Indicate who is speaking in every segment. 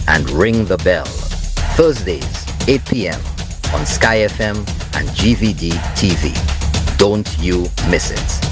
Speaker 1: and ring the bell. Thursdays, 8 p.m. on Sky FM and GVD TV. Don't you miss it.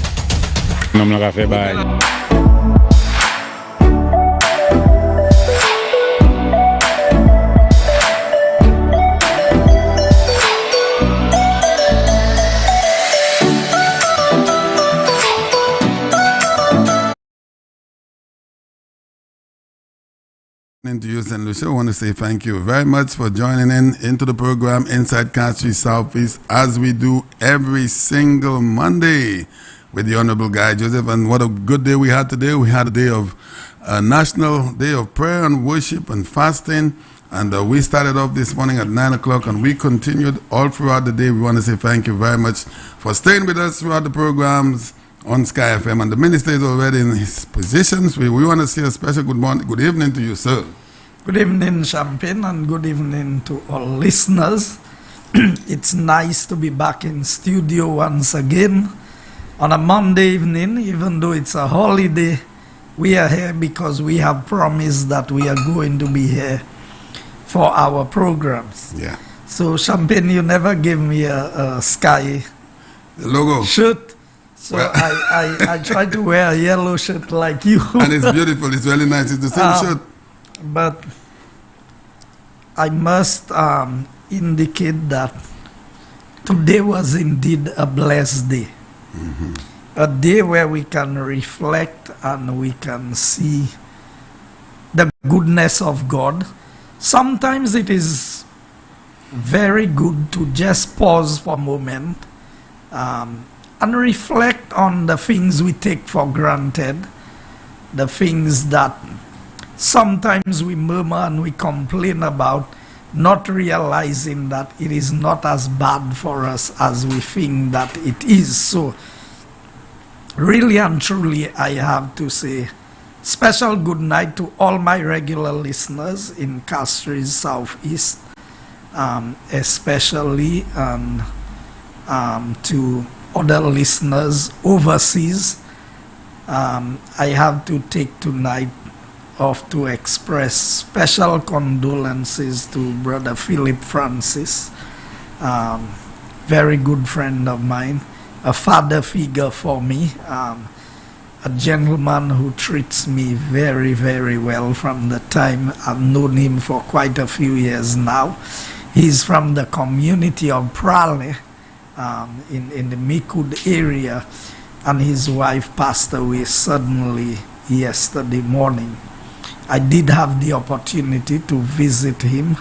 Speaker 2: To you, St. Lucia, I want to say thank you very much for joining into the program Inside Castries Southeast, as we do every single Monday with the Honorable Guy Joseph. And what a good day we had today. We had a day of National Day of Prayer and Worship and Fasting. And we started off this morning at 9 o'clock and we continued all throughout the day. We want to say thank you very much for staying with us throughout the programs on Sky FM. And the minister is already in his positions. We want to say a special good evening to you, sir.
Speaker 3: Good evening, Champagne, and good evening to all listeners. It's nice to be back in studio once again on a Monday evening. Even though it's a holiday, we are here because we have promised that we are going to be here for our programs.
Speaker 2: Yeah.
Speaker 3: So, Champagne, you never gave me a Sky
Speaker 2: the logo
Speaker 3: shirt. So well, I try to wear a yellow shirt like you.
Speaker 2: And it's beautiful. It's really nice. It's the same shirt.
Speaker 3: But I must indicate that today was indeed a blessed day.
Speaker 2: Mm-hmm.
Speaker 3: A day where we can reflect and we can see the goodness of God. Sometimes it is very good to just pause for a moment and reflect on the things we take for granted, the things that sometimes we murmur and we complain about, not realizing that it is not as bad for us as we think that it is. So, really and truly, I have to say, special good night to all my regular listeners in Castries Southeast, especially, and to other listeners overseas. I have to take tonight off to express special condolences to Brother Philip Francis, very good friend of mine, a father figure for me, a gentleman who treats me very, very well from the time I've known him for quite a few years now. He's from the community of Prale in the Mikud area, and his wife passed away suddenly yesterday morning. I did have the opportunity to visit him.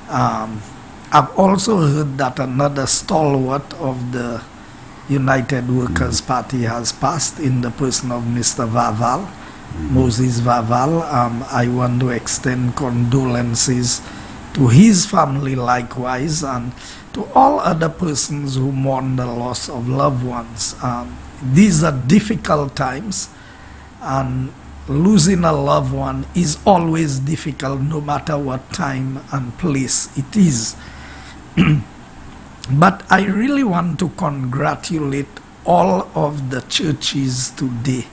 Speaker 3: I've also heard that another stalwart of the United Workers' Party has passed in the person of Mr. Vaval, Moses Vaval. I want to extend condolences to his family likewise, and to all other persons who mourn the loss of loved ones. These are difficult times, and losing a loved one is always difficult, no matter what time and place it is. But I really want to congratulate all of the churches today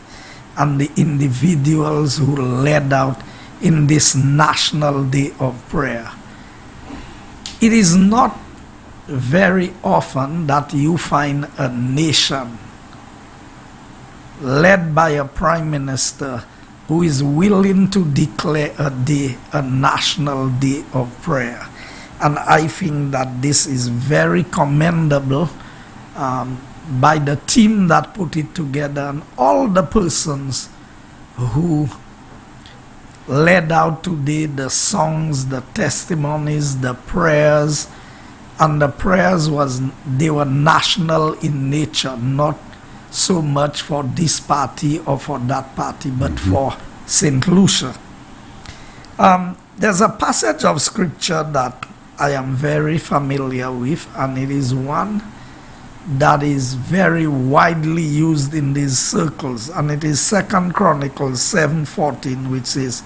Speaker 3: and the individuals who led out in this National Day of Prayer. It is not very often that you find a nation led by a prime minister who is willing to declare a day, a national day of prayer. And I think that this is very commendable by the team that put it together and all the persons who led out today, the songs, the testimonies, the prayers. And the prayers they were national in nature, not so much for this party or for that party, but for St. Lucia. There's a passage of scripture that I am very familiar with, and it is one that is very widely used in these circles, and it is 2 Chronicles 7:14, which says,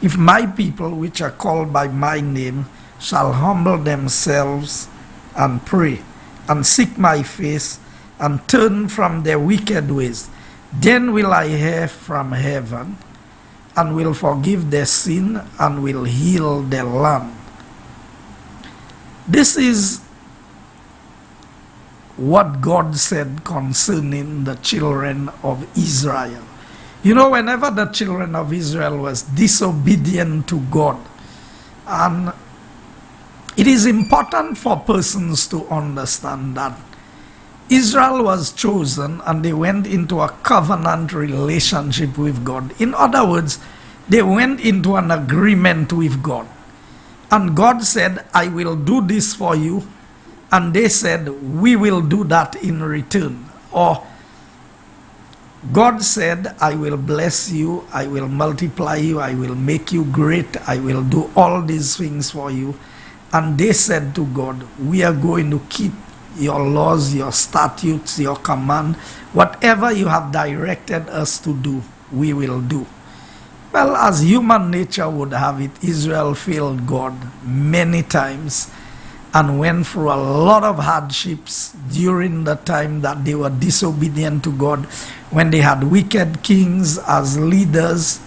Speaker 3: "If my people which are called by my name shall humble themselves and pray and seek my face and turn from their wicked ways, then will I hear from heaven and will forgive their sin and will heal their land. This is what God said concerning the children of Israel. You know, whenever the children of Israel was disobedient to God, and it is important for persons to understand that Israel was chosen and they went into a covenant relationship with God. In other words, they went into an agreement with God. And God said, I will do this for you. And they said, we will do that in return. Or God said, I will bless you, I will multiply you, I will make you great, I will do all these things for you. And they said to God, we are going to keep your laws, your statutes, your command, whatever you have directed us to do, we will do. Well, as human nature would have it, Israel failed God many times and went through a lot of hardships during the time that they were disobedient to God, when they had wicked kings as leaders,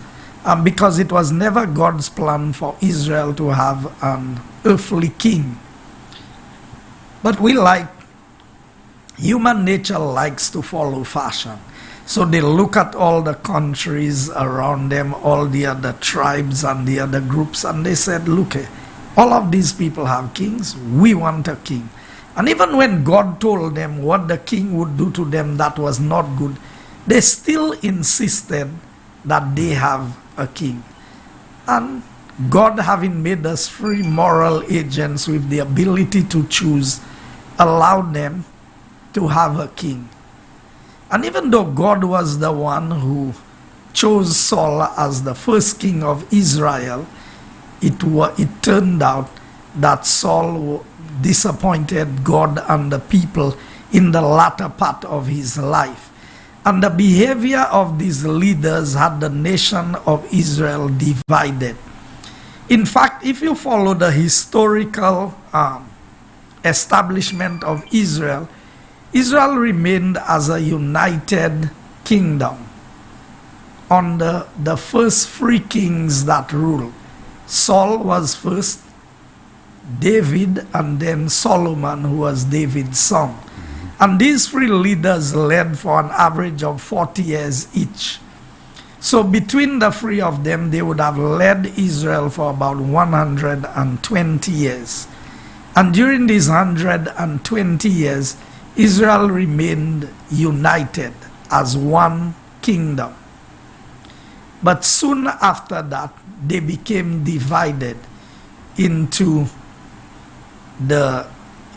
Speaker 3: because it was never God's plan for Israel to have an earthly king. But human nature likes to follow fashion. So they look at all the countries around them, all the other tribes and the other groups, and they said, look, all of these people have kings, we want a king. And even when God told them what the king would do to them that was not good, they still insisted that they have a king. And God, having made us free moral agents with the ability to choose, allowed them to have a king. And even though God was the one who chose Saul as the first king of Israel, it turned out that Saul disappointed God and the people in the latter part of his life. And the behavior of these leaders had the nation of Israel divided. In fact, if you follow the historical establishment of Israel, Israel remained as a united kingdom under the first three kings that ruled. Saul was first, David, and then Solomon, who was David's son. And these three leaders led for an average of 40 years each. So between the three of them, they would have led Israel for about 120 years. And during these 120 years, Israel remained united as one kingdom. But soon after that, they became divided into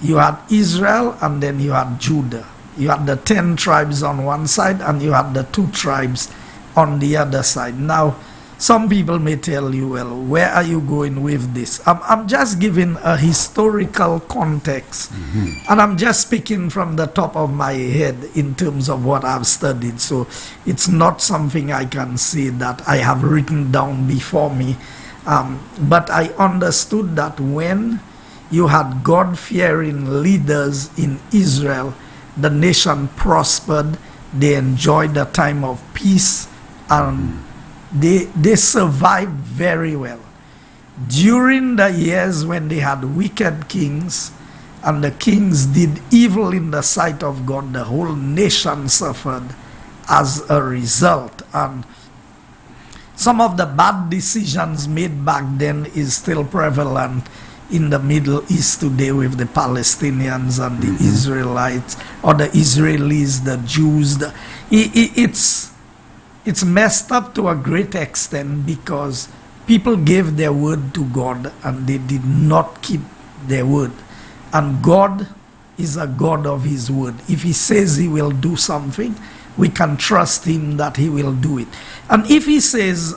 Speaker 3: you had Israel and then you had Judah. You had the 10 tribes on one side and you had the 2 tribes on the other side. Now, some people may tell you, well, where are you going with this? I'm just giving a historical context, and I'm just speaking from the top of my head in terms of what I've studied. So it's not something I can say that I have written down before me. But I understood that when you had God-fearing leaders in Israel, the nation prospered, they enjoyed a time of peace, and they survived very well. During the years when they had wicked kings, and the kings did evil in the sight of God, the whole nation suffered as a result. And some of the bad decisions made back then is still prevalent in the Middle East today with the Palestinians and the Israelites, or the Israelis, the Jews. It's messed up to a great extent because people gave their word to God and they did not keep their word. And God is a God of his word. If he says he will do something, we can trust him that he will do it. And if he says,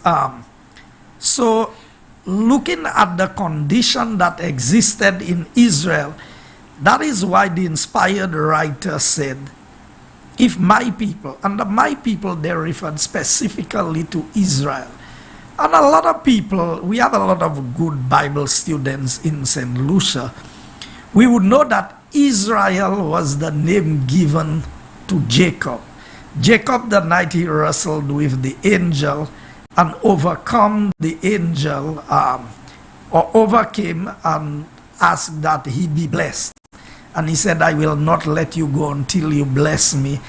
Speaker 3: so looking at the condition that existed in Israel, that is why the inspired writer said, if my people, and the my people there referred specifically to Israel. And a lot of people, we have a lot of good Bible students in St. Lucia. We would know that Israel was the name given to Jacob. Jacob, the night he wrestled with the angel and overcome the angel, or overcame and asked that he be blessed. And he said, I will not let you go until you bless me.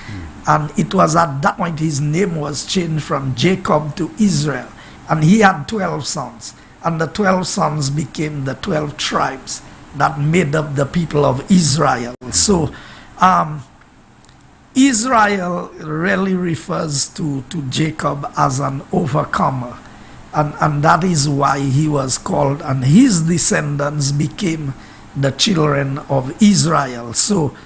Speaker 3: And it was at that point his name was changed from Jacob to Israel. And he had 12 sons. And the 12 sons became the 12 tribes that made up the people of Israel. So Israel really refers to Jacob as an overcomer. And that is why he was called, and his descendants became the children of Israel. So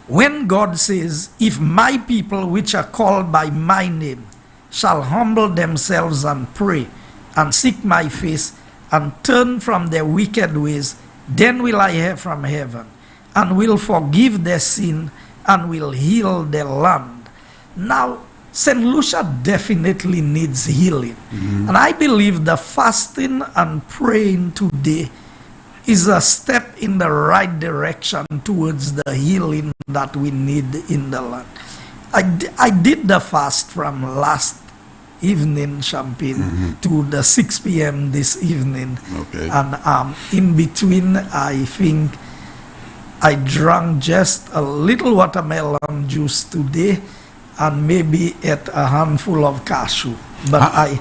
Speaker 3: when God says, if my people which are called by my name shall humble themselves and pray and seek my face and turn from their wicked ways, then will I hear from heaven and will forgive their sin and will heal their land. Now, St. Lucia definitely needs healing. And I believe the fasting and praying today is a step in the right direction towards the healing that we need in the land. I did the fast from last evening, Champagne, to the 6 p.m. this evening.
Speaker 2: Okay.
Speaker 3: And in between, I think I drank just a little watermelon juice today and maybe ate a handful of cashew. But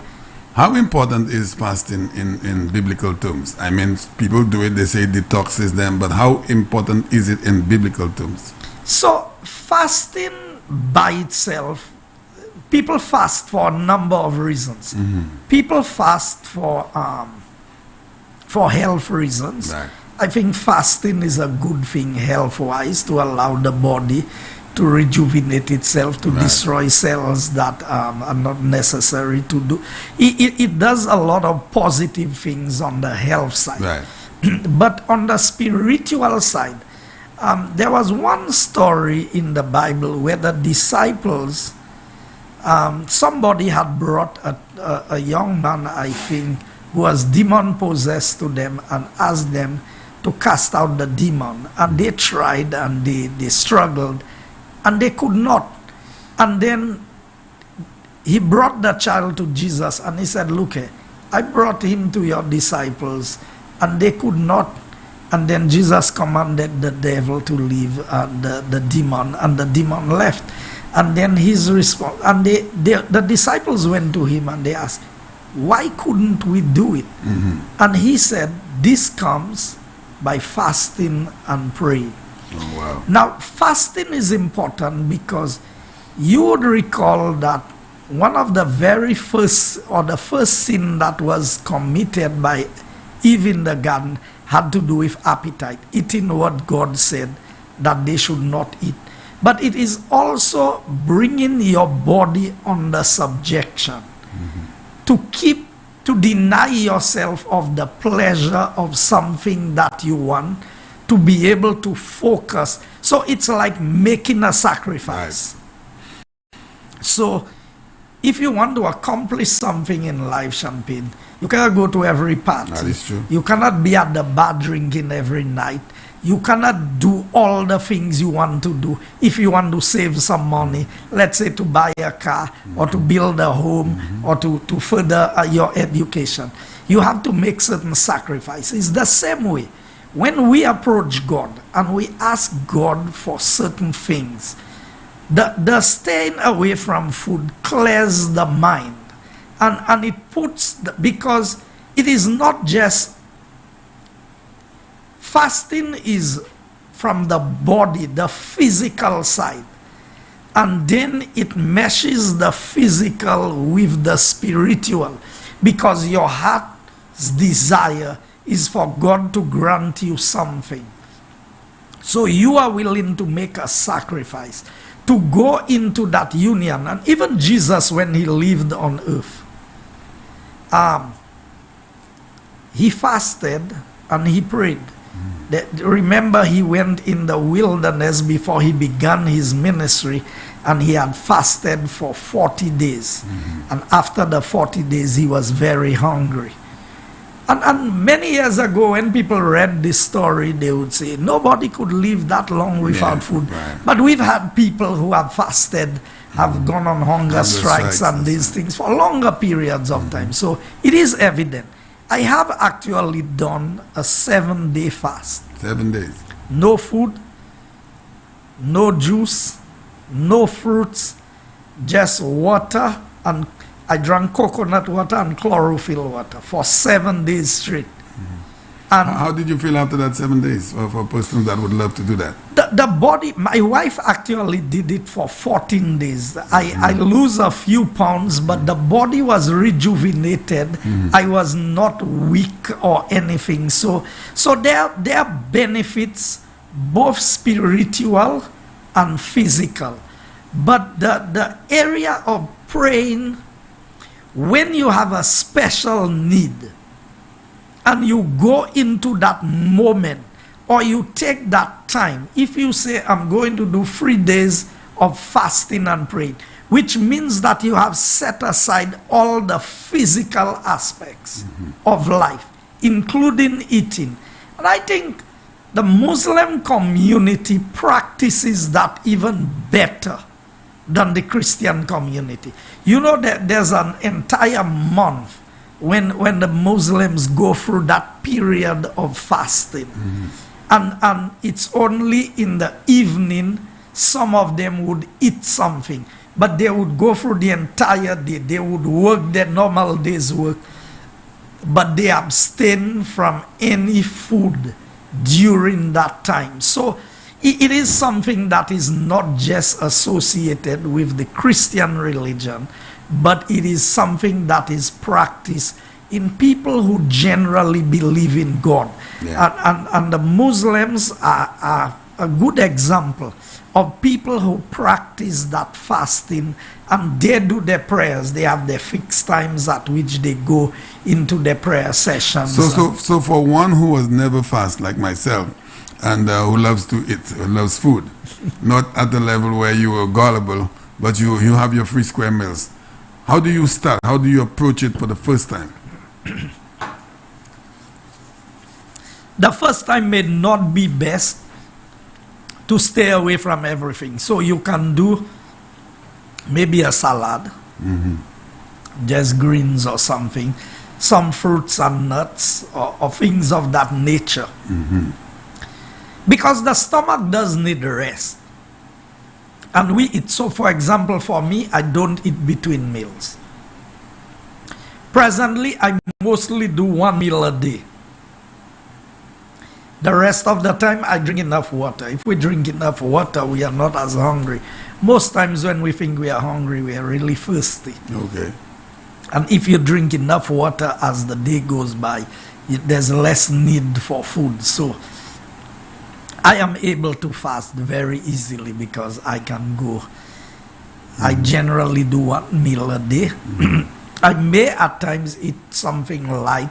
Speaker 2: How important is fasting in biblical terms? I mean, people do it, they say it detoxes them, but how important is it in biblical terms?
Speaker 3: So, fasting by itself, people fast for a number of reasons. People fast for health reasons.
Speaker 2: Right.
Speaker 3: I think fasting is a good thing health-wise, to allow the body to rejuvenate itself, to destroy cells that are not necessary to do. It does a lot of positive things on the health side.
Speaker 2: Right.
Speaker 3: But on the spiritual side, there was one story in the Bible where the disciples, somebody had brought a young man, I think, who was demon-possessed to them and asked them to cast out the demon. And they tried and they struggled, and they could not. And then he brought the child to Jesus and he said, look, I brought him to your disciples and they could not. And then Jesus commanded the devil to leave the demon, and the demon left. And then his response, and the disciples went to him and they asked, why couldn't we do it? And he said, this comes by fasting and praying.
Speaker 2: Oh, wow.
Speaker 3: Now, fasting is important because you would recall that one of the very first, or the first sin that was committed by Eve in the garden had to do with appetite, eating what God said that they should not eat. But it is also bringing your body under subjection, to deny yourself of the pleasure of something that you want, to be able to focus. So it's like making a sacrifice. Right. So if you want to accomplish something in life, Champagne, you cannot go to every party.
Speaker 2: That is true.
Speaker 3: You cannot be at the bar drinking every night. You cannot do all the things you want to do. If you want to save some money, let's say to buy a car, or to build a home, or to further your education, you have to make certain sacrifices. The same way, when we approach God and we ask God for certain things, the staying away from food clears the mind. And it puts, because it is not just, fasting is from the body, the physical side. And then it meshes the physical with the spiritual, because your heart's desire is for God to grant you something. So you are willing to make a sacrifice to go into that union. And even Jesus, when he lived on earth, he fasted and he prayed. Remember, he went in the wilderness before he began his ministry, and he had fasted for 40 days. And after the 40 days, he was very hungry. And many years ago, when people read this story, they would say, nobody could live that long without food.
Speaker 2: Right.
Speaker 3: But we've had people who have fasted, have gone on hunger strikes and these things for longer periods of time. So it is evident. I have actually done a 7-day fast.
Speaker 2: 7 days.
Speaker 3: No food, no juice, no fruits, just water, and I drank coconut water and chlorophyll water for 7 days straight. And
Speaker 2: How did you feel after that 7 days for persons that would love to do that?
Speaker 3: the body, my wife actually did it for 14 days. I lose a few pounds, but the body was rejuvenated. I was not weak or anything. So there are benefits, both spiritual and physical. But the area of praying, when you have a special need, and you go into that moment, or you take that time, if you say, I'm going to do 3 days of fasting and praying, which means that you have set aside all the physical aspects of life, including eating. And I think the Muslim community practices that even better than the Christian community. You know that there's an entire month when the Muslims go through that period of fasting. And it's only in the evening some of them would eat something, but they would go through the entire day. They would work their normal day's work, but they abstain from any food during that time. So it is something that is not just associated with the Christian religion, but it is something that is practiced in people who generally believe in God. And the Muslims are a good example of people who practice that fasting, and they do their prayers. They have their fixed times at which they go into their prayer sessions.
Speaker 2: So for one who was never fast like myself, and who loves to eat, who loves food, not at the level where you are gullible, but you have your free square meals, how do you start? How do you approach it for the first time?
Speaker 3: The first time may not be best to stay away from everything. So you can do maybe a salad, just greens or something, some fruits and nuts or things of that nature. Because the stomach does need rest. And we eat. So for example, for me, I don't eat between meals. Presently, I mostly do 1 meal a day. The rest of the time, I drink enough water. If we drink enough water, we are not as hungry. Most times when we think we are hungry, we are really thirsty.
Speaker 2: Okay.
Speaker 3: And if you drink enough water as the day goes by, there's less need for food. So I am able to fast very easily because I can go. I generally do 1 meal a day. I may at times eat something light,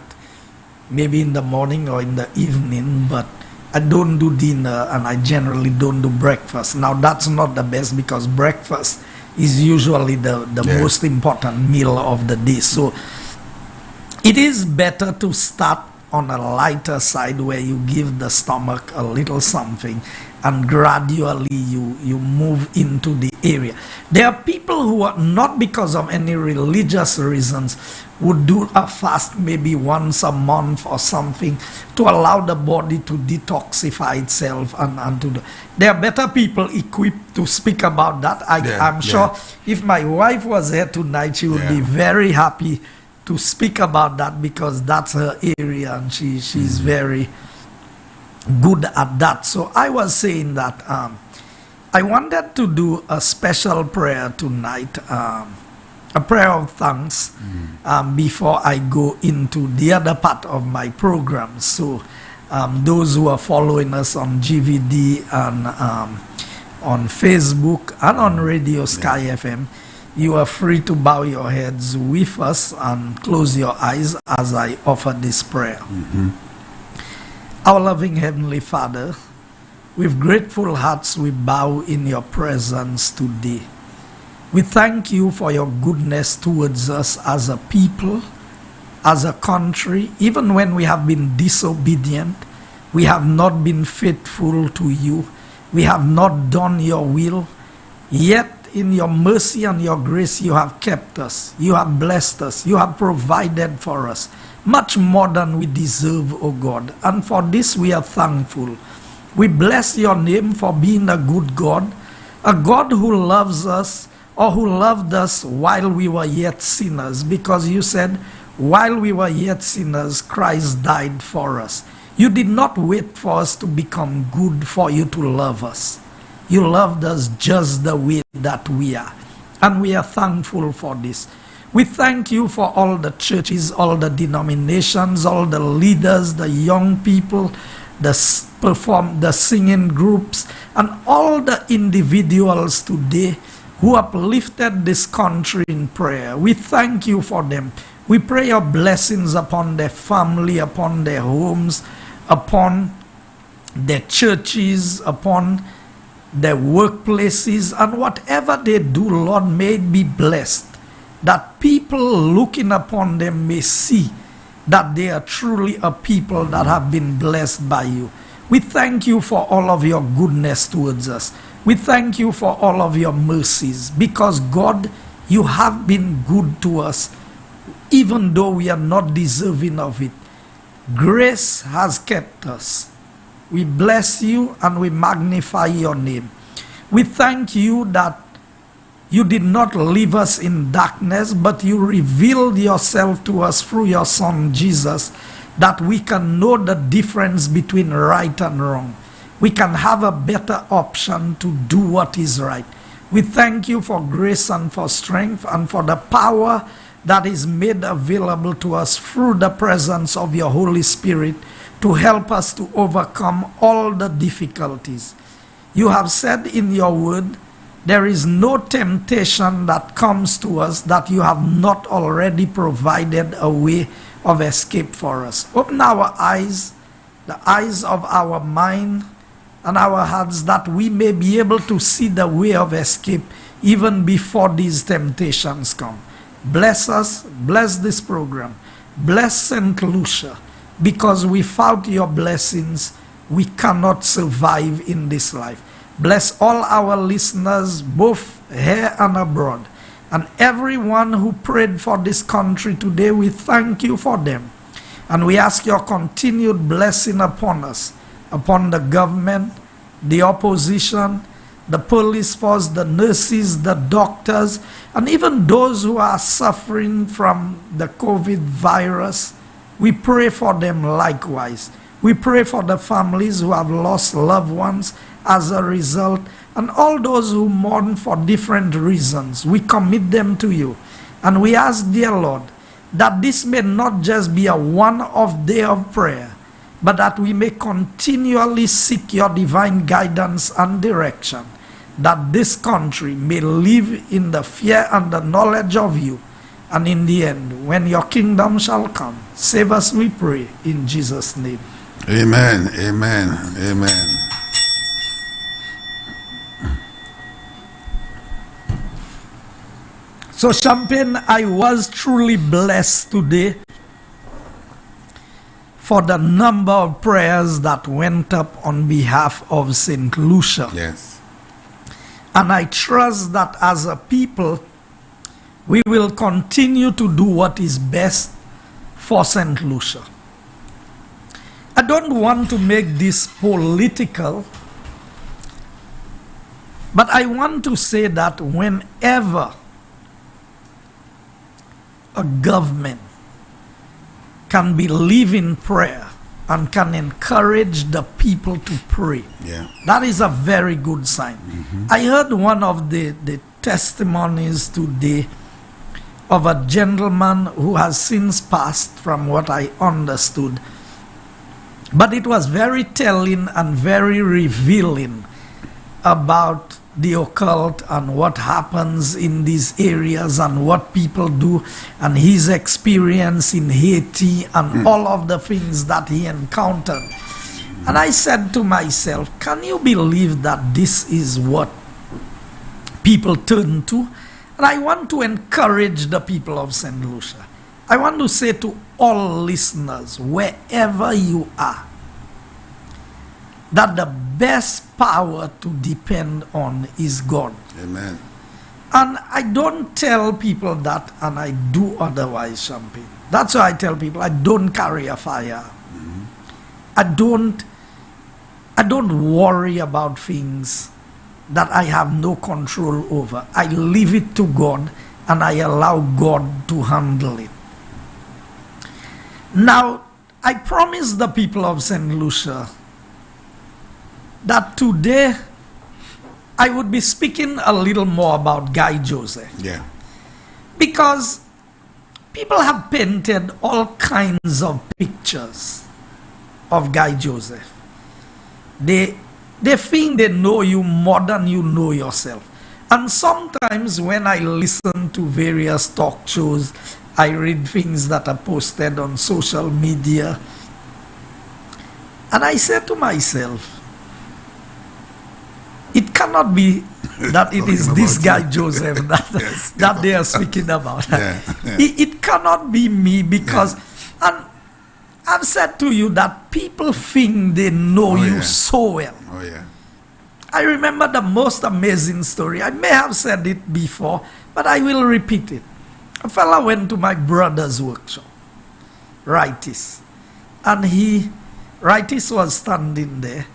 Speaker 3: maybe in the morning or in the evening, but I don't do dinner and I generally don't do breakfast. Now that's not the best because breakfast is usually the most important meal of the day. So it is better to start on a lighter side where you give the stomach a little something and gradually you move into the area. There are people who are not because of any religious reasons would do a fast maybe once a month or something to allow the body to detoxify itself and to do. There are better people equipped to speak about that. I'm sure if my wife was here tonight, she would be very happy to speak about that because that's her area and she's very good at that. So I was saying that I wanted to do a special prayer tonight, a prayer of thanks before I go into the other part of my program. So those who are following us on GVD and on Facebook and on Radio Sky FM, you are free to bow your heads with us and close your eyes as I offer this prayer. Our loving Heavenly Father, with grateful hearts we bow in your presence today. We thank you for your goodness towards us as a people, as a country, even when we have been disobedient, we have not been faithful to you, we have not done your will, yet in your mercy and your grace you have kept us, you have blessed us, you have provided for us, much more than we deserve, O God. And for this we are thankful. We bless your name for being a good God, a God who loves us, or who loved us while we were yet sinners, because you said, while we were yet sinners, Christ died for us. You did not wait for us to become good for you to love us. You loved us just the way that we are. And we are thankful for this. We thank you for all the churches, all the denominations, all the leaders, the young people, the singing groups, and all the individuals today who uplifted this country in prayer. We thank you for them. We pray your blessings upon their family, upon their homes, upon their churches, upon their workplaces, and whatever they do, Lord, may it be blessed, that people looking upon them may see that they are truly a people that have been blessed by you. We thank you for all of your goodness towards us. We thank you for all of your mercies, because God, you have been good to us, even though we are not deserving of it. Grace has kept us. We bless you and we magnify your name. We thank you that you did not leave us in darkness, but you revealed yourself to us through your Son Jesus, that we can know the difference between right and wrong. We can have a better option to do what is right. We thank you for grace and for strength and for the power that is made available to us through the presence of your Holy Spirit to help us to overcome all the difficulties. You have said in your word, there is no temptation that comes to us that you have not already provided a way of escape for us. Open our eyes, the eyes of our mind and our hearts, that we may be able to see the way of escape even before these temptations come. Bless us, bless this program, bless St. Lucia, because without your blessings, we cannot survive in this life. Bless all our listeners, both here and abroad, and everyone who prayed for this country today. We thank you for them, and we ask your continued blessing upon us, upon the government, the opposition, the police force, the nurses, the doctors, and even those who are suffering from the COVID virus. We pray for them likewise. We pray for the families who have lost loved ones as a result, and all those who mourn for different reasons. We commit them to you, and we ask, dear Lord, that this may not just be a one-off day of prayer, but that we may continually seek your divine guidance and direction, that this country may live in the fear and the knowledge of you. And in the end, when your kingdom shall come, save us, we pray, in Jesus' name.
Speaker 2: Amen, amen, amen.
Speaker 3: So, Champagne, I was truly blessed today for the number of prayers that went up on behalf of St. Lucia.
Speaker 2: Yes.
Speaker 3: And I trust that as a people, we will continue to do what is best for St. Lucia. I don't want to make this political, but I want to say that whenever a government can believe in prayer and can encourage the people to pray, that is a very good sign. I heard one of the testimonies today of a gentleman who has since passed, from what I understood, but it was very telling and very revealing about the occult and what happens in these areas and what people do, and his experience in Haiti and all of the things that he encountered. And I said to myself, can you believe that this is what people turn to? And I want to encourage the people of St. Lucia. I want to say to all listeners, wherever you are, that the best power to depend on is God.
Speaker 2: Amen.
Speaker 3: And I don't tell people that, and I do otherwise, Champagne. That's why I tell people I don't carry a firearm. I don't worry about things that I have no control over. I leave it to God, and I allow God to handle it. Now, I promised the people of St. Lucia that today I would be speaking a little more about Guy Joseph.
Speaker 2: Yeah.
Speaker 3: Because people have painted all kinds of pictures of Guy Joseph. They think they know you more than you know yourself. And sometimes when I listen to various talk shows, I read things that are posted on social media, and I say to myself, it cannot be that it is this Guy Joseph that,
Speaker 2: Yes.
Speaker 3: that they are speaking about.
Speaker 2: Yeah, yeah.
Speaker 3: It cannot be me, because, and I've said to you that people think they know you
Speaker 2: yeah.
Speaker 3: so well.
Speaker 2: Oh, yeah.
Speaker 3: I remember the most amazing story. I may have said it before, but I will repeat it. A fella went to my brother's workshop, Rightis, and Rightis was standing there,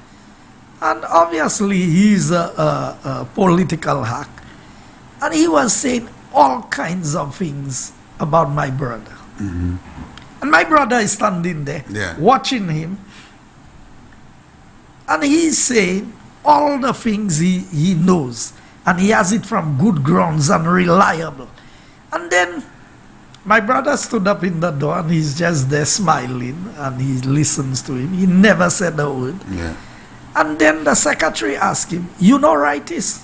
Speaker 3: and obviously he's a political hack, and he was saying all kinds of things about my brother. And my brother is standing there,
Speaker 2: Yeah.
Speaker 3: watching him, and he's saying all the things he knows, and he has it from good grounds and reliable. And then my brother stood up in the door, and he's just there smiling, and he listens to him. He never said a word.
Speaker 2: Yeah.
Speaker 3: And then the secretary asked him, "You know Rightis?"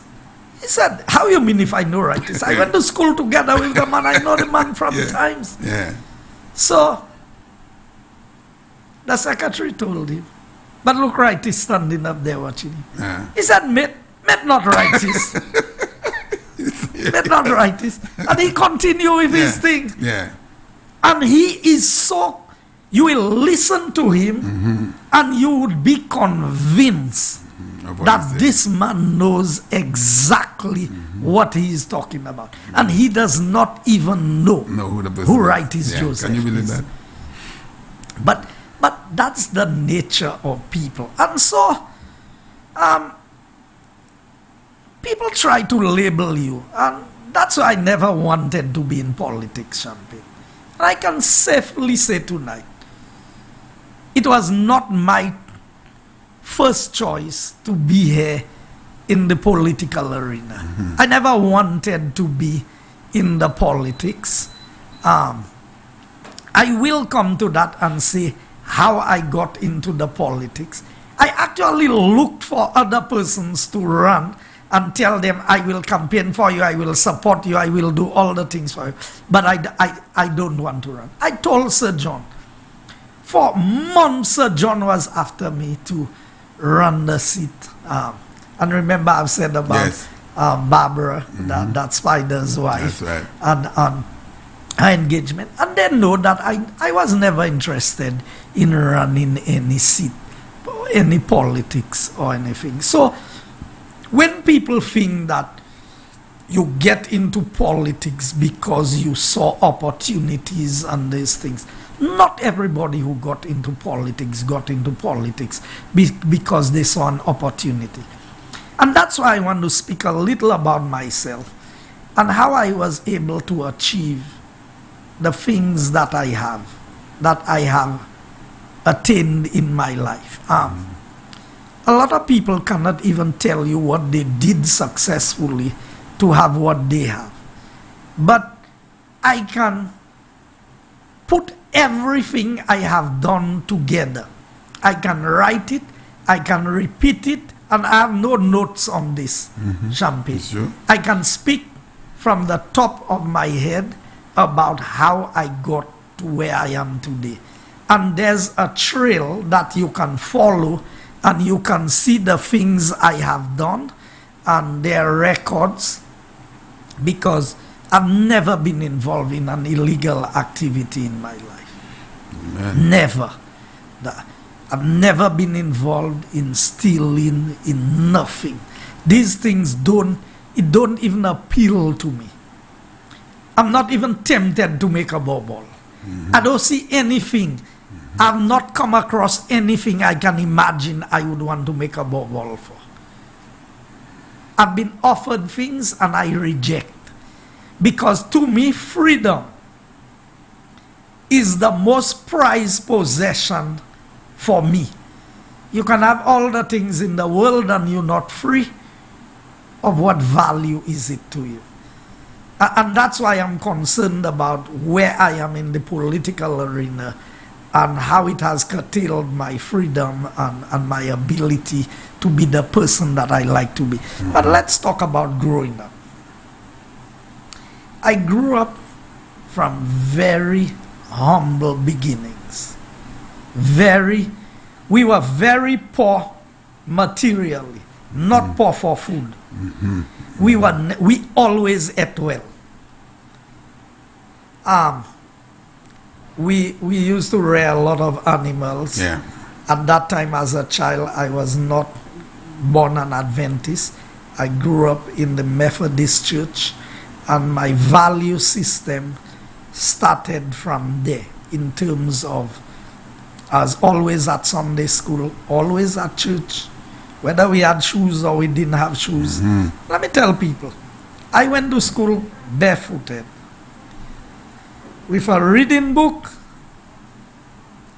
Speaker 3: He said, "How you mean if I know Rightis? I went to school together with the man. I know the man from
Speaker 2: Yeah.
Speaker 3: times."
Speaker 2: Yeah.
Speaker 3: So the secretary told him, "But look, Rightis standing up there watching him."
Speaker 2: Yeah.
Speaker 3: He said, mate not Rightis. Mate not Rightis. And he continued with his thing.
Speaker 2: Yeah.
Speaker 3: And he is so, you will listen to him, and you would be convinced
Speaker 2: Of what
Speaker 3: that
Speaker 2: he said.
Speaker 3: this man knows exactly what he is talking about. And he does not even know
Speaker 2: Who the person
Speaker 3: who
Speaker 2: is.
Speaker 3: Rightis
Speaker 2: Yeah.
Speaker 3: Joseph
Speaker 2: Can you believe
Speaker 3: is.
Speaker 2: that?
Speaker 3: But that's the nature of people. And so people try to label you, and that's why I never wanted to be in politics, Champagne. And I can safely say tonight, it was not my first choice to be here in the political arena. I never wanted to be in the politics. I will come to that and say how I got into the politics. I actually looked for other persons to run and tell them, I will campaign for you, I will support you, I will do all the things for you. But I don't want to run. I told Sir John. For months, Sir John was after me to run the seat. And remember, I've said about
Speaker 2: Yes.
Speaker 3: Barbara, that Spider's wife,
Speaker 2: That's right.
Speaker 3: and her engagement. And they know that I was never interested in running any seat, any politics or anything. So when people think that you get into politics because you saw opportunities and these things, not everybody who got into politics because they saw an opportunity. And that's why I want to speak a little about myself and how I was able to achieve the things that I have attained in my life. A lot of people cannot even tell you what they did successfully to have what they have. But I can put everything I have done together. I can write it, I can repeat it, and I have no notes on this, Champagne.
Speaker 2: Sure.
Speaker 3: I can speak from the top of my head about how I got to where I am today. And there's a trail that you can follow, and you can see the things I have done and their records, because I've never been involved in an illegal activity in my life.
Speaker 2: Amen.
Speaker 3: Never. I've never been involved in stealing, in nothing. These things don't even appeal to me. I'm not even tempted to make a bubble. I don't see anything. I've not come across anything I can imagine I would want to make a bubble for. I've been offered things and I reject. Because to me, freedom is the most prized possession for me. You can have all the things in the world and you're not free. Of what value is it to you? And that's why I'm concerned about where I am in the political arena and how it has curtailed my freedom and my ability to be the person that I like to be. But let's talk about growing up. I grew up from very humble beginnings. We were very poor materially, not poor for food. We always ate well. We used to rear a lot of animals.
Speaker 2: Yeah.
Speaker 3: At that time, as a child, I was not born an Adventist. I grew up in the Methodist Church, and my value system started from there in terms of, I was always at Sunday school, always at church, whether we had shoes or we didn't have shoes. Let me tell people, I went to school barefooted, with a reading book,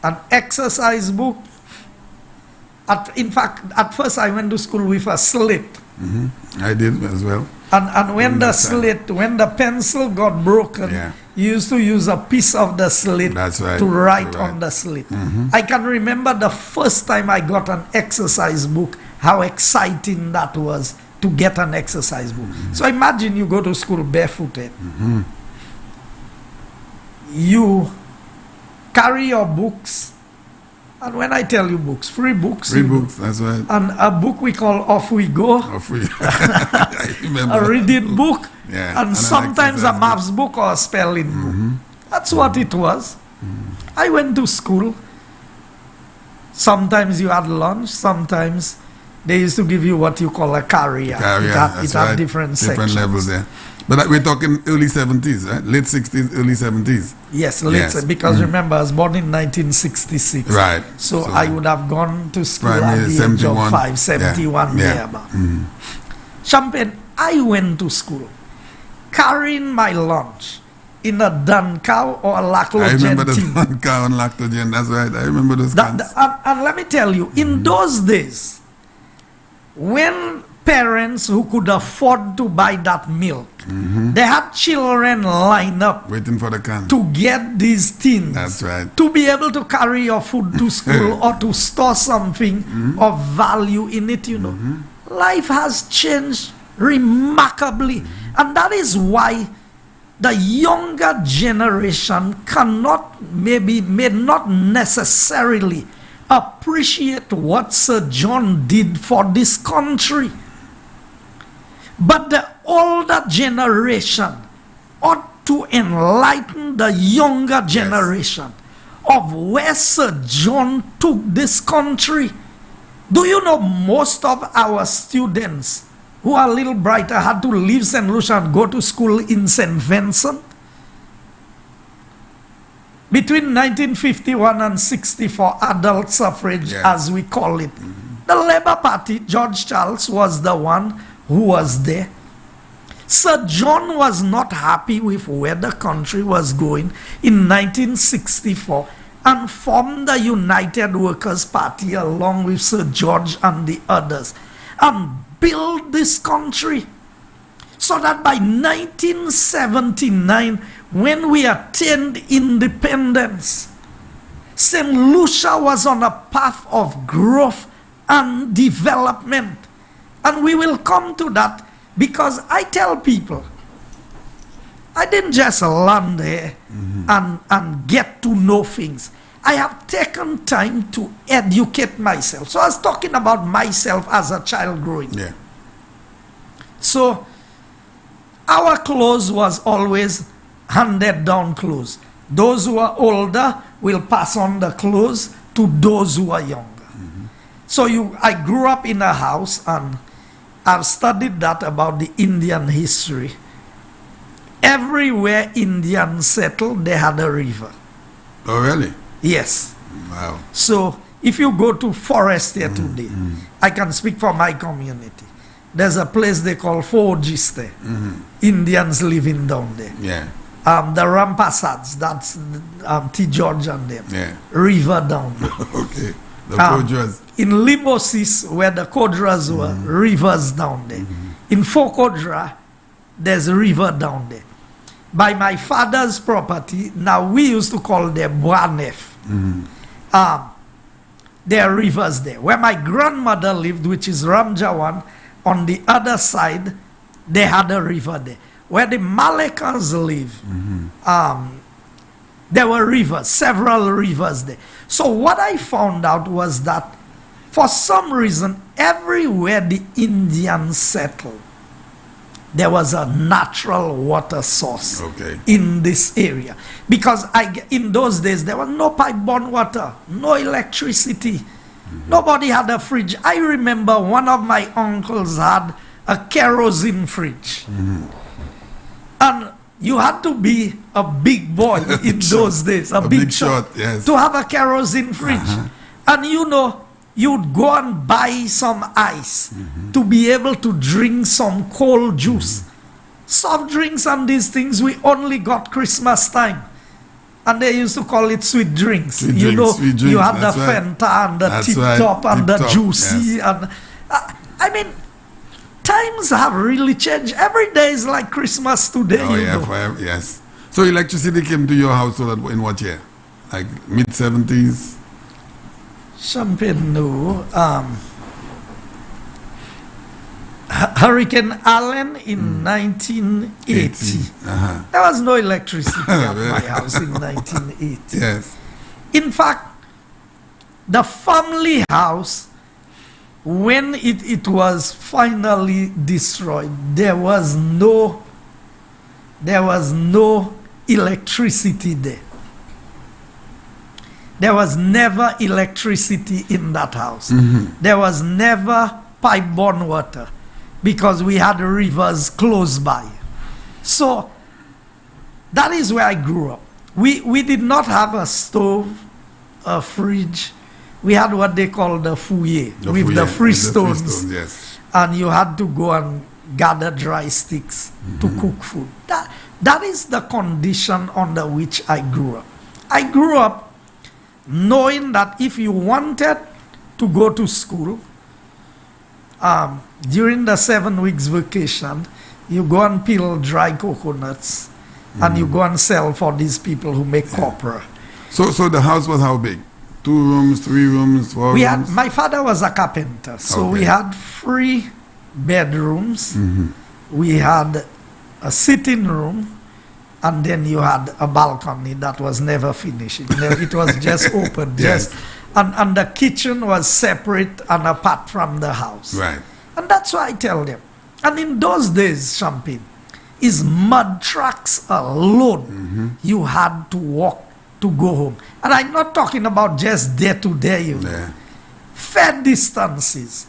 Speaker 3: an exercise book. In fact, at first I went to school with a slate.
Speaker 2: I did as well.
Speaker 3: And when the slate, when the pencil got broken, you used to use a piece of the slate to write on the slate. I can remember the first time I got an exercise book, how exciting that was to get an exercise book. So imagine you go to school barefooted. You carry your books, and when I tell you books, free books.
Speaker 2: Free books, that's right.
Speaker 3: And a book we call Off We Go.
Speaker 2: Off We I remember
Speaker 3: A reading book,
Speaker 2: yeah,
Speaker 3: and sometimes a maths book or a spelling book. That's what it was. I went to school. Sometimes you had lunch, sometimes they used to give you what you call a carrier. It had different sections.
Speaker 2: Levels there. But we're talking early 70s, right? Late 60s, early 70s.
Speaker 3: Yes, because remember, I was born in 1966.
Speaker 2: Right.
Speaker 3: So I would have gone to school at the age of 5, 71 thereabout. Champagne, I went to school carrying my lunch in a Duncow or a Lactogen.
Speaker 2: I remember the
Speaker 3: tin.
Speaker 2: Duncow and Lactogen, that's right. I remember those cans.
Speaker 3: And let me tell you, in those days, when parents who could afford to buy that milk, they had children line up
Speaker 2: waiting for the can
Speaker 3: to get these tins.
Speaker 2: That's right.
Speaker 3: To be able to carry your food to school or to store something of value in it, you know. Life has changed remarkably. And that is why the younger generation may not necessarily appreciate what Sir John did for this country. But the older generation ought to enlighten the younger generation of where Sir John took this country. Do you know most of our students who are a little brighter had to leave St. Lucia and go to school in St. Vincent? Between 1951 and 64, adult suffrage, as we call it. The Labour Party, George Charles was the one who was there. Sir John was not happy with where the country was going in 1964 and formed the United Workers' Party along with Sir George and the others and built this country. So that by 1979, when we attained independence, St. Lucia was on a path of growth and development. And we will come to that, because I tell people, I didn't just land there and get to know things. I have taken time to educate myself. So I was talking about myself as a child growing. So our clothes was always handed down clothes. Those who are older will pass on the clothes to those who are younger. So I grew up in a house, and I've studied that about the Indian history. Everywhere Indians settled, they had a river.
Speaker 2: Oh, really?
Speaker 3: Yes.
Speaker 2: Wow.
Speaker 3: So if you go to Forest here today, I can speak for my community. There's a place they call Forgiste. Indians living down there.
Speaker 2: Yeah.
Speaker 3: The Rampasads, that's T. George and them.
Speaker 2: Yeah.
Speaker 3: River down there.
Speaker 2: Okay. The Kodras.
Speaker 3: In Limosis, where the Kodras were, rivers down there. In Fokodra, there's a river down there. By my father's property, now we used to call them Boanef. There are rivers there. Where my grandmother lived, which is Ramjawan, on the other side, they had a river there. Where the Malekas live, there were rivers, several rivers there. So what I found out was that for some reason, everywhere the Indians settled, there was a natural water source in this area. Because in those days, there was no pipe-borne water, no electricity. Nobody had a fridge. I remember one of my uncles had a kerosene fridge. And you had to be a big boy in those days, a big shot,
Speaker 2: yes,
Speaker 3: to have a kerosene fridge. And you know, you'd go and buy some ice to be able to drink some cold juice. Soft drinks and these things, we only got Christmas time. And they used to call it sweet drinks. You know, you had the Fanta and the Tip Top and the Juicy. Yes. And I mean, times have really changed. Every day is like Christmas today.
Speaker 2: Oh, yeah, forever, yes. So electricity came to your household in what year? Like mid-70s?
Speaker 3: Champagne, no. Hurricane Allen in 1980. There was no electricity at my house in 1980.
Speaker 2: Yes.
Speaker 3: In fact, the family house, when it was finally destroyed, there was no electricity there. There was never electricity in that house. There was never pipe-borne water because we had rivers close by. So that is where I grew up. We did not have a stove, a fridge. We had what they call the foyer with the freestones.
Speaker 2: Yes.
Speaker 3: And you had to go and gather dry sticks to cook food. That is the condition under which I grew up. I grew up knowing that if you wanted to go to school, during the 7 weeks vacation, you go and peel dry coconuts and you go and sell for these people who make copra.
Speaker 2: So the house was how big? 2 rooms, 3 rooms, 4 rooms?
Speaker 3: My father was a carpenter, so we had 3 bedrooms. We had a sitting room, and then you had a balcony that was never finished. It was just open.
Speaker 2: Yes.
Speaker 3: And the kitchen was separate and apart from the house.
Speaker 2: Right.
Speaker 3: And that's why I tell them. And in those days, Champagne, is mud trucks alone you had to walk to go home. And I'm not talking about just day to day, you know. Fair distances.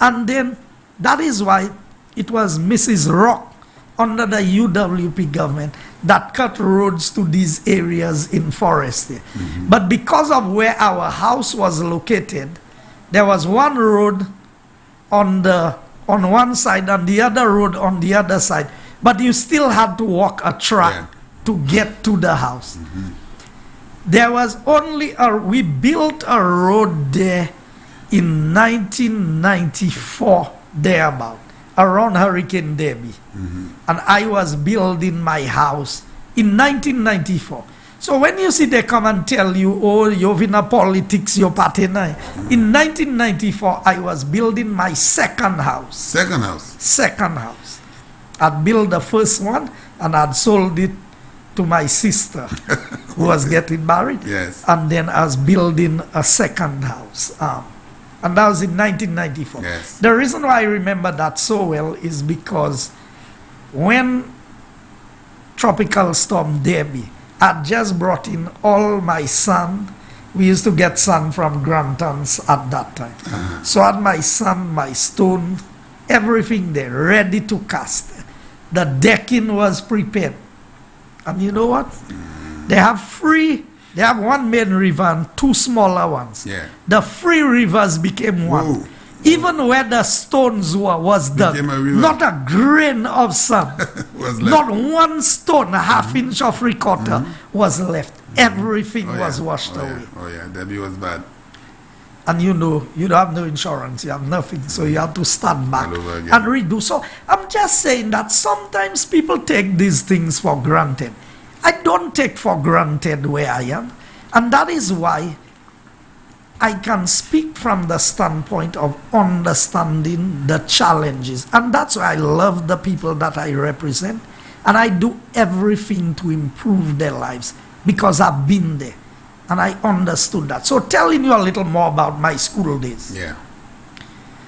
Speaker 3: And then that is why it was Mrs. Rock under the UWP government that cut roads to these areas in Forest here. But because of where our house was located, there was one road on one side and the other road on the other side. But you still had to walk a track to get to the house. There was only we built a road there in 1994, thereabout, around Hurricane Debbie. And I was building my house in 1994. So when you see they come and tell you, oh, you're in a politics, you're partner. In 1994, I was building my second house.
Speaker 2: Second house?
Speaker 3: Second house. I'd built the first one and I'd sold it to my sister who was getting married.
Speaker 2: Yes.
Speaker 3: And then I was building a second house. And that was in 1994.
Speaker 2: Yes.
Speaker 3: The reason why I remember that so well is because when Tropical Storm Debbie I just brought in all my sand. We used to get sand from Grantons at that time. So I had my sand, my stone, everything there, ready to cast. The decking was prepared. And you know what? They have one main river and two smaller ones.
Speaker 2: Yeah.
Speaker 3: The three rivers became one.
Speaker 2: Whoa.
Speaker 3: Even where the stones was dug,
Speaker 2: Became a river.
Speaker 3: not a grain of sand,
Speaker 2: Was left.
Speaker 3: not one stone, a half inch of ricotta was left. Everything
Speaker 2: Oh,
Speaker 3: was
Speaker 2: yeah.
Speaker 3: washed
Speaker 2: Oh,
Speaker 3: away.
Speaker 2: yeah. Oh yeah, Debbie was bad.
Speaker 3: And you know, you don't have no insurance, you have nothing, so you have to stand back
Speaker 2: All over again.
Speaker 3: and redo. So I'm just saying that sometimes people take these things for granted. I don't take for granted where I am, and that is why I can speak from the standpoint of understanding the challenges. And that's why I love the people that I represent. And I do everything to improve their lives because I've been there. And I understood that. So telling you a little more about my school days.
Speaker 2: Yeah.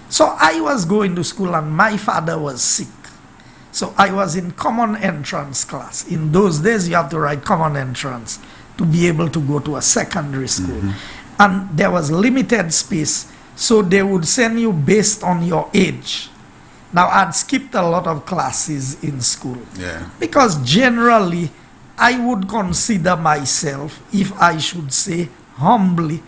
Speaker 3: So I was going to school and my father was sick. So I was in common entrance class. In those days, you have to write common entrance to be able to go to a secondary school. And there was limited space, so they would send you based on your age. Now, I'd skipped a lot of classes in school.
Speaker 2: Yeah.
Speaker 3: Because generally, I would consider myself, if I should say humbly,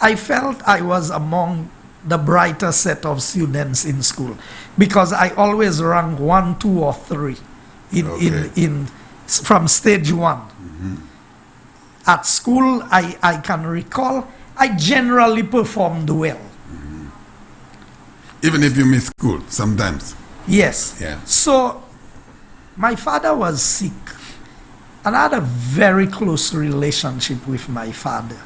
Speaker 3: I felt I was among the brighter set of students in school. Because I always ranked 1, 2, or 3 from stage 1. At school, I can recall, I generally performed well.
Speaker 2: Even if you miss school, sometimes.
Speaker 3: Yes.
Speaker 2: Yeah.
Speaker 3: So, my father was sick. And I had a very close relationship with my father.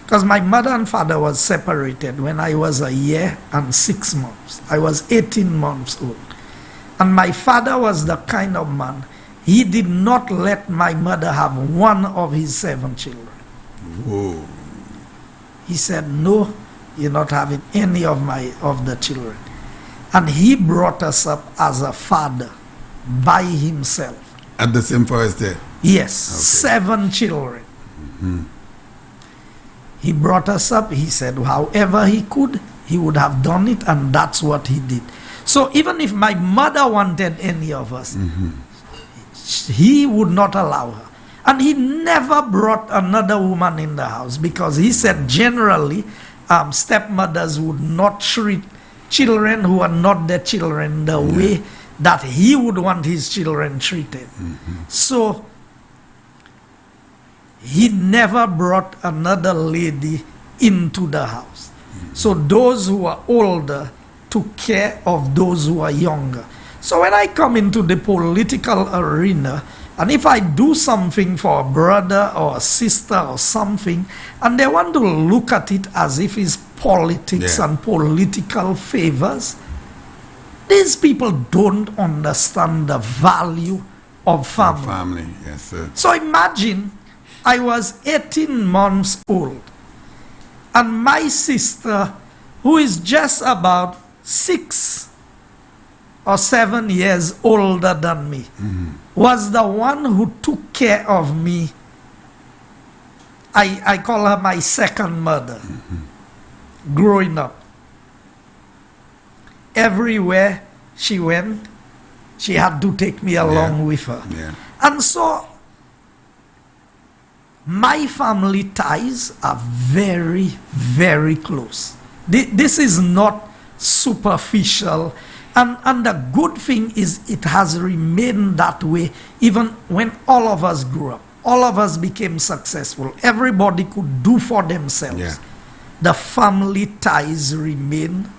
Speaker 3: Because my mother and father was separated when I was a year and 6 months. I was 18 months old. And my father was the kind of man, he did not let my mother have one of his 7 children.
Speaker 2: Whoa.
Speaker 3: He said, no, you're not having any of the children. And he brought us up as a father by himself.
Speaker 2: At the same forest there?
Speaker 3: Yes,
Speaker 2: Okay.
Speaker 3: 7 children. He brought us up. He said, however he could, he would have done it, and that's what he did. So even if my mother wanted any of us, he would not allow her. And he never brought another woman in the house because he said generally stepmothers would not treat children who are not their children the way that he would want his children treated. So he never brought another lady into the house. So those who are older took care of those who are younger. So when I come into the political arena, and if I do something for a brother or a sister or something, and they want to look at it as if it's politics and political favors, these people don't understand the value of family.
Speaker 2: Family, yes, sir.
Speaker 3: So imagine I was 18 months old, and my sister, who is just about 6 or 7 years older than me, was the one who took care of me. I call her my second mother, growing up. Everywhere she went, she had to take me along with her.
Speaker 2: Yeah.
Speaker 3: And so, my family ties are very, very close. This is not superficial. And the good thing is it has remained that way even when all of us grew up. All of us became successful. Everybody could do for themselves.
Speaker 2: Yeah.
Speaker 3: The family ties remain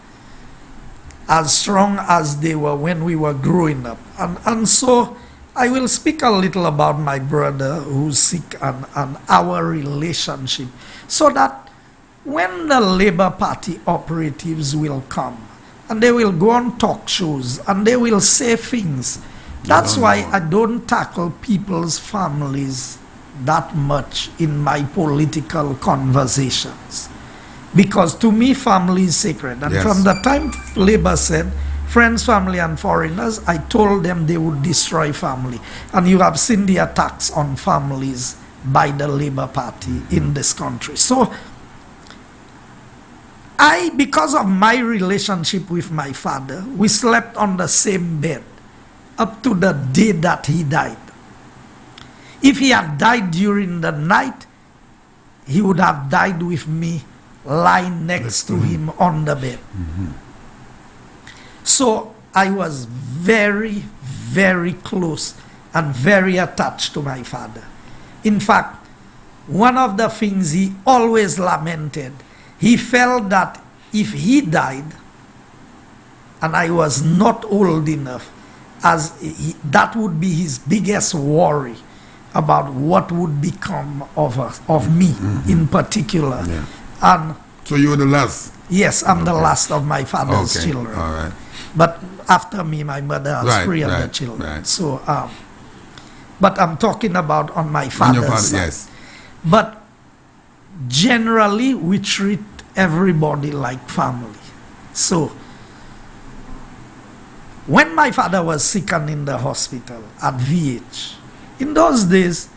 Speaker 3: as strong as they were when we were growing up. And so I will speak a little about my brother who's sick and our relationship, so that when the Labour Party operatives will come, and they will go on talk shows, and they will say things. That's why I don't tackle people's families that much in my political conversations. Because to me, family is sacred. And from the time Labour said, friends, family, and foreigners, I told them they would destroy family. And you have seen the attacks on families by the Labour Party in this country. So, because of my relationship with my father, we slept on the same bed up to the day that he died. If he had died during the night, he would have died with me lying next to him on the bed. So I was very, very close and very attached to my father. In fact, one of the things he always lamented, he felt that if he died, and I was not old enough, that would be his biggest worry about what would become of us, of me in particular.
Speaker 2: Yeah.
Speaker 3: And
Speaker 2: so you were the last?
Speaker 3: Yes, I'm the last of my father's children.
Speaker 2: All right.
Speaker 3: But after me, my mother has three other children.
Speaker 2: Right.
Speaker 3: So, but I'm talking about on my father's side.
Speaker 2: Yes.
Speaker 3: But generally, we treat everybody like family. So, when my father was sick and in the hospital at VH, in those days,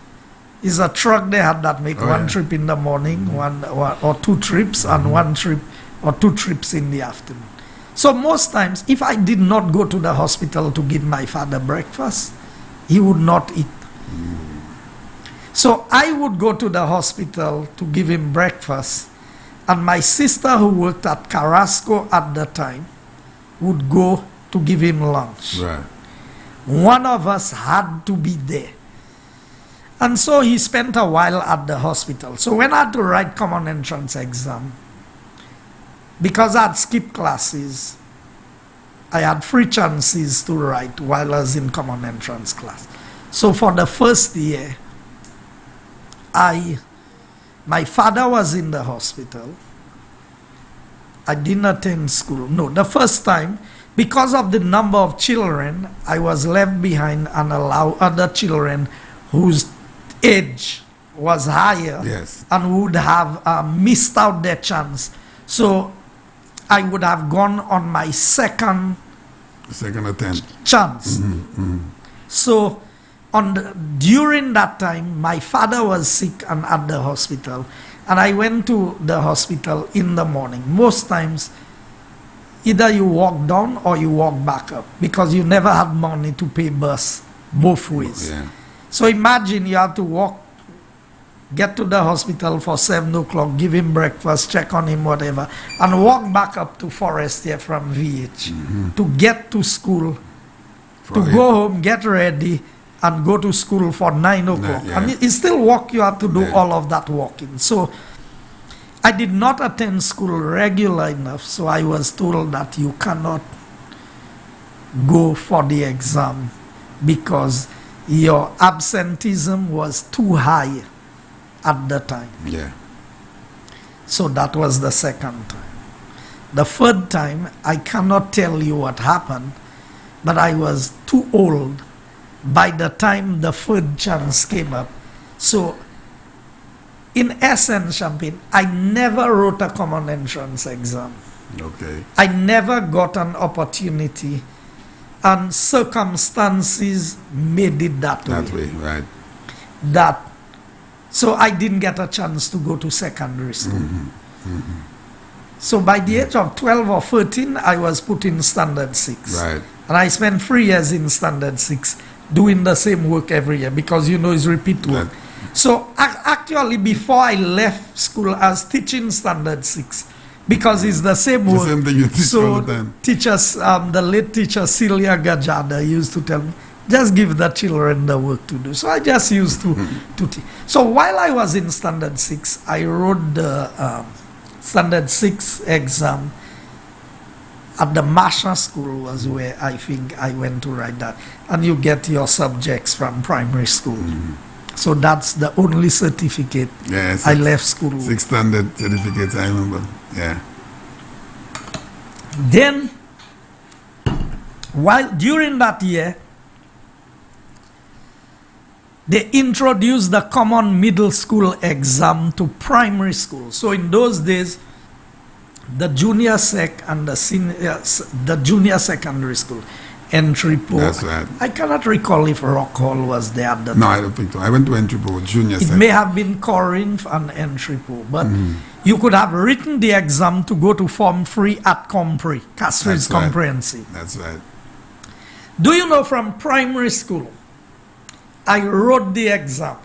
Speaker 3: is a truck they had that make one trip in the morning, one or two trips, and one trip or two trips in the afternoon. So most times, if I did not go to the hospital to give my father breakfast, he would not eat. So I would go to the hospital to give him breakfast, and my sister, who worked at Carrasco at the time, would go to give him lunch.
Speaker 2: Right.
Speaker 3: One of us had to be there. And so he spent a while at the hospital. So when I had to write common entrance exam, because I had skipped classes, I had 3 chances to write while I was in common entrance class. So for the first year, my father was in the hospital. I didn't attend school. No, the first time, because of the number of children, I was left behind and allowed other children whose age was higher and would have missed out their chance. So I would have gone on my second
Speaker 2: attempt
Speaker 3: chance. So during that time, my father was sick and at the hospital, and I went to the hospital in the morning. Most times, either you walk down or you walk back up, because you never had money to pay bus both ways. So imagine you have to walk, get to the hospital for 7 o'clock, give him breakfast, check on him, whatever, and walk back up to Forestier from VH to get to school, to go home, get ready, and go to school for 9 o'clock. I mean, it's still walk, you have to do all of that walking. So I did not attend school regular enough, so I was told that you cannot go for the exam because your absenteeism was too high at the time. So that was the second time. The third time, I cannot tell you what happened, but I was too old by the time the third chance came up. So in essence, Champagne, I never wrote a common entrance exam. I never got an opportunity, and circumstances made it that way. So I didn't get a chance to go to secondary school. So by the age of 12 or 13, I was put in standard 6. And I spent 3 years in standard 6 doing the same work every year, because you know it's repeat work. So actually, before I left school, I was teaching standard 6. Because it's the same work.
Speaker 2: The same thing you teach all the time.
Speaker 3: Teachers, the late teacher Celia Gajada used to tell me, just give the children the work to do. So I just used to teach. So while I was in standard 6, I wrote the standard 6 exam at the Masha School, was where I think I went to write that. And you get your subjects from primary school. So that's the only certificate I left school with.
Speaker 2: 6 standard certificates, I remember.
Speaker 3: Then, during that year, they introduced the common middle school exam to primary school. So in those days, the junior sec and the senior, the junior secondary school entry pool.
Speaker 2: That's right.
Speaker 3: I cannot recall if Rock Hall was there at the time.
Speaker 2: No, I don't think so. I went to entry pool, junior
Speaker 3: It
Speaker 2: sec.
Speaker 3: may have been Corinth and entry pool, but you could have written the exam to go to Form 3 at Compre, Castries
Speaker 2: That's right.
Speaker 3: Comprehensive.
Speaker 2: That's right.
Speaker 3: Do you know from primary school, I wrote the exam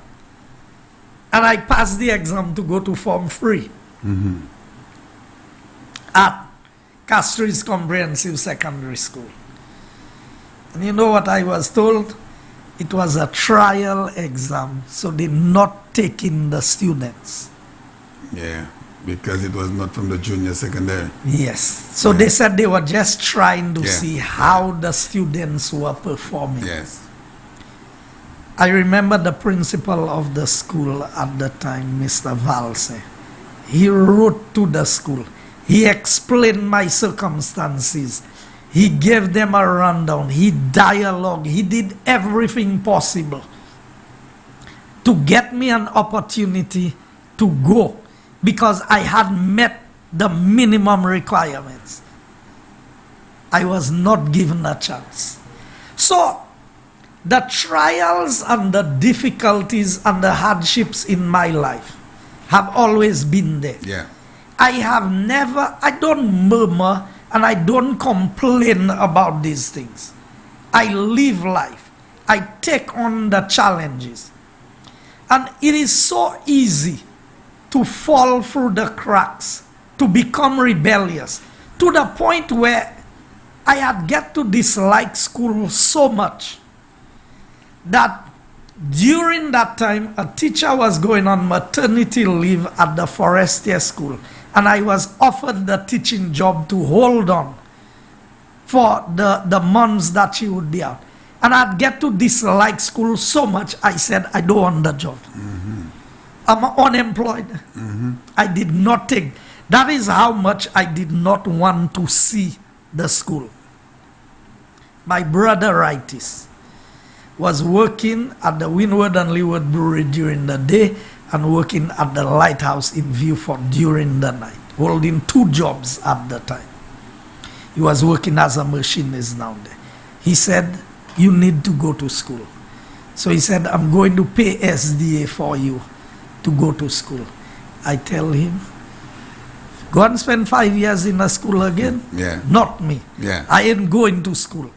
Speaker 3: and I passed the exam to go to Form 3 at Castries Comprehensive Secondary School. And you know what I was told? It was a trial exam, so they not taking the students.
Speaker 2: Yeah, because it was not from the junior secondary.
Speaker 3: Yes. So they said they were just trying to
Speaker 2: Yeah.
Speaker 3: see how the students were performing.
Speaker 2: Yes.
Speaker 3: I remember the principal of the school at the time, Mr. Valse. He wrote to the school. He explained my circumstances. He gave them a rundown. He dialogued. He did everything possible to get me an opportunity to go because I had met the minimum requirements. I was not given a chance. So, the trials and the difficulties and the hardships in my life have always been there.
Speaker 2: Yeah.
Speaker 3: I don't murmur and I don't complain about these things. I live life. I take on the challenges. And it is so easy to fall through the cracks, to become rebellious, to the point where I had get to dislike school so much that during that time, a teacher was going on maternity leave at the Forestier School, and I was offered the teaching job to hold on for the months that she would be out. And I'd get to dislike school so much, I said, I don't want the job. I'm unemployed. I did not take. That is how much I did not want to see the school. My brother Rightis was working at the Windward and Leeward Brewery during the day and working at the Lighthouse in Viewfort during the night, holding 2 jobs at the time. He was working as a machinist down there. He said, you need to go to school. So he said, I'm going to pay SDA for you to go to school. I tell him, go and spend 5 years in a school again?
Speaker 2: Yeah.
Speaker 3: Not me.
Speaker 2: Yeah.
Speaker 3: I ain't going to school.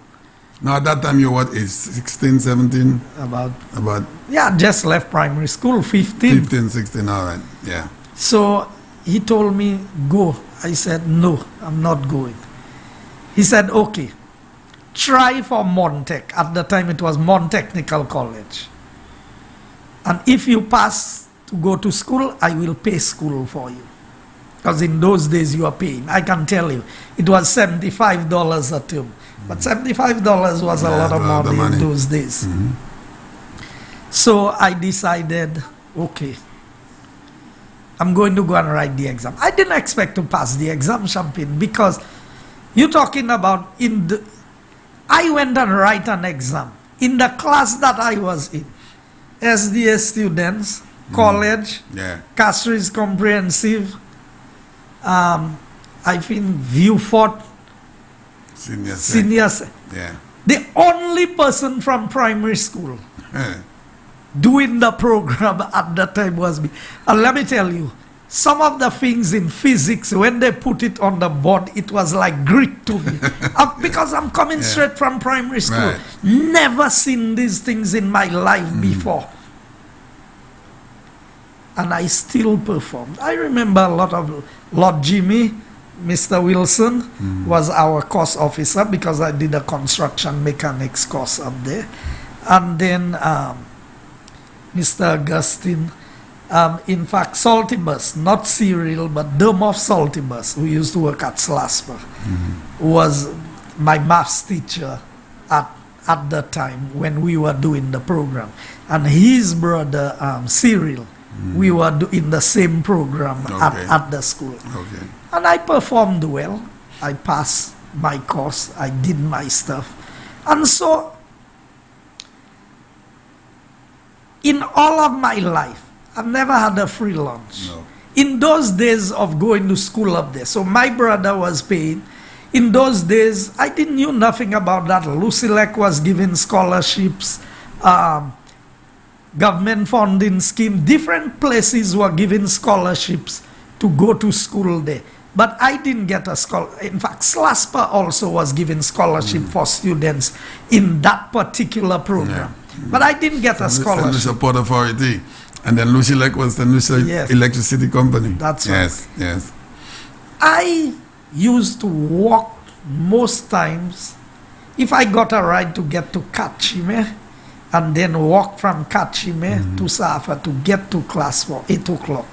Speaker 2: Now at that time you were what, age 16, 17?
Speaker 3: About,
Speaker 2: About
Speaker 3: yeah, just left primary school, 15.
Speaker 2: 15, 16, all right. Yeah.
Speaker 3: So he told me, go. I said, no, I'm not going. He said, okay, try for Montech. At the time it was Montechnical College. And if you pass to go to school, I will pay school for you. Because in those days you are paying. I can tell you, it was $75 a term. But $75 was a lot of money in those days. So I decided, okay, I'm going to go and write the exam. I didn't expect to pass the exam, Champagne, because you're talking about I went and write an exam in the class that I was in. SDA students, college, Castries Comprehensive, I think Viewfort, seniors.
Speaker 2: Yeah.
Speaker 3: The only person from primary school doing the program at that time was me. And let me tell you, some of the things in physics, when they put it on the board, it was like Greek to me. Because I'm coming straight from primary school.
Speaker 2: Right.
Speaker 3: Never seen these things in my life before. And I still performed. I remember a lot of Lord Jimmy, Mr. Wilson was our course officer because I did a construction mechanics course up there. And then Mr. Augustine, in fact, Saltibus, not Cyril, but Dermoff Saltibus, who used to work at Slasper, was my maths teacher at the time when we were doing the program. And his brother, Cyril, we were in the same program at the school.
Speaker 2: Okay.
Speaker 3: And I performed well. I passed my course. I did my stuff. And so, in all of my life, I've never had a free lunch.
Speaker 2: No.
Speaker 3: in those days of going to school up there, so my brother was paying. In those days, I didn't knew nothing about that. Lucilec was giving scholarships, government funding scheme. Different places were giving scholarships to go to school there. But I didn't get a scholarship. In fact, SLASPA also was giving scholarship for students in that particular program.
Speaker 2: Yeah.
Speaker 3: But I didn't get a scholarship.
Speaker 2: St. Lucia Port Authority. And then Lucilec was the Lucia
Speaker 3: Yes.
Speaker 2: Electricity Company.
Speaker 3: That's right.
Speaker 2: Yes, yes.
Speaker 3: I used to walk most times. If I got a ride to get to Kachime and then walk from Kachime to Safa to get to class for 8 o'clock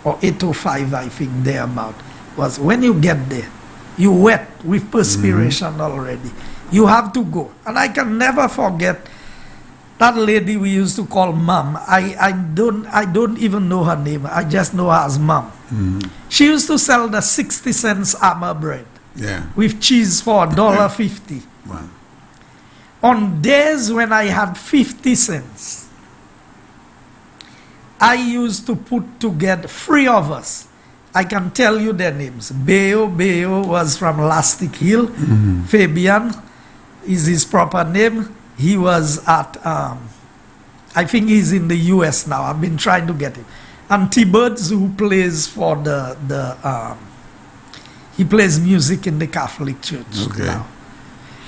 Speaker 3: or 8:05, I think, thereabout, was when you get there, you wet with perspiration already. You have to go. And I can never forget that lady we used to call Mom. I don't even know her name. I just know her as Mom. She used to sell the 60 cents armor bread with cheese for $1.50.
Speaker 2: Wow.
Speaker 3: On days when I had 50 cents, I used to put together 3 of us. I can tell you their names. Beo was from Lastic Hill. Fabian is his proper name. He was at, I think he's in the US now. I've been trying to get him. And T-Birds, who plays for he plays music in the Catholic Church now.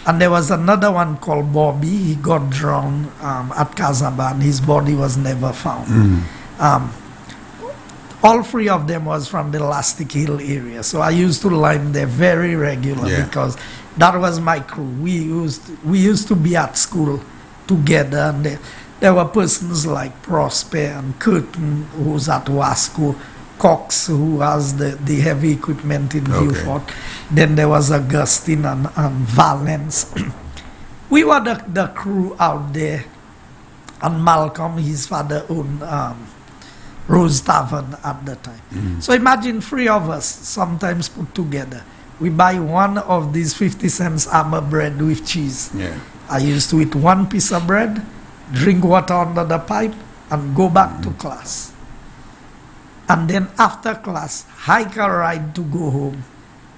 Speaker 3: And there was another one called Bobby. He got drowned at Kazaban. His body was never found. All 3 of them was from the Lastic Hill area. So I used to line there very regular because that was my crew. We used to be at school together. And there were persons like Prosper and Curtin, who's at Wasco, Cox, who has the heavy equipment in Beaufort. Then there was Augustine and Valence. We were the crew out there. And Malcolm, his father owned Rose Tavern at the time. So imagine 3 of us sometimes put together. We buy one of these 50 cents armor bread with cheese. I used to eat 1 piece of bread, drink water under the pipe, and go back to class. And then after class, hike a ride to go home,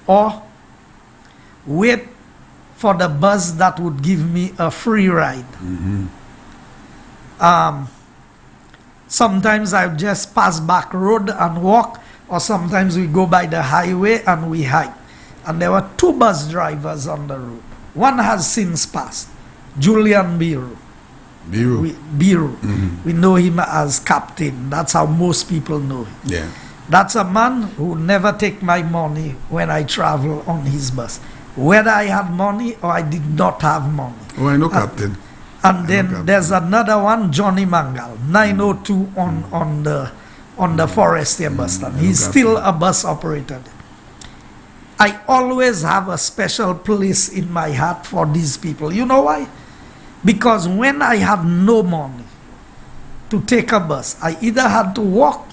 Speaker 3: or wait for the bus that would give me a free ride. Sometimes I would just pass back road and walk, or sometimes we go by the highway and we hike. And there were 2 bus drivers on the road. One has since passed, Julian Biro. We know him as Captain. That's how most people know him. That's a man who never take my money when I travel on his bus, whether I had money or I did not have money.
Speaker 2: Oh, I know Captain.
Speaker 3: And then there's another one, Johnny Mangal, 902 on the Forestier bus stand. He's still a bus operator. I always have a special place in my heart for these people. You know why? Because when I had no money to take a bus, I either had to walk,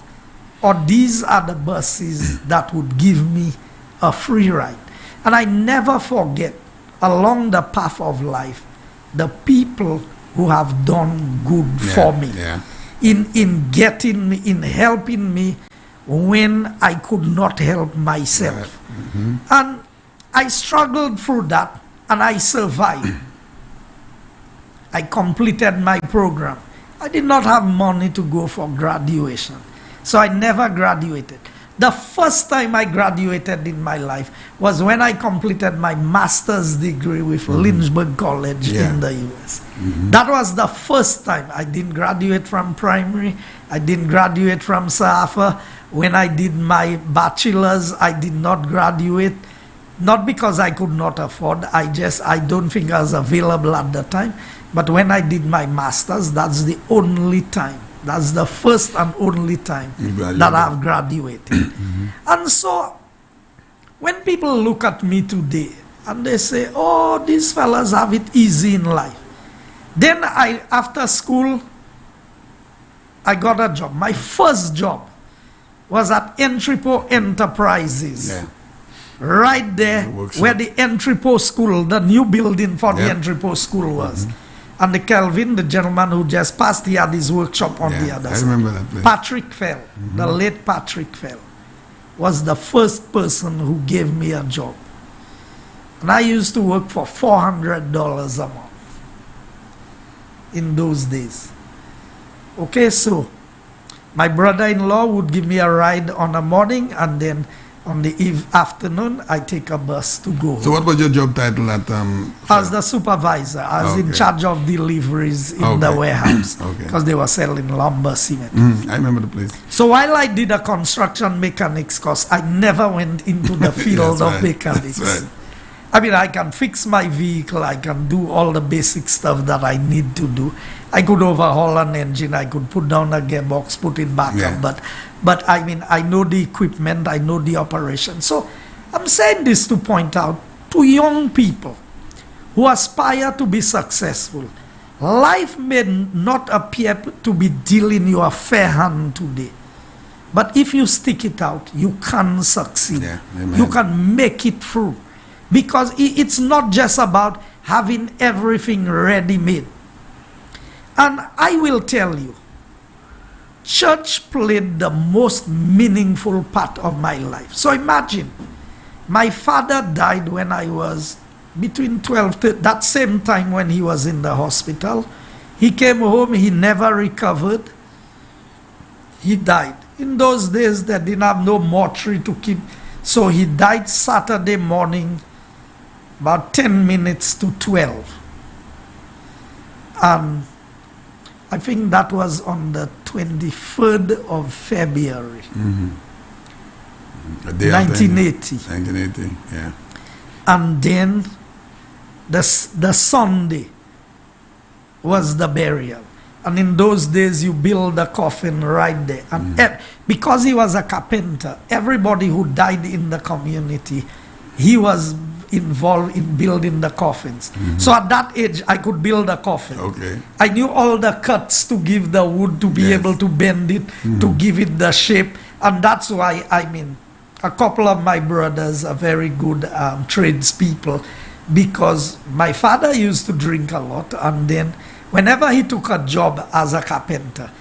Speaker 3: or these are the buses that would give me a free ride. And I never forget, along the path of life, the people who have done good for me in getting me, in helping me when I could not help myself. And I struggled through that, and I survived. I completed my program. I did not have money to go for graduation, so I never graduated. The first time I graduated in my life was when I completed my master's degree with Lynchburg College in the US. That was the first time. I didn't graduate from primary. I didn't graduate from SAFA. When I did my bachelor's, I did not graduate. Not because I could not afford. I don't think I was available at the time. But when I did my master's, that's the only time. That's the first and only time that I've graduated. And so, when people look at me today and they say, oh, these fellas have it easy in life. Then after school, I got a job. My first job was at Entrepot Enterprises. Right there where the Entrepot School, the new building for the Entrepot School was. And the Kelvin, the gentleman who just passed, he had his workshop on the other
Speaker 2: I
Speaker 3: side.
Speaker 2: remember that place.
Speaker 3: Patrick Fell, the late Patrick Fell, was the first person who gave me a job. And I used to work for $400 a month in those days. Okay, so my brother-in-law would give me a ride on the morning, and then on the afternoon, I take a bus to go
Speaker 2: So
Speaker 3: home.
Speaker 2: what was your job title at
Speaker 3: As the supervisor, I was in
Speaker 2: Okay.
Speaker 3: charge of deliveries in the
Speaker 2: Okay.
Speaker 3: warehouse
Speaker 2: Okay.
Speaker 3: because they were selling lumber, cement.
Speaker 2: I remember the place.
Speaker 3: So while I did a construction mechanics course, I never went into the field
Speaker 2: That's
Speaker 3: of
Speaker 2: right.
Speaker 3: mechanics.
Speaker 2: That's right.
Speaker 3: I mean, I can fix my vehicle, I can do all the basic stuff that I need to do. I could overhaul an engine, I could put down a gearbox, put it back
Speaker 2: Yeah.
Speaker 3: up, but I mean, I know the equipment, I know the operation. So I'm saying this to point out to young people who aspire to be successful. Life may not appear to be dealing you a fair hand today, but if you stick it out, you can succeed.
Speaker 2: Yeah, amen.
Speaker 3: You can make it through. Because it's not just about having everything ready-made. And I will tell you, church played the most meaningful part of my life. So imagine, my father died when I was between 12 to that same time when he was in the hospital. He came home, he never recovered. He died. In those days, they didn't have no mortuary to keep. So he died Saturday morning, about 10 minutes to 12. I think that was on the 23rd of February,
Speaker 2: A day after
Speaker 3: 1980.
Speaker 2: 1980, yeah.
Speaker 3: And then the Sunday was the burial. And in those days, you build the coffin right there. And because he was a carpenter, everybody who died in the community, he was involved in building the coffins. So at that age, I could build a coffin.
Speaker 2: Okay.
Speaker 3: I knew all the cuts to give the wood, to be
Speaker 2: Yes.
Speaker 3: able to bend it, to give it the shape. And that's why, I mean, a couple of my brothers are very good tradespeople, because my father used to drink a lot, and then whenever he took a job as a carpenter,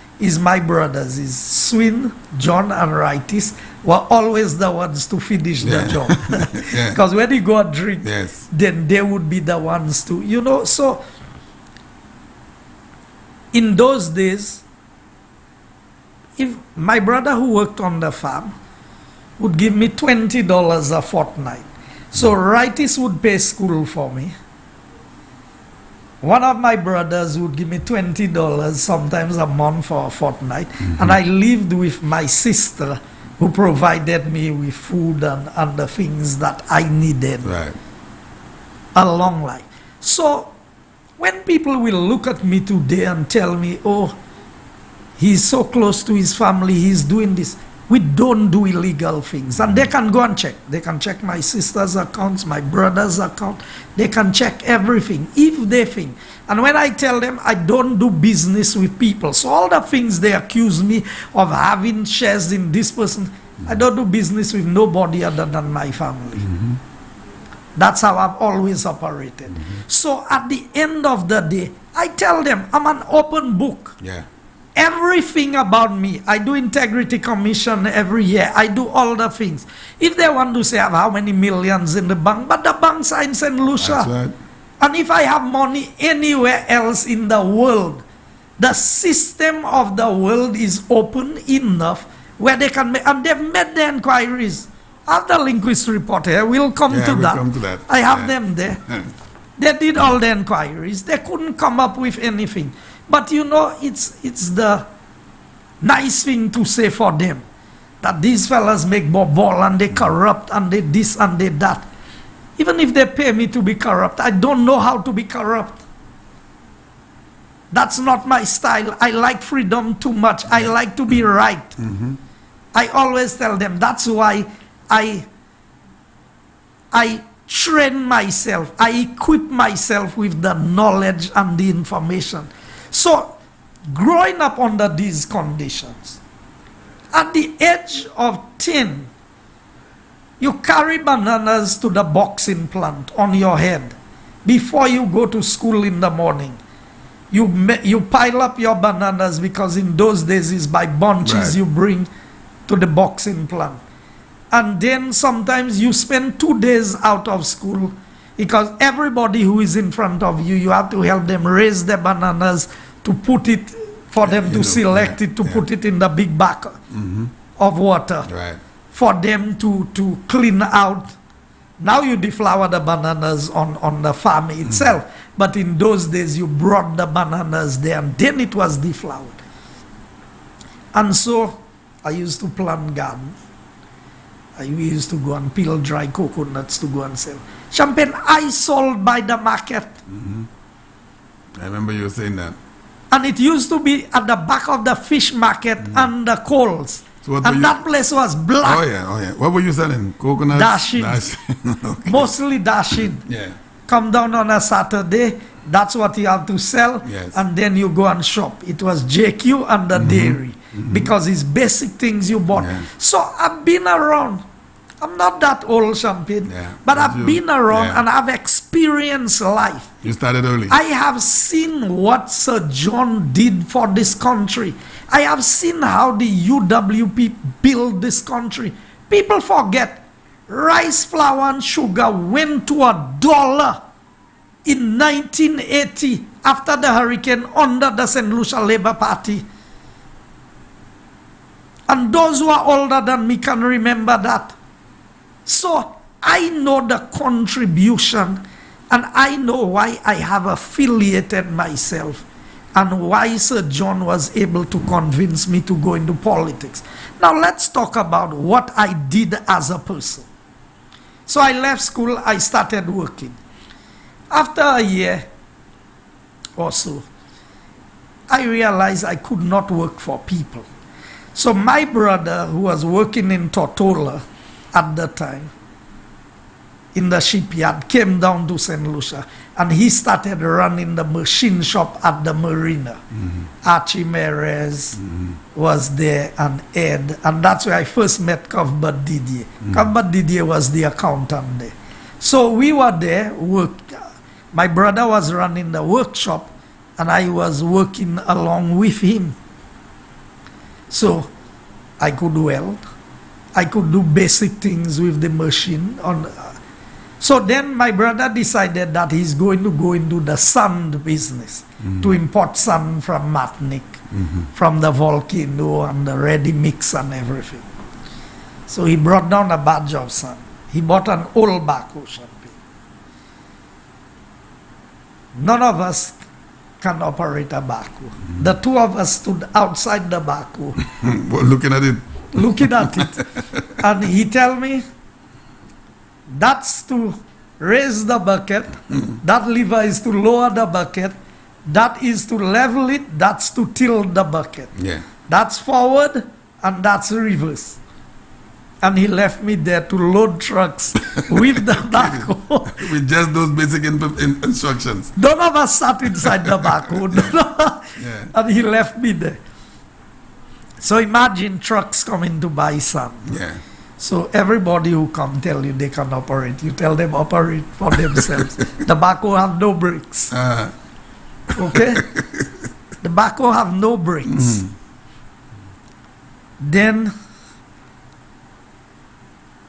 Speaker 3: my brothers, Swin, John, and Rightis, were always the ones to finish the job.
Speaker 2: Yeah.
Speaker 3: Because when he go and drink,
Speaker 2: Yes.
Speaker 3: then they would be the ones to, you know. So in those days, if my brother who worked on the farm would give me $20 a fortnight, so Rightis would pay school for me. One of my brothers would give me $20 sometimes a month for a fortnight, and I lived with my sister, who provided me with food and the things that I needed.
Speaker 2: Right.
Speaker 3: A long life. So when people will look at me today and tell me, oh, he's so close to his family, he's doing this. We don't do illegal things. And they can go and check. They can check my sister's accounts, my brother's account. They can check everything if they think. And when I tell them I don't do business with people, so all the things they accuse me of having shares in this person, I don't do business with nobody other than my family. That's how I've always operated. So at the end of the day, I tell them I'm an open book.
Speaker 2: Yeah.
Speaker 3: Everything about me. I do integrity commission every year. I do all the things. If they want to say I have how many millions in the bank, but the bank's in St. Lucia.
Speaker 2: That's right.
Speaker 3: And if I have money anywhere else in the world, the system of the world is open enough where they can make, and they've made the inquiries. I have the linguist report here. We'll come
Speaker 2: Yeah,
Speaker 3: to
Speaker 2: we'll
Speaker 3: that.
Speaker 2: come to that.
Speaker 3: I have
Speaker 2: Yeah.
Speaker 3: them there. They did all the inquiries. They couldn't come up with anything. But you know, it's the nice thing to say for them, that these fellas make ball and they corrupt and they this and they that. Even if they pay me to be corrupt, I don't know how to be corrupt. That's not my style. I like freedom too much. I like to be right. I always tell them that's why I train myself. I equip myself with the knowledge and the information. So, growing up under these conditions, at the age of 10, you carry bananas to the boxing plant on your head before you go to school in the morning. You pile up your bananas, because in those days is by bunches
Speaker 2: Right.
Speaker 3: you bring to the boxing plant. And then sometimes you spend 2 days out of school, because everybody who is in front of you, you have to help them raise the bananas to put it, for them to select it, to put it in the big bag of water,
Speaker 2: Right.
Speaker 3: for them to clean out. Now you deflower the bananas on the farm itself, but in those days you brought the bananas there and then it was deflowered. And so I used to plant garden. We used to go and peel dry coconuts to go and sell. Champagne I sold by the market.
Speaker 2: I remember you saying that.
Speaker 3: And it used to be at the back of the fish market and the coals.
Speaker 2: So what were
Speaker 3: And
Speaker 2: you-
Speaker 3: that place was black.
Speaker 2: Oh yeah. What were you selling? Coconuts?
Speaker 3: Dashing.
Speaker 2: Okay.
Speaker 3: Mostly dashing.
Speaker 2: Yeah.
Speaker 3: Come down on a Saturday, that's what you have to sell,
Speaker 2: Yes.
Speaker 3: and then you go and shop. It was JQ and the dairy, because it's basic things you bought.
Speaker 2: Yeah.
Speaker 3: So I've been around. I'm not that old, Champagne,
Speaker 2: Yeah,
Speaker 3: but
Speaker 2: but
Speaker 3: I've
Speaker 2: you-
Speaker 3: been around
Speaker 2: yeah.
Speaker 3: and I've experienced life.
Speaker 2: You started early.
Speaker 3: I have seen what Sir John did for this country. I have seen how the UWP built this country. People forget rice, flour, and sugar went to $1 in 1980 after the hurricane under the St. Lucia Labour Party. And those who are older than me can remember that. So I know the contribution, and I know why I have affiliated myself, and why Sir John was able to convince me to go into politics. Now let's talk about what I did as a person. So I left school, I started working. After a year or so, I realized I could not work for people. So my brother, who was working in Tortola at the time, in the shipyard, came down to St. Lucia, and he started running the machine shop at the marina. Archie Merez was there, and Ed, and that's where I first met Cuthbert Didier. Cuthbert Didier was the accountant there. So we were there, my brother was running the workshop, and I was working along with him. So I could weld, I could do basic things with the machine. So then my brother decided that he's going to go into the sand business, to import sand from Martinique, from the volcano and the ready mix and everything. So he brought down a batch of sand. He bought an old backhoe, Champagne. None of us can operate a backhoe. The two of us stood outside the backhoe,
Speaker 2: Well, looking at it.
Speaker 3: looking at it. And he tell me, that's to raise the bucket, that lever is to lower the bucket, that is to level it, that's to tilt the bucket.
Speaker 2: Yeah.
Speaker 3: That's forward and that's reverse. And he left me there to load trucks with the backhoe.
Speaker 2: With just those basic instructions.
Speaker 3: None of us sat inside the backhoe.
Speaker 2: Yeah.
Speaker 3: And he left me there. So imagine trucks coming to buy sand.
Speaker 2: Yeah.
Speaker 3: So everybody who come tell you they can operate, you tell them operate for themselves. The backhoe have no brakes. Okay? The backhoe have no brakes. Then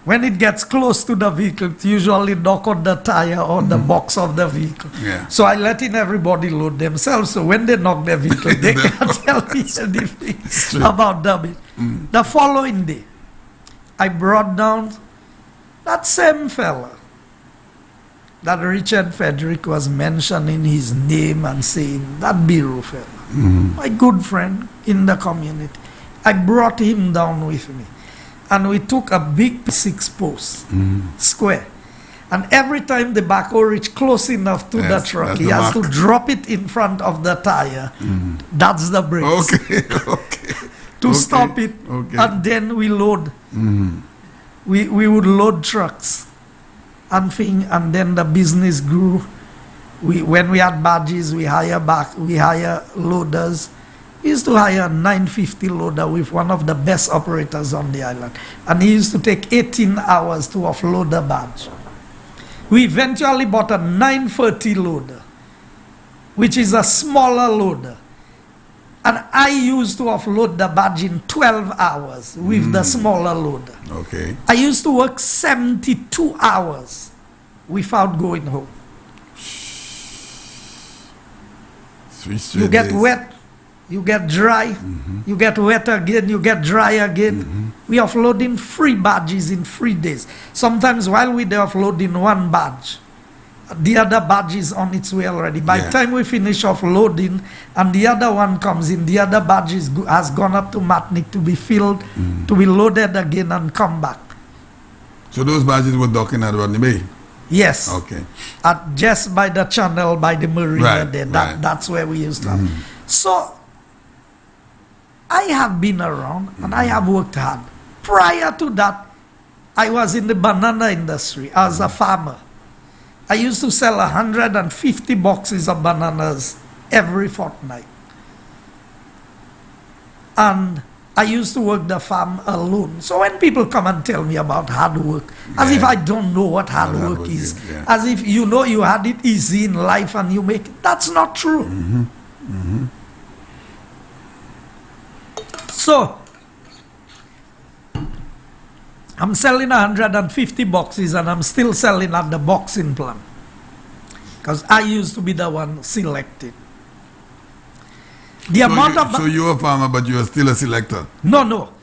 Speaker 3: when it gets close to the vehicle, it usually knock on the tire or the box of the vehicle.
Speaker 2: Yeah.
Speaker 3: So I let in everybody load themselves. So when they knock their vehicle, they can't tell me anything about damage. The following day, I brought down that same fella that Richard Frederick was mentioning his name and saying, that Biro fella, my good friend in the community. I brought him down with me. And we took a big 6 post, square. And every time the backhoe reached close enough to the truck,
Speaker 2: that's
Speaker 3: he
Speaker 2: the
Speaker 3: has to
Speaker 2: mark.
Speaker 3: drop it in front of the tire. That's the brakes.
Speaker 2: Okay.
Speaker 3: To stop it,
Speaker 2: Okay.
Speaker 3: and then we load. We would load trucks and then the business grew. When we had badges, we hire loaders. We used to hire a 950 loader with one of the best operators on the island, and he used to take 18 hours to offload the badge. We eventually bought a 930 loader. which is a smaller loader. And I used to offload the badge in 12 hours with the smaller loader.
Speaker 2: Okay.
Speaker 3: I used to work 72 hours without going home. You get wet, you get dry, you get wet again, you get dry again. We offloading 3 badges in 3 days. Sometimes while we're offloading 1 badge, the other badge is on its way already. By the time we finish offloading and the other one comes in, the other badge has gone up to Matnik to be filled, to be loaded again and come back.
Speaker 2: So those badges were docking at Rodney Bay?
Speaker 3: Yes.
Speaker 2: Okay.
Speaker 3: Just by the channel, by the marina there.
Speaker 2: Right.
Speaker 3: That's where we used to have. So, I have been around and I have worked hard. Prior to that, I was in the banana industry as a farmer. I used to sell 150 boxes of bananas every fortnight. And I used to work the farm alone. So when people come and tell me about hard work, as if I don't know what hard work is, as if you know you had it easy in life and you make it, that's not true. So, I'm selling 150 boxes and I'm still selling at the boxing plant. Because I used to be the one selected.
Speaker 2: So you're a farmer, but you're still a selector?
Speaker 3: No.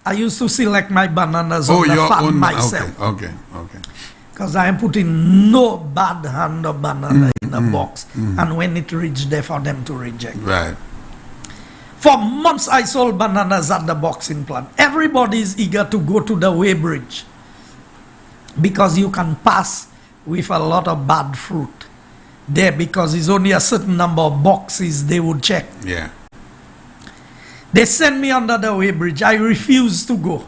Speaker 3: I used to select my bananas on the farm myself.
Speaker 2: Okay.
Speaker 3: Because I am putting no bad hand of banana in a box. And when it reached there for them to reject.
Speaker 2: Right.
Speaker 3: For months I sold bananas at the boxing plant. Everybody is eager to go to the weighbridge. Because you can pass with a lot of bad fruit there, because it's only a certain number of boxes they would check.
Speaker 2: Yeah.
Speaker 3: They sent me under the weighbridge. I refused to go.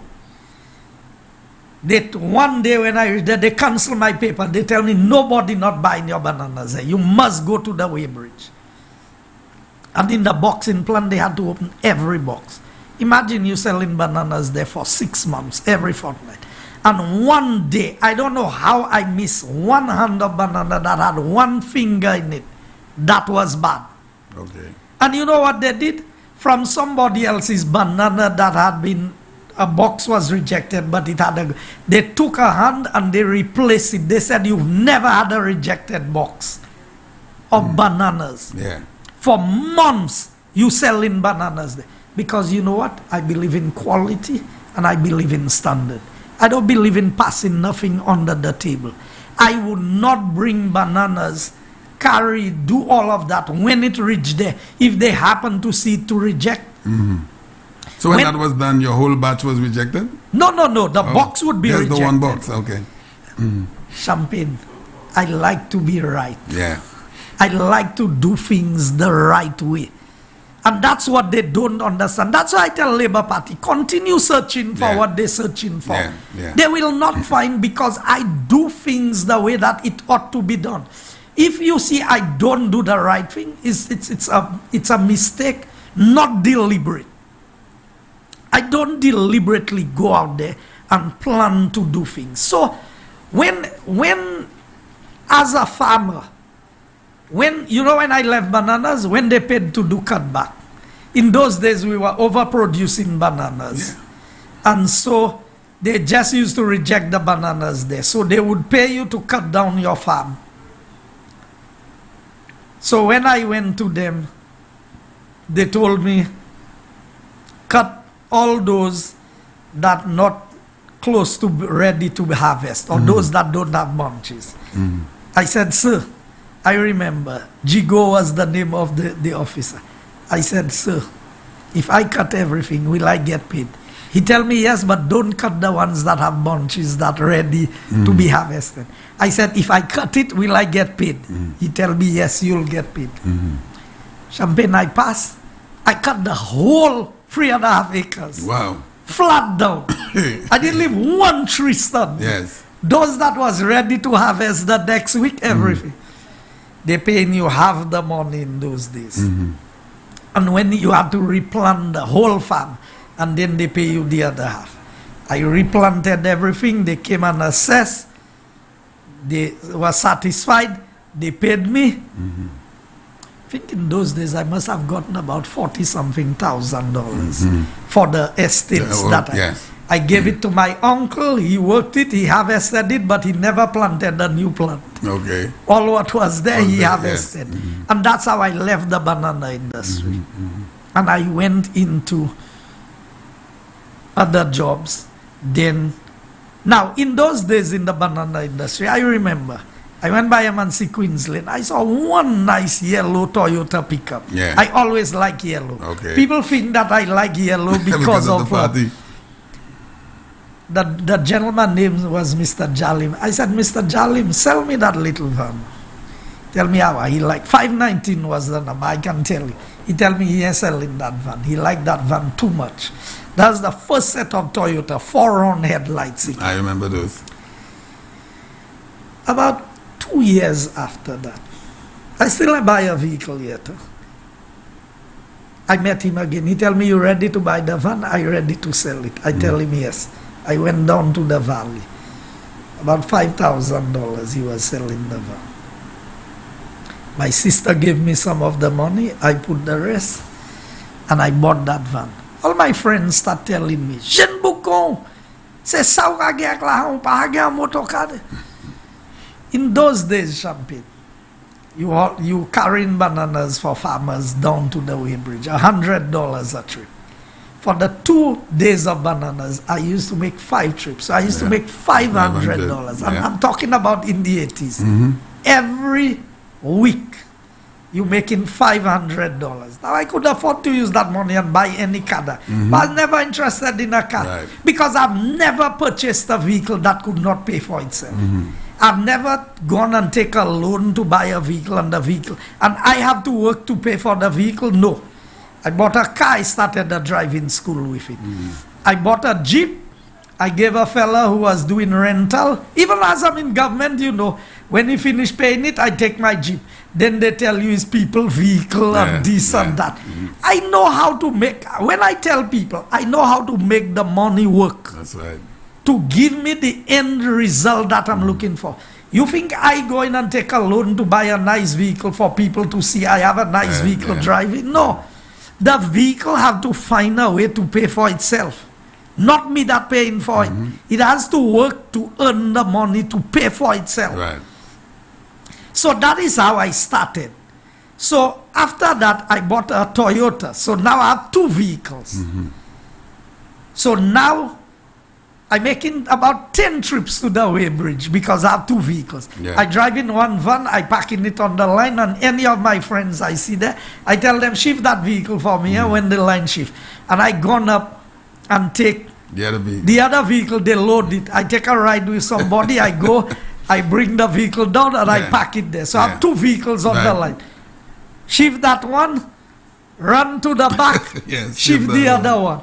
Speaker 3: One day when I read that, they cancel my paper. They tell me nobody not buying your bananas there. You must go to the weighbridge. And in the boxing plant, they had to open every box. Imagine you selling bananas there for 6 months, every fortnight. And one day, I don't know how I missed 1 hand of banana that had 1 finger in it. That was bad.
Speaker 2: Okay.
Speaker 3: And you know what they did? From somebody else's banana that had been, a box was rejected, but it had they took a hand and they replaced it. They said, you've never had a rejected box of bananas.
Speaker 2: Yeah.
Speaker 3: For months, you selling bananas there. Because you know what? I believe in quality and I believe in standard. I don't believe in passing nothing under the table. I would not bring bananas, do all of that when it reached there, if they happen to see it to reject.
Speaker 2: So when that was done, your whole batch was rejected?
Speaker 3: No. The box would be rejected.
Speaker 2: Just the 1 box, okay.
Speaker 3: Champagne, I like to be right.
Speaker 2: Yeah.
Speaker 3: I like to do things the right way. And that's what they don't understand. That's why I tell Labour Party, continue searching for what they're searching for. They will not find, because I do things the way that it ought to be done. If you see I don't do the right thing, it's a mistake, not deliberate. I don't deliberately go out there and plan to do things. So when as a farmer, when I left bananas, when they paid to do cutback, in those days we were overproducing bananas. And so they just used to reject the bananas there. So they would pay you to cut down your farm. So when I went to them, they told me, cut all those that not close to ready to harvest, or those that don't have bunches. I said, sir, I remember, Jigo was the name of the officer. I said, sir, if I cut everything, will I get paid? He tell me, yes, but don't cut the ones that have bunches that ready to be harvested. I said, if I cut it, will I get paid? He tell me, yes, you'll get paid. Champagne, I passed. I cut the whole 3.5 acres.
Speaker 2: Wow.
Speaker 3: Flat down. I didn't leave 1 tree stand.
Speaker 2: Yes.
Speaker 3: Those that was ready to harvest the next week, everything. They paying you half the money in those days. And when you had to replant the whole farm, and then they pay you the other half. I replanted everything. They came and assessed. They were satisfied. They paid me. think in those days I must have gotten about $40-something thousand for the estates I gave it to my uncle. He worked it, he harvested it, but he never planted a new plant.
Speaker 2: Okay.
Speaker 3: All what was there, he harvested. And that's how I left the banana industry. And I went into other jobs. Then, now, in those days in the banana industry, I remember, I went by Amansi Queensland. I saw one nice yellow Toyota pickup.
Speaker 2: Yeah.
Speaker 3: I always like yellow.
Speaker 2: Okay.
Speaker 3: People think that I like yellow because
Speaker 2: of the party.
Speaker 3: The gentleman's name was Mr. Jalim. I said, Mr. Jalim, sell me that little van. Tell me how. He like $519 was the number, I can tell you. He tell me he ain't selling that van. He liked that van too much. That's the first set of Toyota, 4-round headlights.
Speaker 2: I remember those.
Speaker 3: About 2 years after that, I still buy a vehicle yet. I met him again. He tell me, you ready to buy the van? I ready to sell it. I tell him yes. I went down to the valley. About $5,000 he was selling the van. My sister gave me some of the money. I put the rest. And I bought that van. All my friends start telling me, Jean Boucon, c'est ça ou kage la on pa kage un motokade. In those days, Champagne, you carrying bananas for farmers down to the weighbridge, $100 a trip. For the 2 days of bananas, I used to make 5 trips. So I used to make $500. I'm talking about in the 80s. Every week, you making $500. Now I could afford to use that money and buy any car. But I was never interested in a car because I've never purchased a vehicle that could not pay for itself. I've never gone and take a loan to buy a vehicle and I have to work to pay for the vehicle. No. I bought a car, I started a driving school with it. I bought a Jeep. I gave a fella who was doing rental. Even as I'm in government, you know, when he finish paying it, I take my Jeep. Then they tell you it's people vehicle and this and that. I know how to make, when I tell people, I know how to make the money work.
Speaker 2: That's right.
Speaker 3: To give me the end result that I'm looking for. You think I go in and take a loan to buy a nice vehicle for people to see I have a nice vehicle driving? No. The vehicle have to find a way to pay for itself. Not me that paying for it. It has to work to earn the money to pay for itself.
Speaker 2: Right.
Speaker 3: So that is how I started. So after that, I bought a Toyota. So now I have 2 vehicles. So now I'm making about 10 trips to the weighbridge because I have 2 vehicles. I drive in one van, I park in it on the line, and any of my friends I see there, I tell them, shift that vehicle for me when the line shift. And I gone up and take the other vehicle, they load it. I take a ride with somebody, I go, I bring the vehicle down and I park it there. So I have 2 vehicles on the line. Shift that one, run to the back, shift the other one.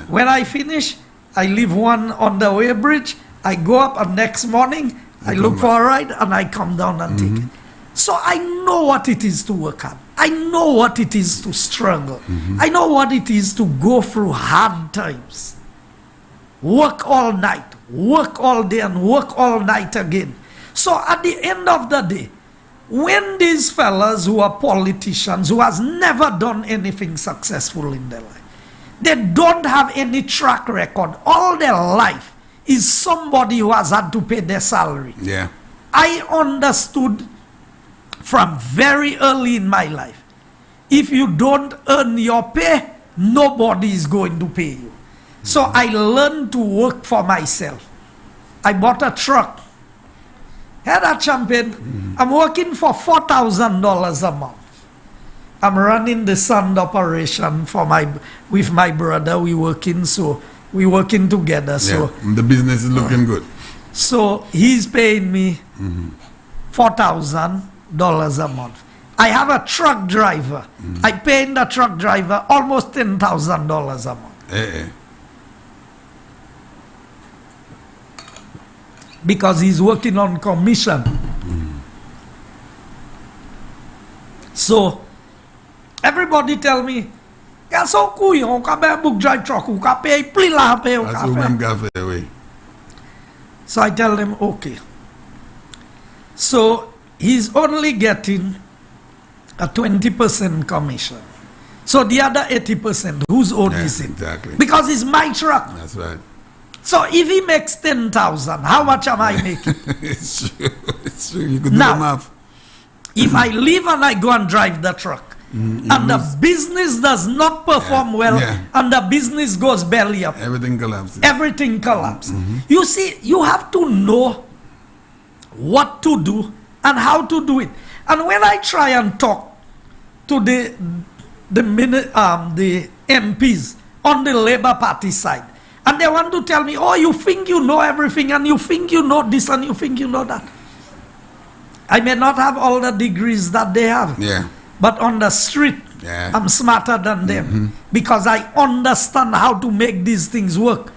Speaker 3: When I finish, I leave one on the weighbridge, I go up, and next morning, I look for a ride, and I come down and take it. So I know what it is to work hard. I know what it is to struggle. I know what it is to go through hard times. Work all night, work all day, and work all night again. So at the end of the day, when these fellas who are politicians, who has never done anything successful in their life, they don't have any track record. All their life is somebody who has had to pay their salary. I understood from very early in my life, if you don't earn your pay, nobody is going to pay you. So I learned to work for myself. I bought a truck. Had a Champagne. I'm working for $4,000 a month. I'm running the sand operation for with my brother. We working together. So
Speaker 2: the business is looking good.
Speaker 3: So he's paying me $4,000 a month. I have a truck driver. I paying the truck driver almost $10,000 a month. Because he's working on commission. So everybody tell me, so I tell them, okay. So he's only getting a 20% commission. So the other 80%, whose own is it?
Speaker 2: Exactly.
Speaker 3: Because it's my truck.
Speaker 2: That's right.
Speaker 3: So if he makes 10,000, how much am I making?
Speaker 2: It's true. It's true. You could do
Speaker 3: Now,
Speaker 2: the math.
Speaker 3: If I leave and I go and drive the truck, and the business does not perform well, and the business goes belly up,
Speaker 2: Everything collapses.
Speaker 3: everything collapses. You see, you have to know what to do and how to do it. And when I try and talk to the MPs on the Labour Party side, and they want to tell me, oh, you think you know everything, and you think you know this, and you think you know that. I may not have all the degrees that they have, but on the street, I'm smarter than them because I understand how to make these things work.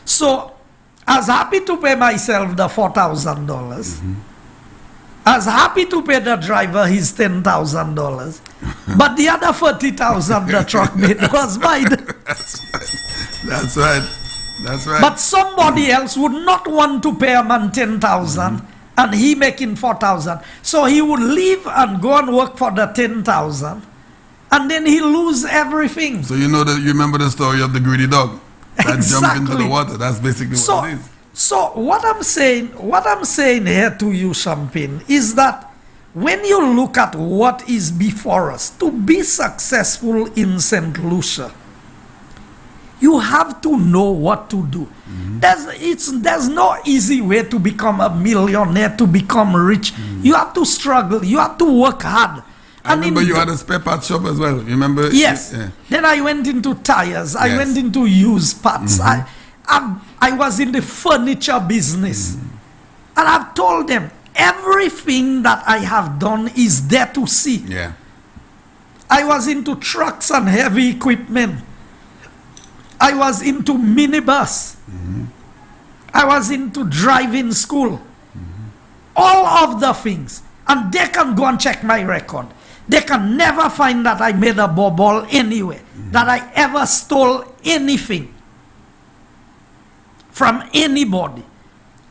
Speaker 3: So I was happy to pay myself the $4,000. I was happy to pay the driver his $10,000. But the other $40,000 the truck made was mine.
Speaker 2: That's right. That's right.
Speaker 3: But somebody else would not want to pay a man 10,000 and he making 4,000. So he would leave and go and work for the 10,000 and then he lose everything.
Speaker 2: So you remember the story of the greedy dog that jumped into the water. That's basically what it is.
Speaker 3: So what I'm saying here to you, Champagne, is that when you look at what is before us, to be successful in St. Lucia, you have to know what to do. There's no easy way to become a millionaire, to become rich. You have to struggle. You have to work hard.
Speaker 2: I remember you had a spare part shop as well. You remember?
Speaker 3: Yes. Then I went into tires. I went into used parts. I was in the furniture business. And I've told them, everything that I have done is there to see. I was into trucks and heavy equipment. I was into minibus. I was into driving school. All of the things. And they can go and check my record. They can never find that I made a bobble anywhere. That I ever stole anything from anybody.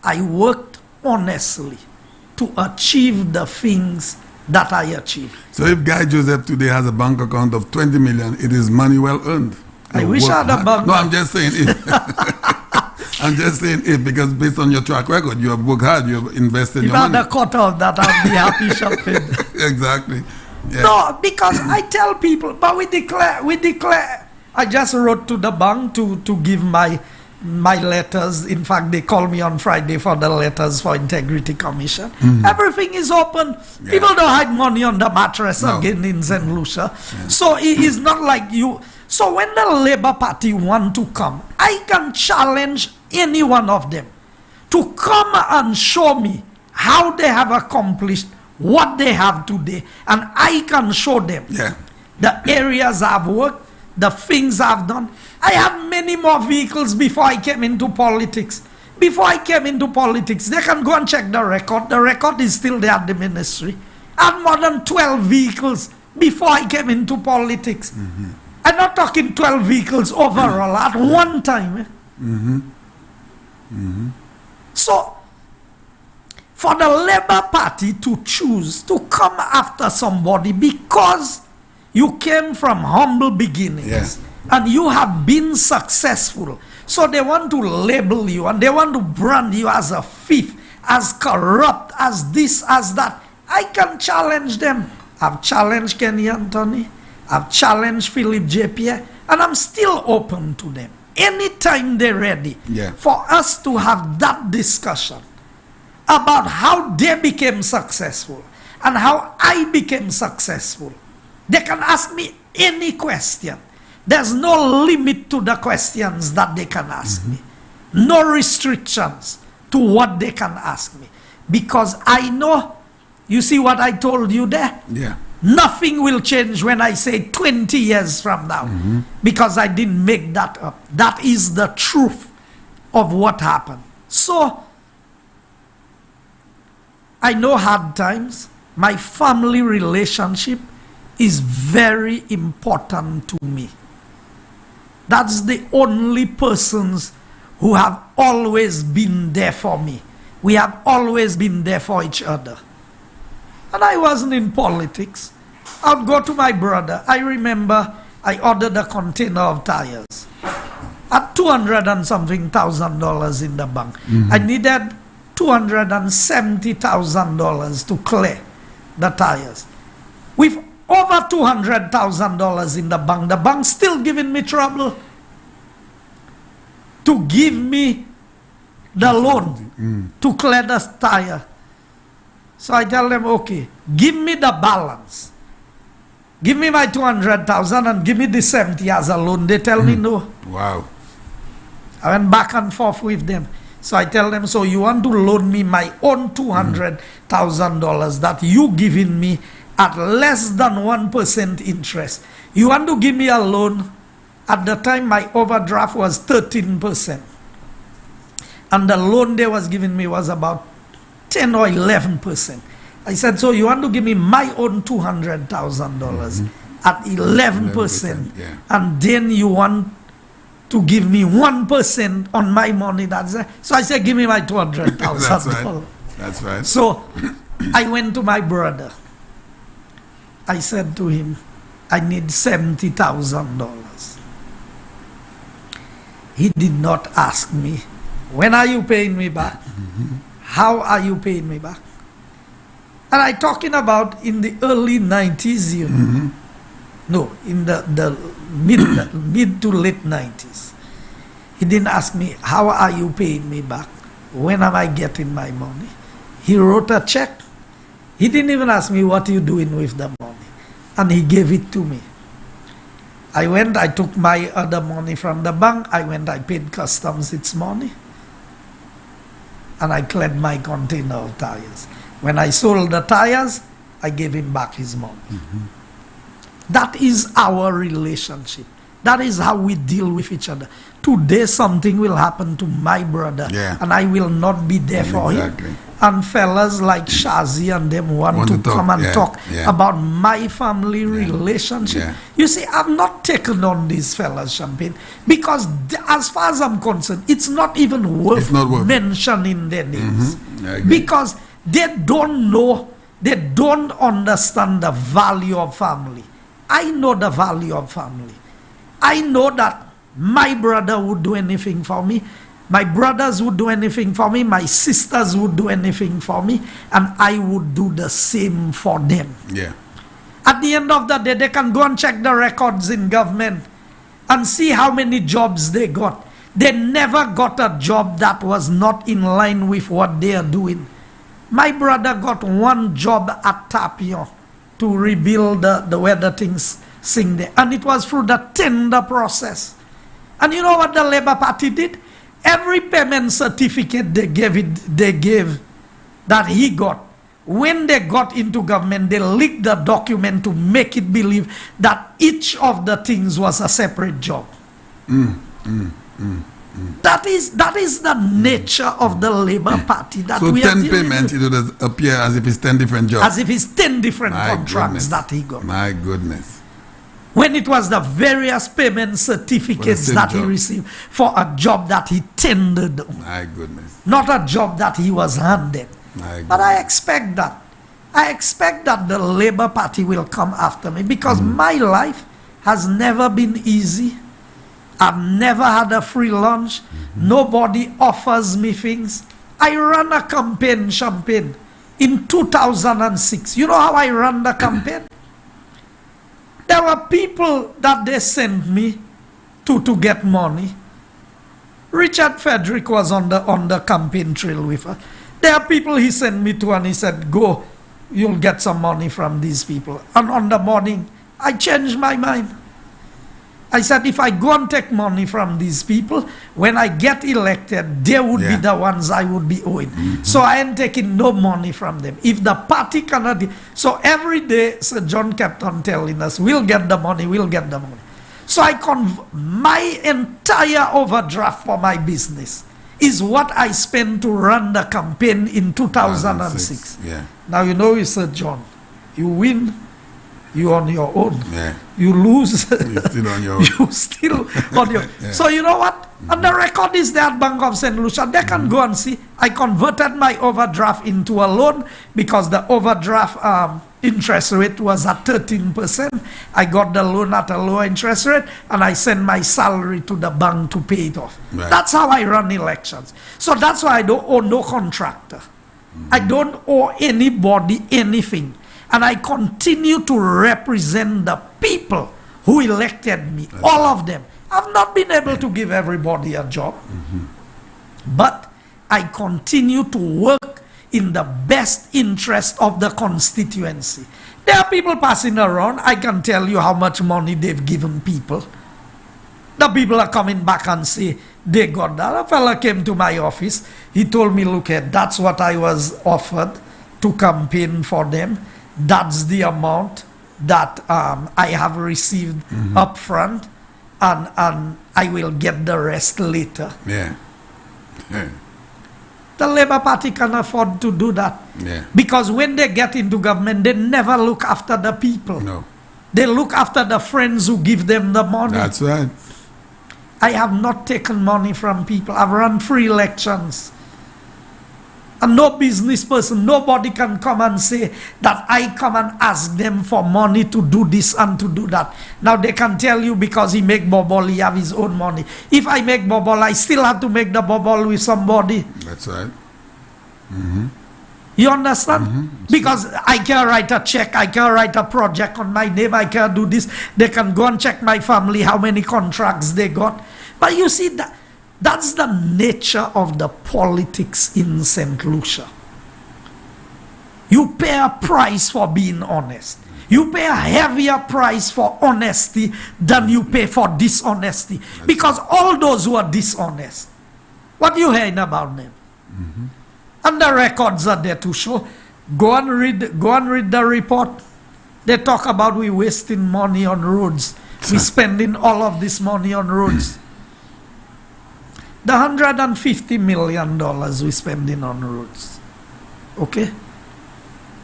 Speaker 3: I worked honestly to achieve the things that I achieved.
Speaker 2: So if Guy Joseph today has a bank account of 20 million, it is money well earned.
Speaker 3: I wish I had a bank.
Speaker 2: No, I'm just saying if. I'm just saying if, because based on your track record, you have worked hard, you have invested your money.
Speaker 3: If I had a quarter of that, I'd be happy shopping.
Speaker 2: Exactly.
Speaker 3: No, because I tell people, but we declare. I just wrote to the bank to give my letters. In fact, they called me on Friday for the letters for Integrity Commission. Everything is open. People don't hide money on the mattress again in St. Lucia. So it is not like you. So when the Labour Party want to come, I can challenge any one of them to come and show me how they have accomplished what they have today. And I can show them the areas I've worked, the things I've done. I had many more vehicles before I came into politics. Before I came into politics, they can go and check the record. The record is still there at the ministry. I had more than 12 vehicles before I came into politics. I'm not talking 12 vehicles overall at one time. So, for the Labour Party to choose to come after somebody because you came from humble beginnings and you have been successful, so they want to label you and they want to brand you as a thief, as corrupt, as this, as that. I can challenge them. I've challenged Kenny Anthony. I've challenged Philip J. Pierre, and I'm still open to them. Anytime they're ready for us to have that discussion about how they became successful and how I became successful, they can ask me any question. There's no limit to the questions that they can ask me. No restrictions to what they can ask me. Because I know, you see what I told you there? Nothing will change when I say 20 years from now. Because I didn't make that up. That is the truth of what happened. So, I know hard times. My family relationship is very important to me. That's the only persons who have always been there for me. We have always been there for each other. And I wasn't in politics. I'll go to my brother. I remember I ordered a container of tires at $200 and something thousand in the bank. I needed $270,000 to clear the tires. With over $200,000 in the bank still giving me trouble to give me the loan to clear the tire. So I tell them, okay, give me the balance. Give me my 200,000 and give me the 70 as a loan. They tell me no.
Speaker 2: Wow.
Speaker 3: I went back and forth with them. So I tell them, so you want to loan me my own $200,000 that you giving me at less than 1% interest. You want to give me a loan? At the time my overdraft was 13%. And the loan they was giving me was about 10 or 11%. I said, so you want to give me my own $200,000 at 11%,
Speaker 2: yeah.
Speaker 3: and then you want to give me 1% on my money. So I said, give me my $200,000.
Speaker 2: That's right. That's right.
Speaker 3: So I went to my brother. I said to him, I need $70,000. He did not ask me, when are you paying me back? How are you paying me back? And I talking about in the early 90s, you know. No, in the mid to late 90s. He didn't ask me, how are you paying me back? When am I getting my money? He wrote a check. He didn't even ask me, what are you doing with the money? And he gave it to me. I went, I took my other money from the bank. I went, I paid customs its money. And I cleared my container of tires. When I sold the tires, I gave him back his money. That is our relationship. That is how we deal with each other. Today something will happen to my brother, and I will not be there for him. And fellas like Shazi and them want to come and talk about my family relationship. You see, I've not taken on these fellas, Champagne, because as far as I'm concerned, it's not even worth mentioning their names. Because they don't know, they don't understand the value of family. I know the value of family. I know that my brother would do anything for me. My brothers would do anything for me. My sisters would do anything for me. And I would do the same for them. At the end of the day, they can go and check the records in government and see how many jobs they got. They never got a job that was not in line with what they are doing. My brother got one job at Tapion to rebuild the where the things sing there. And it was through the tender process. And you know what the Labour Party did? Every payment certificate they gave that he got, when they got into government, they leaked the document to make it believe that each of the things was a separate job. That is the nature of the Labour Party. That
Speaker 2: so
Speaker 3: we
Speaker 2: 10 payments, it would appear as if it's 10 different jobs.
Speaker 3: As if it's 10 different contracts that he got.
Speaker 2: My goodness.
Speaker 3: When it was the various payment certificates that he received for a job that he tendered on.
Speaker 2: My goodness.
Speaker 3: Not a job that he was handed. But I expect that. I expect that the Labour Party will come after me, because my life has never been easy. I've never had a free lunch. Nobody offers me things. I ran a campaign, Champagne, in 2006. You know how I ran the campaign? There were people that they sent me to get money. Richard Frederick was on the campaign trail with her. There are people he sent me to and he said, go, you'll get some money from these people. And on the morning, I changed my mind. I said, if I go and take money from these people, when I get elected, they would be the ones I would be owing. So I ain't taking no money from them. If the party cannot... So every day, Sir John kept on telling us, we'll get the money, we'll get the money. So my entire overdraft for my business is what I spent to run the campaign in 2006. Now, you know, Sir John, you win, you on your own. You lose,
Speaker 2: you're still on your own.
Speaker 3: you still on your So you know what? And the record is there at Bank of St. Lucia. They can go and see. I converted my overdraft into a loan because the overdraft interest rate was at 13%. I got the loan at a lower interest rate, and I send my salary to the bank to pay it off.
Speaker 2: Right.
Speaker 3: That's how I run elections. So that's why I don't owe no contractor. I don't owe anybody anything. And I continue to represent the people who elected me, all of them. I've not been able to give everybody a job, but I continue to work in the best interest of the constituency. There are people passing around. I can tell you how much money they've given people. The people are coming back and say they got that. A fella came to my office. He told me, look at, that's what I was offered to campaign for them. That's the amount that I have received up front, and I will get the rest later.
Speaker 2: Yeah. Yeah.
Speaker 3: The Labour Party can afford to do that.
Speaker 2: Yeah.
Speaker 3: Because when they get into government, they never look after the people.
Speaker 2: No.
Speaker 3: They look after the friends who give them the money.
Speaker 2: That's right.
Speaker 3: I have not taken money from people. I've run free elections. And no business person, nobody can come and say that I come and ask them for money to do this and to do that. Now they can tell you because he make bubble, he have his own money. If I make bubble, I still have to make the bubble with somebody.
Speaker 2: That's right.
Speaker 3: You understand? Because I can write a check, I can write a project on my name, I can do this. They can go and check my family, how many contracts they got. But you see, that's the nature of the politics in St. Lucia. You pay a price for being honest. You pay a heavier price for honesty than you pay for dishonesty. Because all those who are dishonest, what are you hearing about them? And the records are there to show. Go and read the report. They talk about we wasting money on roads. We spending all of this money on roads. The $150 million we spending on roads. Okay?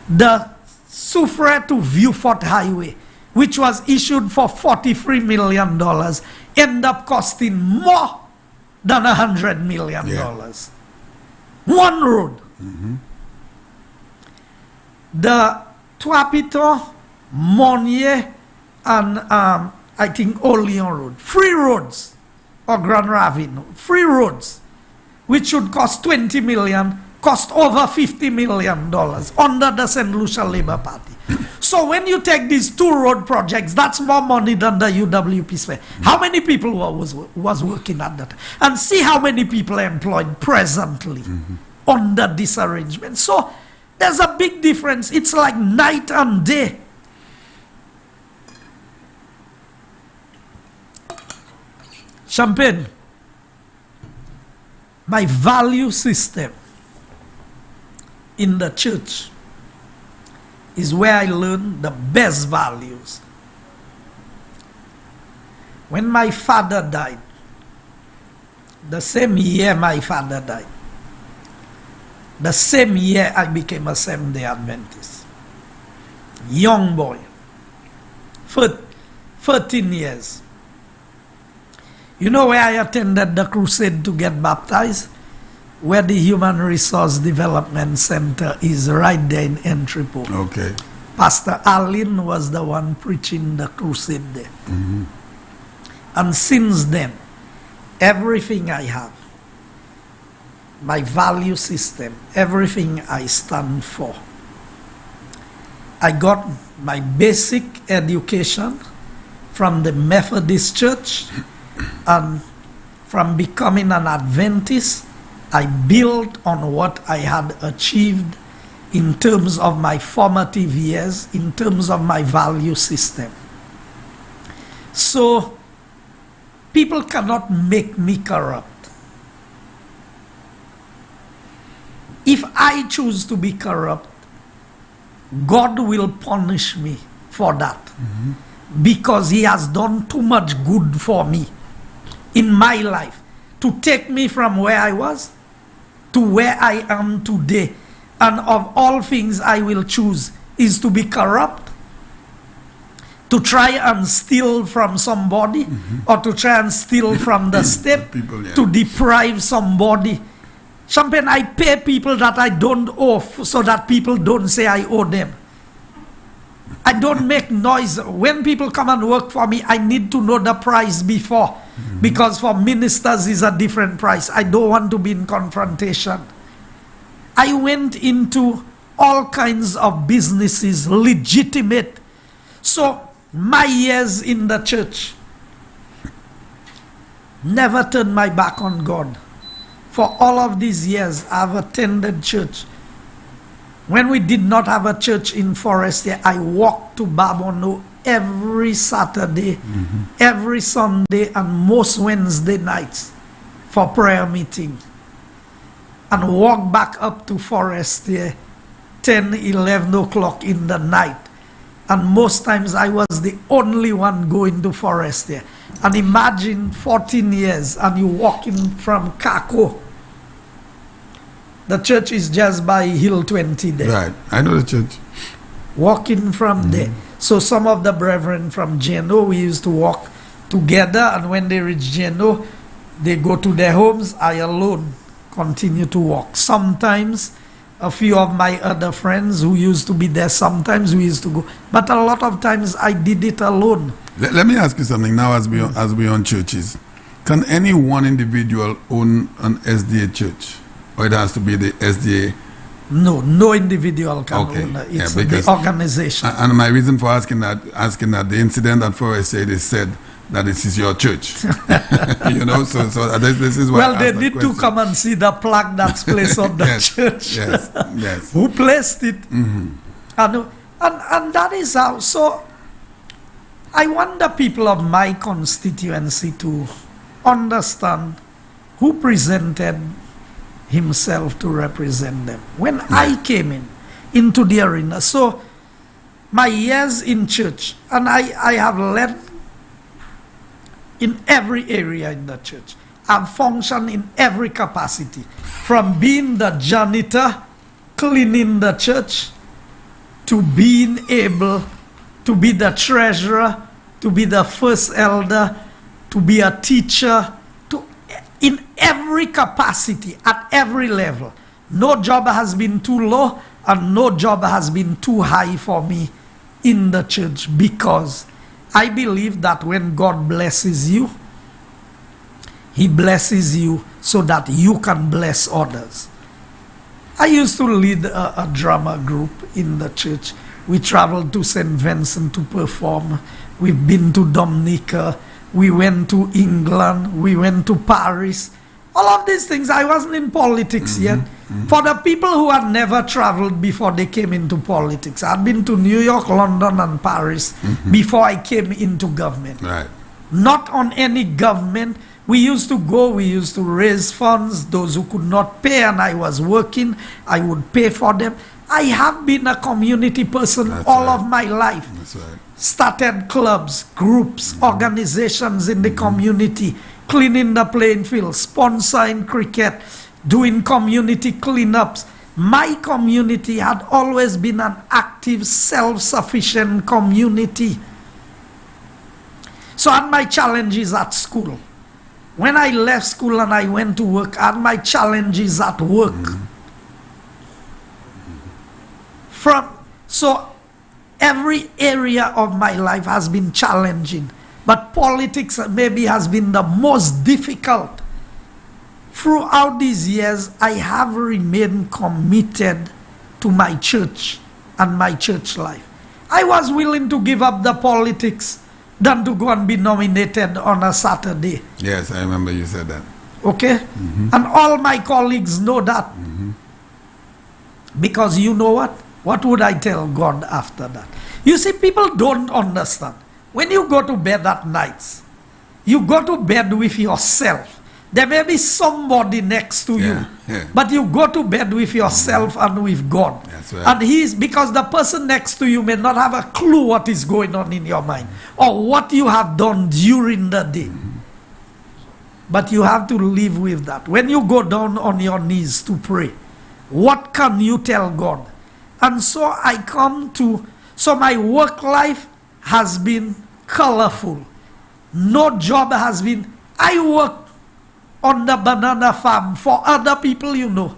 Speaker 3: The Soufriere to Vieux-Fort Highway, which was issued for $43 million, end up costing more than $100 million.
Speaker 2: Yeah.
Speaker 3: One road. The Tuapito, Monnier, and I think Oleon Road. Free roads. Or Grand Ravine. Free roads. Which should cost $20 million, cost over $50 million under the St. Lucia Labour Party. So when you take these two road projects, that's more money than the UWP spent. How many people was working at that? And see how many people are employed presently under this arrangement. So there's a big difference. It's like night and day. Champagne, my value system in the church is where I learned the best values. When my father died, the same year my father died, the same year I became a Seventh-day Adventist. Young boy, 13 years. You know where I attended the crusade to get baptized? Where the Human Resource Development Center is, right there in Entrepot.
Speaker 2: Okay.
Speaker 3: Pastor Allen was the one preaching the crusade there. And since then, everything I have, my value system, everything I stand for, I got my basic education from the Methodist Church. And from becoming an Adventist, I built on what I had achieved in terms of my formative years, in terms of my value system. So, people cannot make me corrupt. If I choose to be corrupt, God will punish me for that. Because He has done too much good for me in my life to take me from where I was to where I am today. And of all things I will choose is to be corrupt, to try and steal from somebody, or to try and steal from the state,
Speaker 2: People, yeah.
Speaker 3: to deprive somebody. Champagne, I pay people that I don't owe so that people don't say I owe them. I don't make noise. When people come and work for me, I need to know the price before. Because for ministers is a different price. I don't want to be in confrontation. I went into all kinds of businesses, legitimate. So my years in the church, never turned my back on God. For all of these years, I've attended church. When we did not have a church in Forestier, I walked to Babono every Saturday, every Sunday, and most Wednesday nights for prayer meeting. And walk back up to Forestier 10, 11 o'clock in the night. And most times I was the only one going to Forestier. And imagine 14 years and you walking from Kako. The church is just by Hill 20 there.
Speaker 2: Right. I know the church.
Speaker 3: Walking from there. So some of the brethren from Jeno, we used to walk together, and when they reach Jeno, they go to their homes. I alone continue to walk. Sometimes a few of my other friends who used to be there, sometimes we used to go. But a lot of times I did it alone.
Speaker 2: Let me ask you something now as we on churches. Can any one individual own an SDA church? Or it has to be the SDA?
Speaker 3: No individual can own it. It's the organization.
Speaker 2: And my reason for asking that, the incident at Forestier, they said that this is your church. You know, so this is why.
Speaker 3: Well, they need to come and see the plaque that's placed on the church.
Speaker 2: Yes.
Speaker 3: Who placed it? And that is how. So I want the people of my constituency to understand who presented himself to represent them. When I came into the arena, so my years in church, and I have led in every area in the church. I've functioned in every capacity, from being the janitor, cleaning the church, to being able to be the treasurer, to be the first elder, to be a teacher, in every capacity, at every level. No job has been too low and no job has been too high for me in the church, because I believe that when God blesses you, He blesses you so that you can bless others. I used to lead a drama group in the church. We traveled to St. Vincent to perform. We've been to Dominica. We went to England, we went to Paris. All of these things, I wasn't in politics yet. For the people who had never traveled before they came into politics, I'd been to New York, London, and Paris before I came into government.
Speaker 2: Right.
Speaker 3: Not on any government. We used to go, we used to raise funds, those who could not pay, and I was working, I would pay for them. I have been a community person all of my life.
Speaker 2: That's right.
Speaker 3: Started clubs, groups, organizations in the community, cleaning the playing field, sponsoring cricket, doing community cleanups. My community had always been an active, self-sufficient community. So I had my challenges at school. When I left school and I went to work, I had my challenges at work. So every area of my life has been challenging, but politics maybe has been the most difficult. Throughout these years, I have remained committed to my church and my church life. I was willing to give up the politics than to go and be nominated on a Saturday.
Speaker 2: Yes, I remember you said that.
Speaker 3: Okay? And all my colleagues know that. Because you know what? What would I tell God after that? You see, people don't understand. When you go to bed at nights, you go to bed with yourself. There may be somebody next to you, but you go to bed with yourself and with God.
Speaker 2: That's right.
Speaker 3: And because the person next to you may not have a clue what is going on in your mind or what you have done during the day. But you have to live with that. When you go down on your knees to pray, what can you tell God? And so I come to, so my work life has been colorful. No job has been, I work on the banana farm for other people, you know.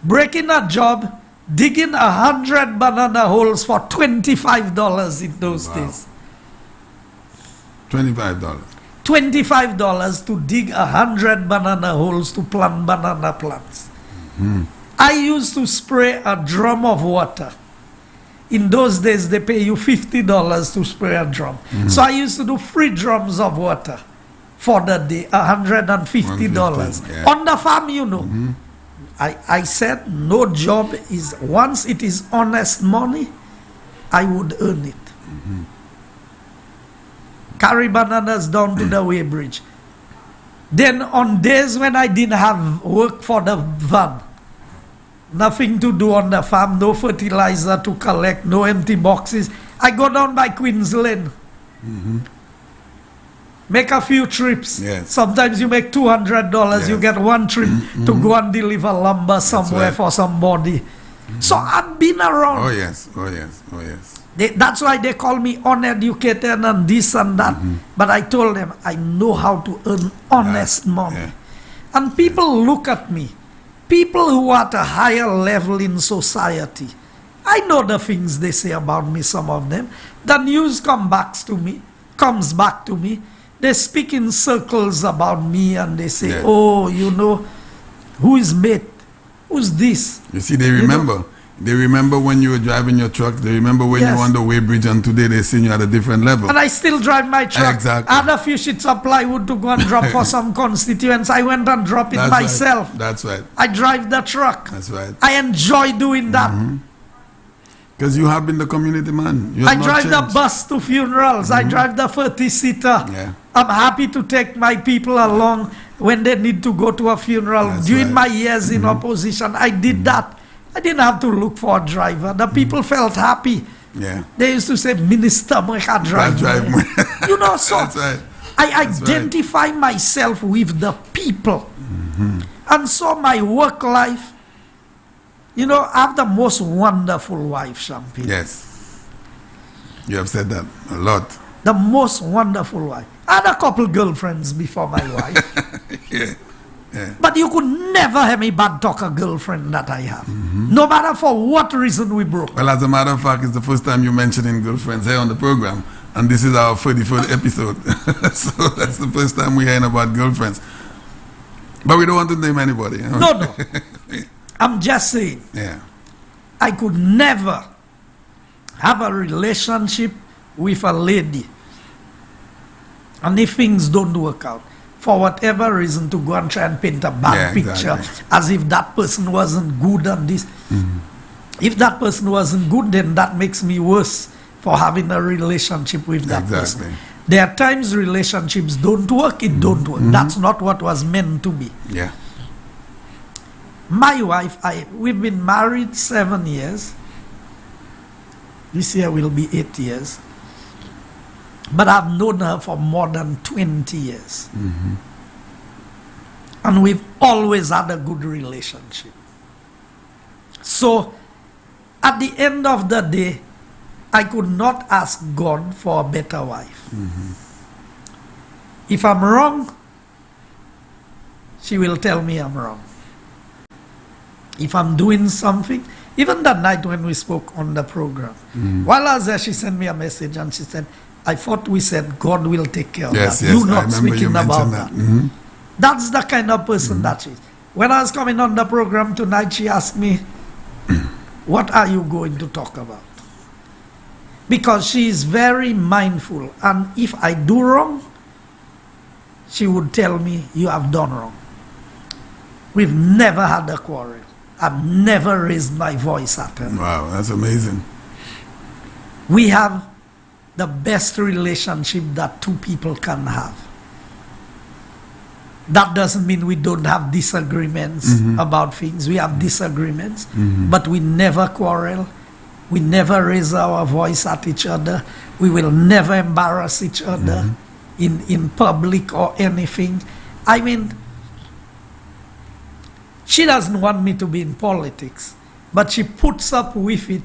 Speaker 3: Breaking a job digging 100 banana holes for $25 in those
Speaker 2: Wow.
Speaker 3: days.
Speaker 2: $25.
Speaker 3: $25 to dig 100 banana holes to plant banana plants. I used to spray a drum of water. In those days, they pay you $50 to spray a drum. So I used to do 3 drums of water for the day, $150.
Speaker 2: Yeah.
Speaker 3: On the farm, you know. I said, no job is, once it is honest money, I would earn it. Carry bananas down to the weighbridge. Then on days when I didn't have work for the van, nothing to do on the farm, no fertilizer to collect, no empty boxes, I go down by Queens Lane. Make a few trips.
Speaker 2: Yes.
Speaker 3: Sometimes you make $200. You
Speaker 2: Yes.
Speaker 3: get one trip to go and deliver lumber somewhere
Speaker 2: right.
Speaker 3: for somebody. So I've been around.
Speaker 2: Oh yes, oh yes, oh yes.
Speaker 3: That's why they call me uneducated and this and that. But I told them I know how to earn honest money.
Speaker 2: Yeah.
Speaker 3: And people look at me. People who are at a higher level in society. I know the things they say about me, some of them. The news comes back to me. They speak in circles about me and they say,
Speaker 2: Yeah.
Speaker 3: oh, you know, who is mate? Who's this?
Speaker 2: You see, they remember. They remember when you were driving your truck. They remember when you
Speaker 3: Yes.
Speaker 2: were on the weighbridge, and today they see you at a different level.
Speaker 3: And I still drive my truck.
Speaker 2: Exactly.
Speaker 3: I had a few sheets of plywood to go and drop for some constituents. I went and dropped it
Speaker 2: That's
Speaker 3: myself.
Speaker 2: Right. That's right.
Speaker 3: I drive the truck.
Speaker 2: That's right.
Speaker 3: I enjoy doing that.
Speaker 2: Because you have been the community man. You
Speaker 3: I
Speaker 2: have not
Speaker 3: drive the
Speaker 2: changed.
Speaker 3: bus to funerals. I drive the 30-seater.
Speaker 2: Yeah.
Speaker 3: I'm happy to take my people along when they need to go to a funeral.
Speaker 2: That's
Speaker 3: During
Speaker 2: right.
Speaker 3: my years in opposition, I did that. I didn't have to look for a driver. The people felt happy.
Speaker 2: Yeah.
Speaker 3: They used to say, Minister, I can drive.
Speaker 2: drive
Speaker 3: me." You know, so
Speaker 2: That's right.
Speaker 3: I
Speaker 2: That's
Speaker 3: identify myself with the people. And so my work life, you know, I have the most wonderful wife, Champagne.
Speaker 2: Yes. You have said that a lot.
Speaker 3: The most wonderful wife. I had a couple girlfriends before my wife.
Speaker 2: Yeah. Yeah.
Speaker 3: But you could never have me bad talk a girlfriend that I have. No matter for what reason we broke.
Speaker 2: Well, as a matter of fact, it's the first time you're mentioning girlfriends here on the program. And this is our 33rd episode. So that's the first time we're hearing about girlfriends. But we don't want to name anybody.
Speaker 3: No. I'm just saying,
Speaker 2: Yeah.
Speaker 3: I could never have a relationship with a lady. And if things don't work out, for whatever reason, to go and try and paint a bad
Speaker 2: Yeah,
Speaker 3: picture
Speaker 2: exactly.
Speaker 3: as if that person wasn't good and this. If that person wasn't good, then that makes me worse for having a relationship with that
Speaker 2: Exactly.
Speaker 3: person. There are times relationships don't work, it don't work. That's not what was meant to be.
Speaker 2: Yeah.
Speaker 3: My wife, we've been married 7 years. This year will be 8 years. But I've known her for more than 20 years. And we've always had a good relationship. So, at the end of the day, I could not ask God for a better wife. If I'm wrong, she will tell me I'm wrong. If I'm doing something, even that night when we spoke on the program, while I was there, she sent me a message and she said, I thought we said God will take care of
Speaker 2: Yes,
Speaker 3: that.
Speaker 2: yes.
Speaker 3: You're
Speaker 2: I
Speaker 3: not
Speaker 2: remember you
Speaker 3: speaking about
Speaker 2: mentioned
Speaker 3: that. That's the kind of person that she is. When I was coming on the program tonight, she asked me, what are you going to talk about? Because she is very mindful. And if I do wrong, she would tell me, you have done wrong. We've never had a quarrel. I've never raised my voice at her.
Speaker 2: Wow, that's amazing.
Speaker 3: We have the best relationship that two people can have. That doesn't mean we don't have disagreements about things. We have disagreements, but we never quarrel. We never raise our voice at each other. We will never embarrass each other in public or anything. I mean, she doesn't want me to be in politics, but she puts up with it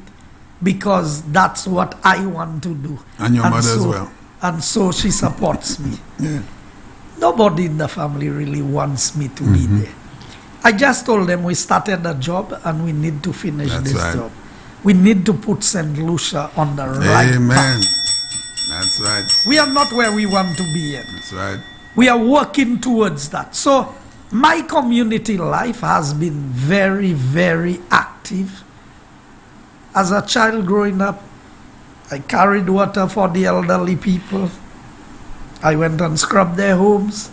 Speaker 3: because that's what I want to do.
Speaker 2: And your mother as well.
Speaker 3: And so she supports me.
Speaker 2: Yeah.
Speaker 3: Nobody in the family really wants me to be there. I just told them we started a job and we need to finish
Speaker 2: That's
Speaker 3: this
Speaker 2: right.
Speaker 3: job. We need to put St. Lucia on the right
Speaker 2: Amen.
Speaker 3: path.
Speaker 2: That's right.
Speaker 3: We are not where we want to be yet.
Speaker 2: That's right.
Speaker 3: We are working towards that. So my community life has been very, very active. As a child growing up, I carried water for the elderly people. I went and scrubbed their homes.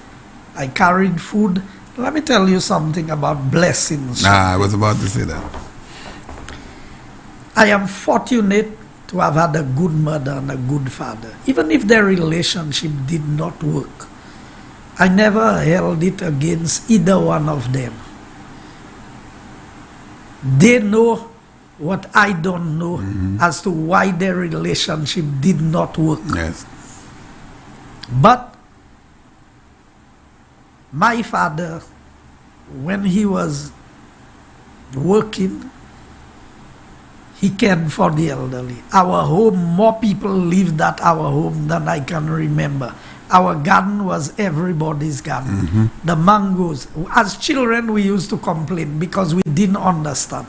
Speaker 3: I carried food. Let me tell you something about blessings.
Speaker 2: I was about to say that.
Speaker 3: I am fortunate to have had a good mother and a good father. Even if their relationship did not work, I never held it against either one of them. They know what I don't know as to why their relationship did not work.
Speaker 2: Yes.
Speaker 3: But my father, when he was working, he cared for the elderly. Our home, more people lived at our home than I can remember. Our garden was everybody's garden. The mangoes. As children, we used to complain because we didn't understand.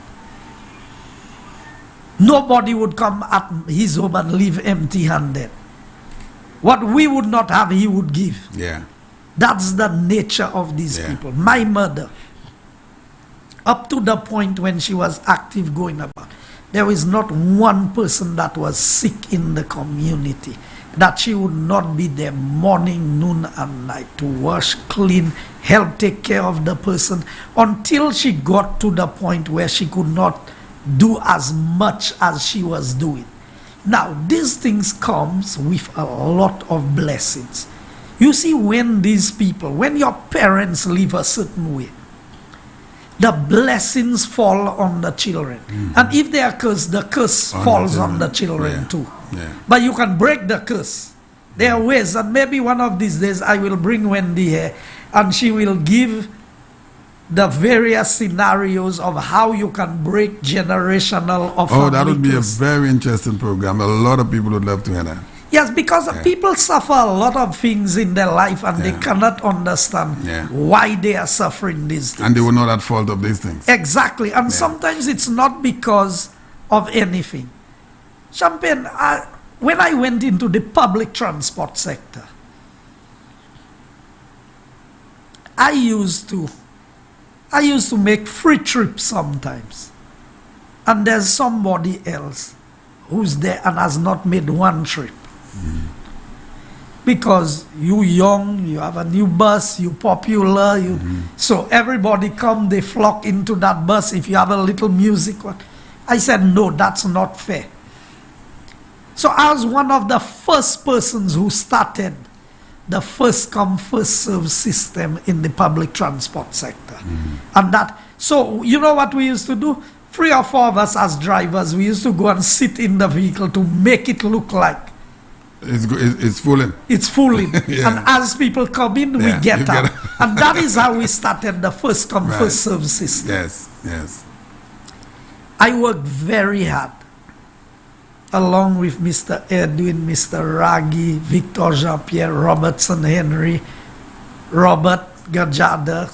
Speaker 3: Nobody would come at his home and leave empty-handed. What we would not have, he would give.
Speaker 2: Yeah.
Speaker 3: That's the nature of these people. My mother, up to the point when she was active going about, there is not one person that was sick in the community that she would not be there morning, noon, and night to wash, clean, help take care of the person until she got to the point where she could not do as much as she was doing. Now, these things comes with a lot of blessings. You see, when these people, when your parents live a certain way, the blessings fall on the children. And if they are cursed, the curse falls on the children too.
Speaker 2: Yeah.
Speaker 3: But you can break the curse. There are ways, and maybe one of these days I will bring Wendy here and she will give the various scenarios of how you can break generational or family
Speaker 2: that would be
Speaker 3: curse.
Speaker 2: a very interesting program. A lot of people would love to hear that.
Speaker 3: Yes, because people suffer a lot of things in their life and they
Speaker 2: Yeah.
Speaker 3: cannot understand
Speaker 2: Yeah.
Speaker 3: why they are suffering these things.
Speaker 2: And they were not at fault of these things.
Speaker 3: Exactly. And sometimes it's not because of anything. Champagne, when I went into the public transport sector, I used to make free trips sometimes. And there's somebody else who's there and has not made one trip. Because you young, you have a new bus, you popular, so everybody come, they flock into that bus if you have a little music. I said, no, that's not fair. So I was one of the first persons who started the first come, first serve system in the public transport sector. And so you know what we used to do? 3 or 4 of us as drivers, we used to go and sit in the vehicle to make it look like
Speaker 2: It's fooling.
Speaker 3: it's fooling.
Speaker 2: Yeah.
Speaker 3: And as people come in, we get out. And that is how we started the first come, first serve system.
Speaker 2: Yes, yes.
Speaker 3: I worked very hard along with Mr. Edwin, Mr. Raggi, Victor Jean-Pierre, Robertson Henry, Robert Gajada.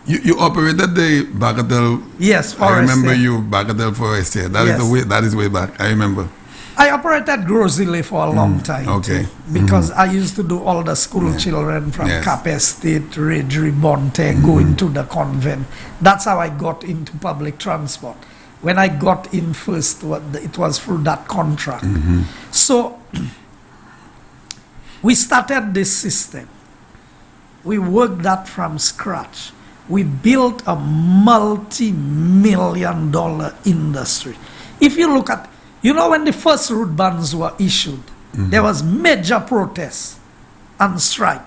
Speaker 2: You operated the Bagatelle.
Speaker 3: Yes,
Speaker 2: I remember
Speaker 3: Forestier.
Speaker 2: you, Bagatelle Forestier. That
Speaker 3: Yes.
Speaker 2: is the way. That is way back. I remember.
Speaker 3: I operated Grosile for a long time.
Speaker 2: Okay.
Speaker 3: Too, because I used to do all the school children from
Speaker 2: Yes.
Speaker 3: Cap Estate, Redri, Bonte, going to the convent. That's how I got into public transport. When I got in first, it was through that contract. So we started this system. We worked that from scratch. We built a multi-million-dollar industry. If you look at, when the first route bans were issued, there was major protests and strike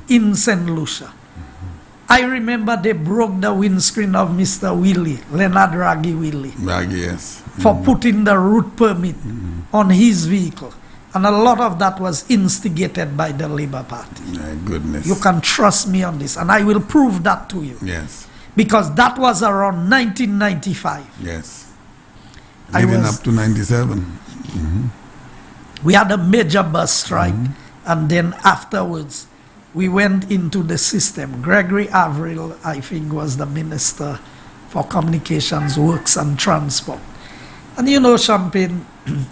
Speaker 3: in St. Lucia. I remember they broke the windscreen of Mr. Willie, Leonard Raggi Willie,
Speaker 2: Raggi, yes.
Speaker 3: for putting the route permit on his vehicle. And a lot of that was instigated by the Labour Party.
Speaker 2: My goodness.
Speaker 3: You can trust me on this, and I will prove that to you.
Speaker 2: Yes,
Speaker 3: Because that was around 1995.
Speaker 2: yes.
Speaker 3: I
Speaker 2: Leading
Speaker 3: was-
Speaker 2: up to 97.
Speaker 3: We had a major bus strike, and then afterwards, we went into the system. Gregory Avril, I think, was the Minister for Communications, Works and Transport. And you know, Champagne,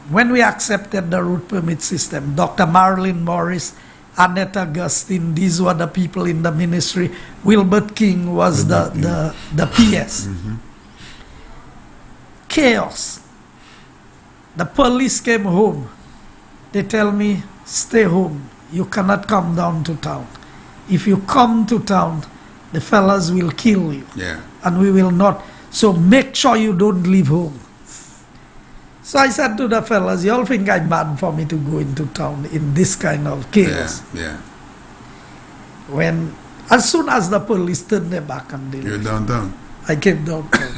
Speaker 3: when we accepted the route permit system, Dr. Marilyn Morris, Annette Augustine, these were the people in the ministry. Wilbert King was the PS. Chaos. The police came home. They tell me, stay home. You cannot come down to town. If you come to town, the fellas will kill you.
Speaker 2: Yeah.
Speaker 3: And we will not. So make sure you don't leave home. So I said to the fellas, you all think I'm mad for me to go into town in this kind of chaos?
Speaker 2: Yeah.
Speaker 3: As soon as the police turned their back and they
Speaker 2: You're
Speaker 3: left,
Speaker 2: downtown.
Speaker 3: I came downtown.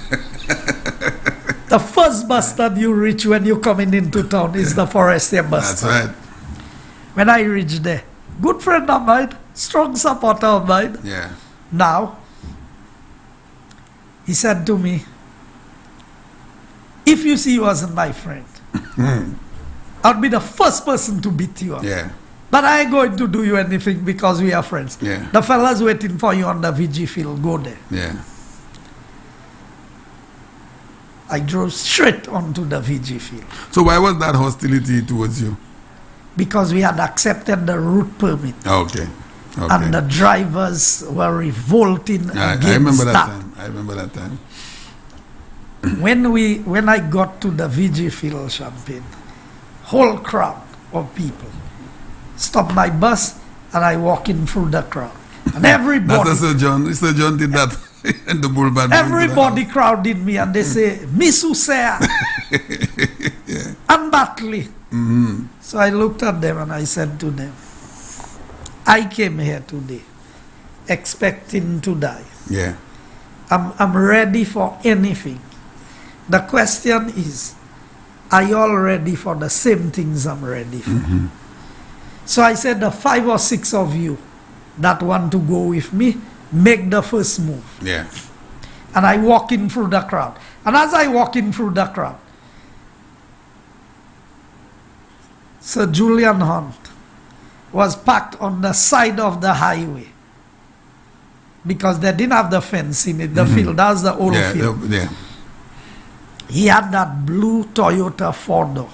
Speaker 3: The first bus that you reach when you're coming into town is the Forestier bus
Speaker 2: That's
Speaker 3: stop.
Speaker 2: right.
Speaker 3: When I reached there, good friend of mine, strong supporter of mine.
Speaker 2: Yeah.
Speaker 3: Now, he said to me, if you see you wasn't my friend, I'll be the first person to beat you up.
Speaker 2: Yeah.
Speaker 3: But I ain't going to do you anything because we are friends.
Speaker 2: Yeah.
Speaker 3: The fellas waiting for you on the VG field, go there.
Speaker 2: Yeah.
Speaker 3: I drove straight onto the VG field
Speaker 2: So why was that hostility towards you?
Speaker 3: because we had accepted the route permit.
Speaker 2: Okay.
Speaker 3: And the drivers were revolting against
Speaker 2: I remember
Speaker 3: that.
Speaker 2: time. I remember that time.
Speaker 3: When I got to the VG field, Champagne, whole crowd of people stopped my bus and I walk in through the crowd. And everybody,
Speaker 2: That's Sir John. Sir John did that in the bullpen.
Speaker 3: everybody crowded me and they say, Miss Hussein, and Batley. So I looked at them and I said to them, I came here today expecting to die.
Speaker 2: Yeah.
Speaker 3: I'm ready for anything. The question is, are you all ready for the same things I'm ready for? So I said, the 5 or 6 of you that want to go with me, make the first move.
Speaker 2: Yeah.
Speaker 3: And I walk in through the crowd. And as I walk in through the crowd, Sir Julian Hunt was parked on the side of the highway because they didn't have the fence in it, the field. That's the old field.
Speaker 2: Yeah.
Speaker 3: He had that blue Toyota 4-door,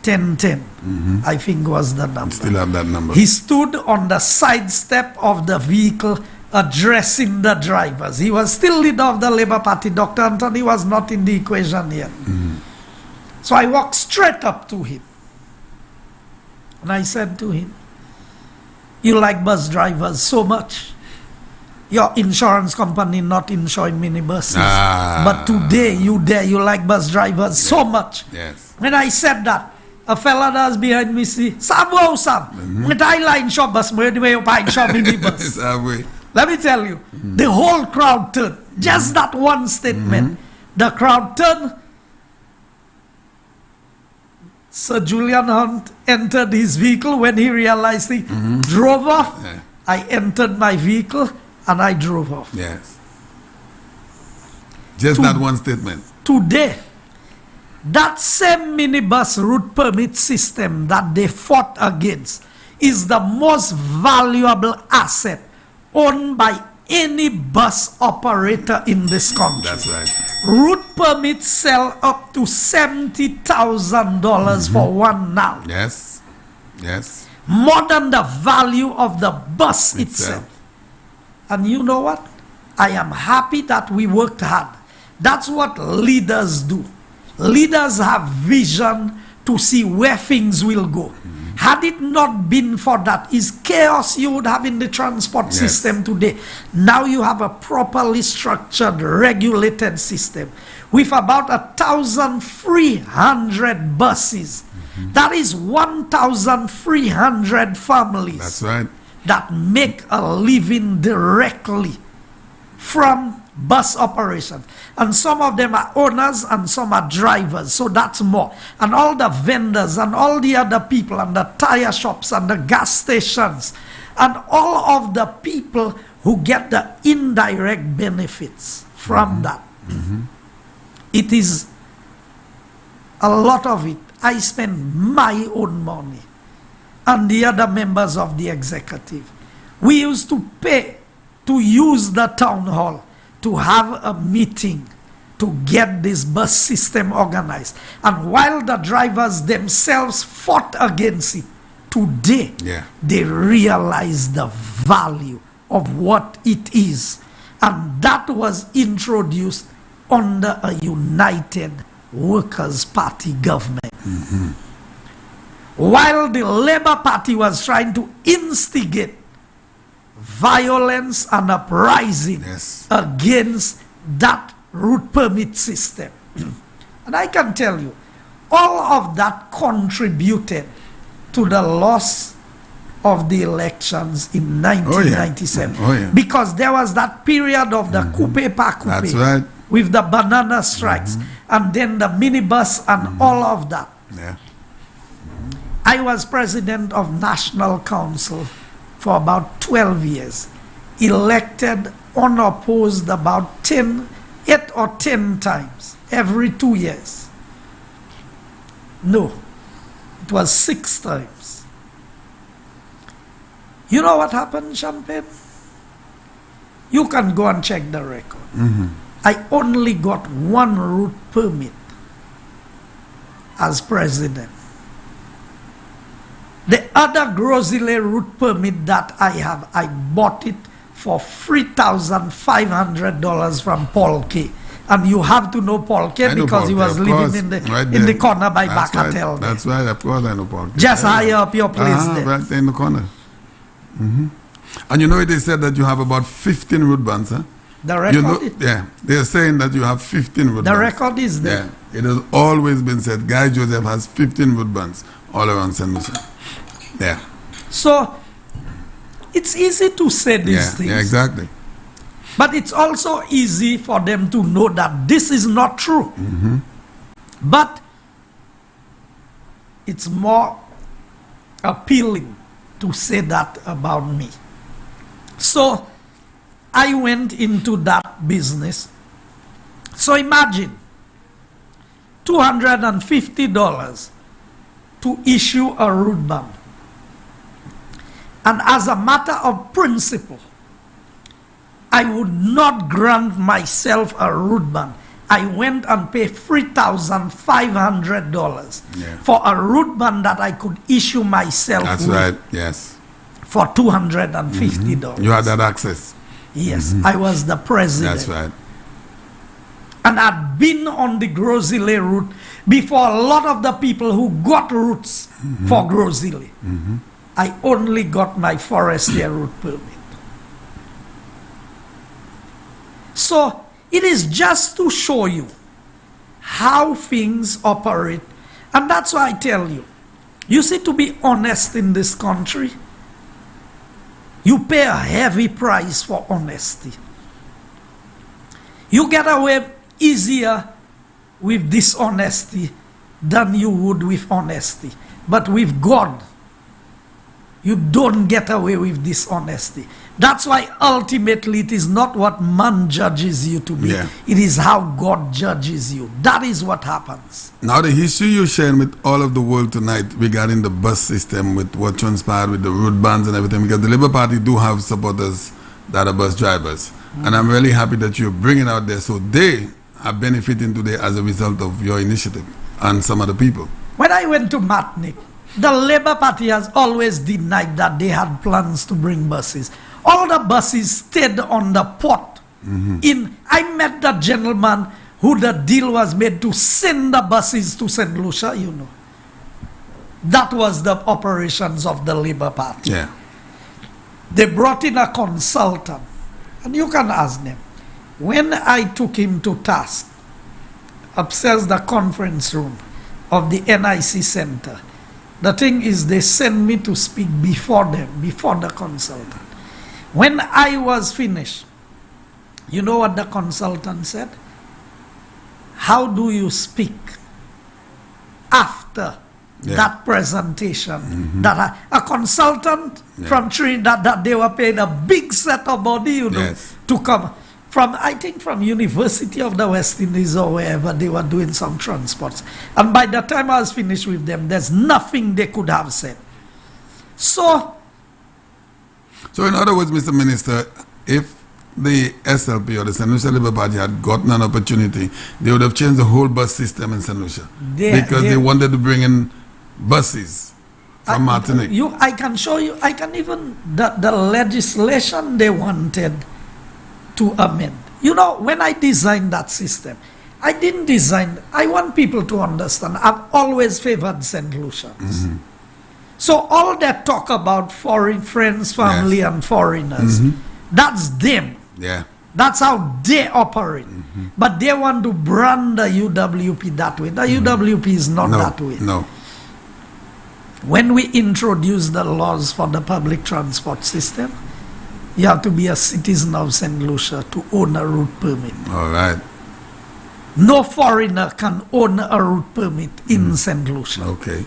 Speaker 3: 1010, I think was the number.
Speaker 2: Still have that number.
Speaker 3: He stood on the side step of the vehicle addressing the drivers. He was still leader of the Labour Party. Dr. Anthony was not in the equation yet. So I walked straight up to him. And I said to him, you like bus drivers so much. Your insurance company not insuring minibuses. But today you like bus drivers so much.
Speaker 2: Yes.
Speaker 3: When I said that, a fella that's behind me say, Sam, I line shop bus, minibus. Let me tell you, the whole crowd turned. Just that one statement. The crowd turned. Sir Julian Hunt entered his vehicle when he realized he drove off.
Speaker 2: Yeah.
Speaker 3: I entered my vehicle and I drove off.
Speaker 2: Yes. Just that one statement.
Speaker 3: Today, that same minibus route permit system that they fought against is the most valuable asset owned by any bus operator in this country.
Speaker 2: That's right.
Speaker 3: Route permits sell up to $70,000 for one now.
Speaker 2: Yes. Yes.
Speaker 3: More than the value of the bus itself. And you know what? I am happy that we worked hard. That's what leaders do. Leaders have vision to see where things will go. Had it not been for that, is chaos you would have in the transport system today. Now you have a properly structured, regulated system with about 1,300 buses. That is 1,300 families.
Speaker 2: That's right.
Speaker 3: That make a living directly from bus operation. And some of them are owners and some are drivers, so that's more. And all the vendors and all the other people and the tire shops and the gas stations and all of the people who get the indirect benefits from that. It is a lot of it. I spend my own money and the other members of the executive. We used to pay to use the town hall to have a meeting to get this bus system organized. And while the drivers themselves fought against it, today they realize the value of what it is. And that was introduced under a United Workers' Party government. While the Labour Party was trying to instigate violence and uprising against that route permit system. And I can tell you, all of that contributed to the loss of the elections in 1997. Because there was that period of the coupe par coupe.
Speaker 2: That's right.
Speaker 3: With the banana strikes, and then the minibus and all of that. I was president of National Council for about 12 years, elected unopposed about 8 or 10 times every 2 years. No, it was 6 times. You know what happened, Champagne? You can go and check the record. I only got 1 route permit as president. The other Grozile route permit that I have, I bought it for $3,500 from Paul K. And you have to know Paul K because he was living in the corner by Bacatel.
Speaker 2: That's right, of course I know Paul K.
Speaker 3: Just higher up your place there.
Speaker 2: Right there in the corner. And you know it is said that you have about 15 route bands, huh?
Speaker 3: The record
Speaker 2: they're saying that you have 15 route bands.
Speaker 3: The record is there.
Speaker 2: It has always been said Guy Joseph has 15 route bands all around St. Lucia.
Speaker 3: So it's easy to say these things.
Speaker 2: Exactly.
Speaker 3: But it's also easy for them to know that this is not true. But it's more appealing to say that about me. So I went into that business. So imagine $250 to issue a route band. And as a matter of principle, I would not grant myself a route band. I went and paid $3,500 for a route band that I could issue myself.
Speaker 2: That's right, yes.
Speaker 3: For $250.
Speaker 2: You had that access.
Speaker 3: Yes, I was the president.
Speaker 2: That's right.
Speaker 3: And I'd been on the Grozile route before a lot of the people who got routes for Grozile. I only got my forestier route permit. So it is just to show you how things operate. And that's why I tell you, you see, to be honest in this country, you pay a heavy price for honesty. You get away easier with dishonesty than you would with honesty. But with God, you don't get away with dishonesty. That's why ultimately it is not what man judges you to be. It is how God judges you. That is what happens.
Speaker 2: Now the history you're sharing with all of the world tonight regarding the bus system, with what transpired with the route bands and everything, because the Labour Party do have supporters that are bus drivers. And I'm really happy that you're bringing out there, so they are benefiting today as a result of your initiative and some other people.
Speaker 3: When I went to Matnik, the Labour Party has always denied that they had plans to bring buses. All the buses stayed on the port. I met the gentleman who the deal was made to send the buses to St. Lucia, you know. That was the operations of the Labour Party. They brought in a consultant. And you can ask them. When I took him to task, upstairs the conference room of the NIC Center, the thing is they sent me to speak before them, before the consultant. When I was finished, you know what the consultant said? How do you speak after that presentation? That a consultant from Trinidad, that they were paid a big set of money, you know, to come from, I think from University of the West Indies or wherever they were doing some transports. And by the time I was finished with them, there's nothing they could have said. So
Speaker 2: So in other words, Mr. Minister, if the SLP or the St. Lucia Labour Party had gotten an opportunity, they would have changed the whole bus system in St. Lucia. Because they wanted to bring in buses from Martinique.
Speaker 3: I can show you, I can even, the legislation they wanted to amend. You know, when I designed that system, I didn't design, I want people to understand, I've always favored St. Lucians. So all that talk about foreign friends, family, and foreigners, that's them.
Speaker 2: Yeah.
Speaker 3: That's how they operate. But they want to brand the UWP that way. The UWP is not that way.
Speaker 2: No.
Speaker 3: When we introduce the laws for the public transport system, you have to be a citizen of St. Lucia to own a route permit.
Speaker 2: All right.
Speaker 3: No foreigner can own a route permit in St. Lucia.
Speaker 2: Okay.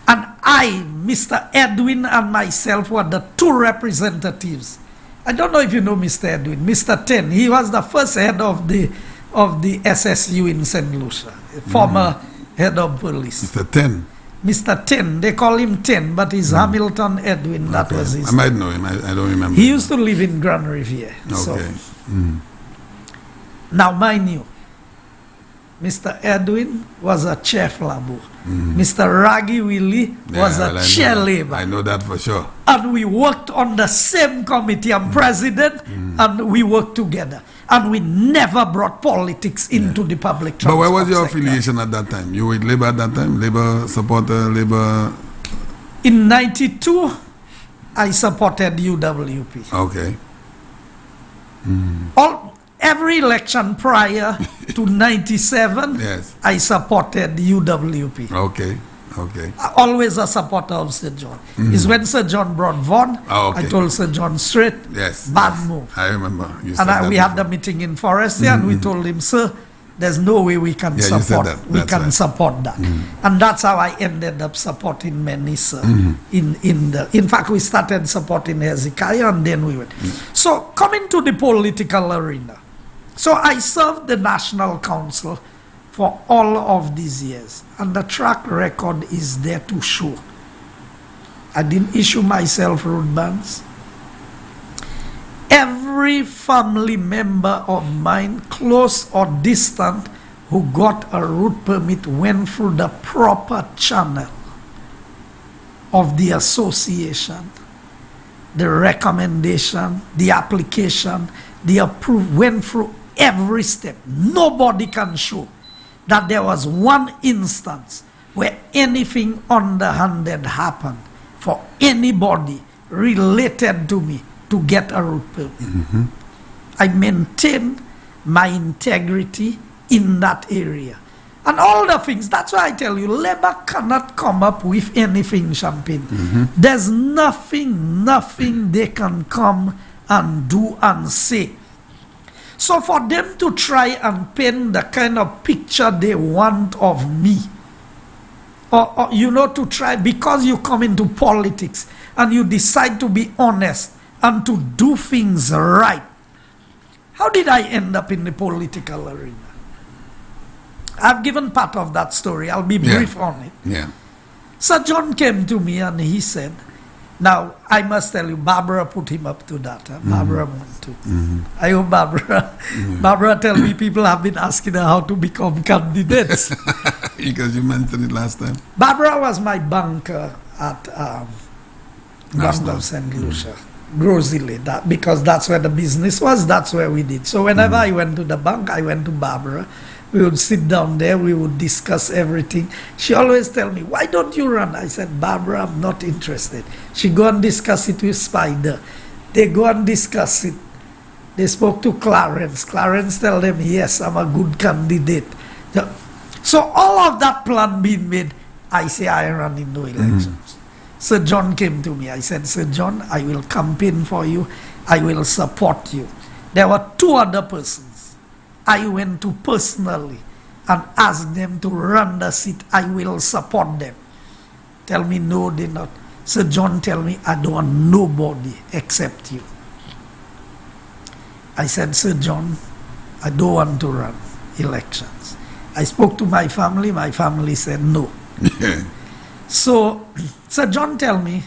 Speaker 3: And I, Mr. Edwin, and myself were the two representatives. I don't know if you know Mr. Edwin. Mr. Ten, he was the first head of the SSU in St. Lucia, former head of police.
Speaker 2: Mr. Ten.
Speaker 3: Mr. Ten, they call him Ten, but he's Hamilton Edwin. That was his
Speaker 2: I might know him. I don't remember.
Speaker 3: He used to live in Grand Riviere.
Speaker 2: Okay.
Speaker 3: So. Now, mind you, Mr. Edwin was a chef labor. Mr. Raggy Willie was a chair labor.
Speaker 2: I know that for sure.
Speaker 3: And we worked on the same committee. I'm president, and we worked together. And we never brought politics into the public transport.
Speaker 2: But where was your
Speaker 3: sector.
Speaker 2: affiliation at that time? You were with Labour at that time? Labour supporter, Labour...
Speaker 3: In 92, I supported UWP.
Speaker 2: Okay.
Speaker 3: Every election prior to 97,
Speaker 2: Yes.
Speaker 3: I supported UWP.
Speaker 2: Okay. Okay.
Speaker 3: Always a supporter of Sir John. It's when Sir John brought Vaughan, I told Sir John straight,
Speaker 2: Yes.
Speaker 3: bad move.
Speaker 2: I remember. You
Speaker 3: And
Speaker 2: said
Speaker 3: we had the meeting in Forest and we told him, sir, there's no way we can support
Speaker 2: that.
Speaker 3: we
Speaker 2: That's
Speaker 3: can
Speaker 2: right.
Speaker 3: support that. And that's how I ended up supporting many, sir. In fact, we started supporting Hezekiah and then we went. So coming to the political arena. So I served the National Council for all of these years. And the track record is there to show. I didn't issue myself road bans. Every family member of mine, close or distant, who got a route permit went through the proper channel of the association, the recommendation, the application, the approval, went through every step. Nobody can show that there was one instance where anything underhanded happened for anybody related to me to get a route permit. I maintain my integrity in that area. And all the things, that's why I tell you, Labour cannot come up with anything, Champagne. There's nothing they can come and do and say. So for them to try and paint the kind of picture they want of me, or to try, because you come into politics and you decide to be honest and to do things right. How did I end up in the political arena? I've given part of that story. I'll be brief on it.
Speaker 2: Yeah.
Speaker 3: Sir John came to me and he said, now, I must tell you, Barbara put him up to that. Barbara wanted to. I hope Barbara tell me people have been asking her how to become candidates.
Speaker 2: Because you mentioned it last time.
Speaker 3: Barbara was my banker at Bank of St. Lucia, Grosile, because that's where the business was, that's where we did. So whenever I went to the bank, I went to Barbara. We would sit down there, we would discuss everything. She always tell me, why don't you run? I said, Barbara, I'm not interested. She go and discuss it with Spider. They go and discuss it. They spoke to Clarence. Clarence tell them, yes, I'm a good candidate. So all of that plan being made, I say I run in no elections. Sir John came to me. I said, Sir John, I will campaign for you. I will support you. There were two other persons I went to personally and asked them to run the seat. I will support them. Tell me, no, they not. Sir John tell me, I don't want nobody except you. I said, Sir John, I don't want to run elections. I spoke to my family said, no. So, Sir John tell me,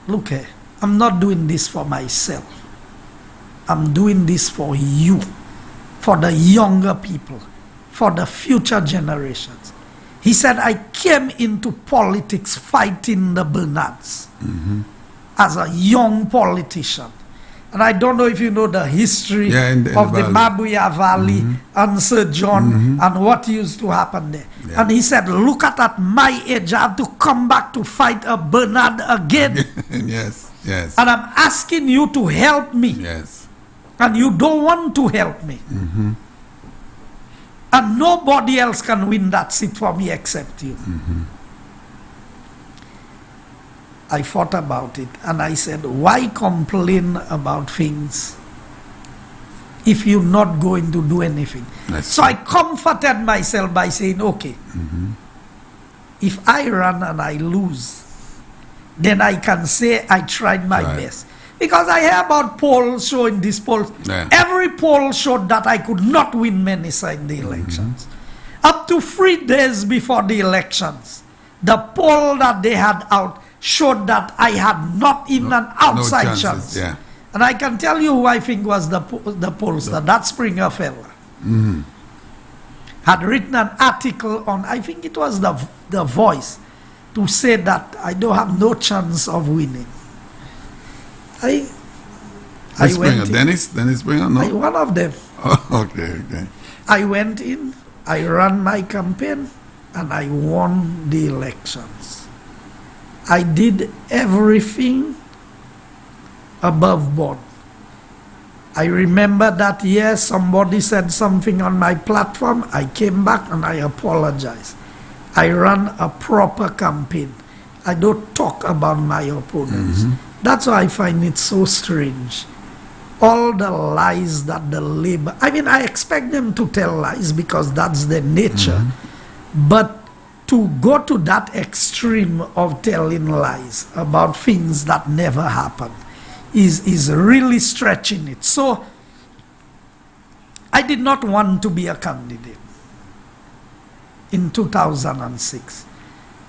Speaker 3: look here, I'm not doing this for myself. I'm doing this for you, for the younger people, for the future generations. He said, I came into politics fighting the Bernards as a young politician. And I don't know if you know the history
Speaker 2: in
Speaker 3: of the
Speaker 2: valley.
Speaker 3: Mabuya Valley and Sir John and what used to happen there.
Speaker 2: Yeah.
Speaker 3: And he said, look at my age, I have to come back to fight a Bernard again.
Speaker 2: Yes, yes,
Speaker 3: And I'm asking you to help me.
Speaker 2: yes.
Speaker 3: And you don't want to help me. And nobody else can win that seat for me except you. I thought about it and I said, why complain about things if you're not going to do anything? So I comforted myself by saying, okay, if I run and I lose, then I can say I tried my best. Because I hear about polls showing this poll.
Speaker 2: Yeah.
Speaker 3: Every poll showed that I could not win Menisa in the elections. Up to 3 days before the elections, the poll that they had out showed that I had not even an outside chance.
Speaker 2: Yeah.
Speaker 3: And I can tell you who I think was the pollster, that Springer fella. Had written an article on, I think it was the Voice, to say that I don't have no chance of winning. I
Speaker 2: Springer,
Speaker 3: went in.
Speaker 2: Dennis Springer, no?
Speaker 3: One of them.
Speaker 2: Oh, okay.
Speaker 3: I went in, I ran my campaign, and I won the elections. I did everything above board. I remember that year somebody said something on my platform. I came back and I apologized. I ran a proper campaign. I don't talk about my opponents. That's why I find it so strange. All the lies that the Labour... I mean, I expect them to tell lies because that's their nature. But to go to that extreme of telling lies about things that never happened is really stretching it. So, I did not want to be a candidate in 2006.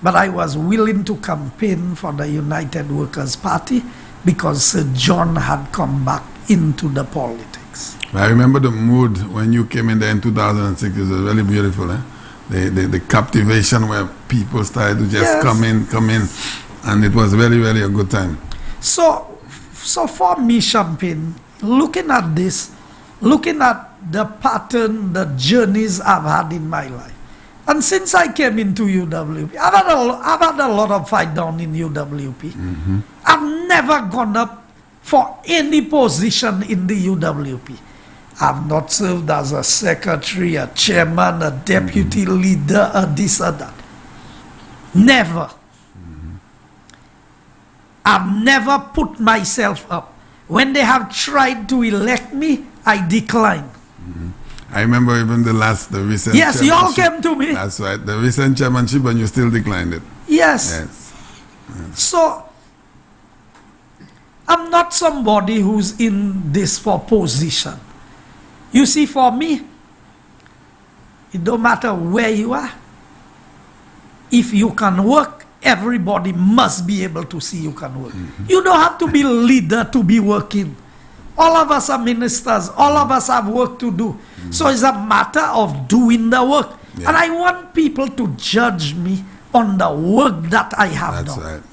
Speaker 3: But I was willing to campaign for the United Workers' Party because Sir John had come back into the politics.
Speaker 2: I remember the mood when you came in there in 2006. It was really beautiful. The captivation where people started to just come in, and it was really, really a good time.
Speaker 3: So for me, Champagne, looking at this, looking at the pattern, the journeys I've had in my life, and since I came into UWP, I've had a lot of fight down in UWP. I've never gone up for any position in the UWP. I've not served as a secretary, a chairman, a deputy leader, a this or that. Never. I've never put myself up. When they have tried to elect me, I declined.
Speaker 2: I remember even the recent
Speaker 3: Yes, you all came to me.
Speaker 2: That's right. The recent chairmanship, and you still declined it.
Speaker 3: Yes. So, I'm not somebody who's in this for position. You see, for me, it don't matter where you are. If you can work, everybody must be able to see you can work. You don't have to be a leader to be working. All of us are ministers. All of us have work to do. So it's a matter of doing the work. And I want people to judge me on the work that I have done.
Speaker 2: Right.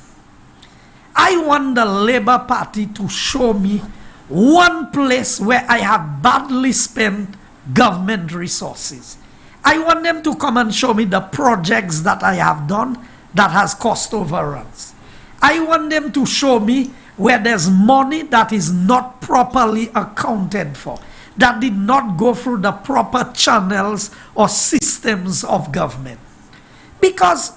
Speaker 3: I want the Labour Party to show me one place where I have badly spent government resources. I want them to come and show me the projects that I have done that has cost overruns. I want them to show me where there's money that is not properly accounted for, that did not go through the proper channels or systems of government. Because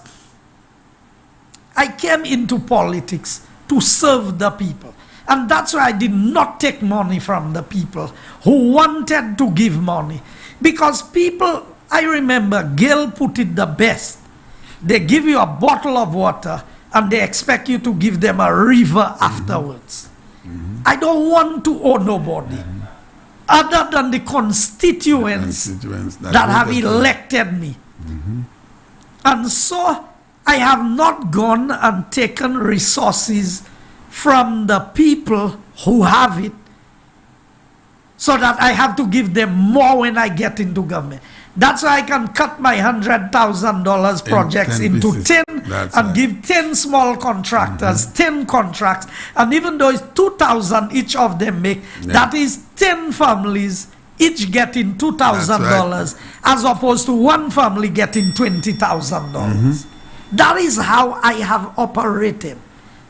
Speaker 3: I came into politics to serve the people. And that's why I did not take money from the people who wanted to give money. Because people, I remember Gail put it the best. They give you a bottle of water and they expect you to give them a river afterwards. I don't want to owe nobody other than the constituents that have elected me. And so I have not gone and taken resources from the people who have it, so that I have to give them more when I get into government. That's why I can cut my $100,000 projects into
Speaker 2: pieces.
Speaker 3: 10
Speaker 2: That's
Speaker 3: and
Speaker 2: right.
Speaker 3: give 10 small contractors 10 contracts. And even though it's 2,000 each of them make, that is 10 families each getting $2,000 as opposed to one family getting $20,000. That is how I have operated.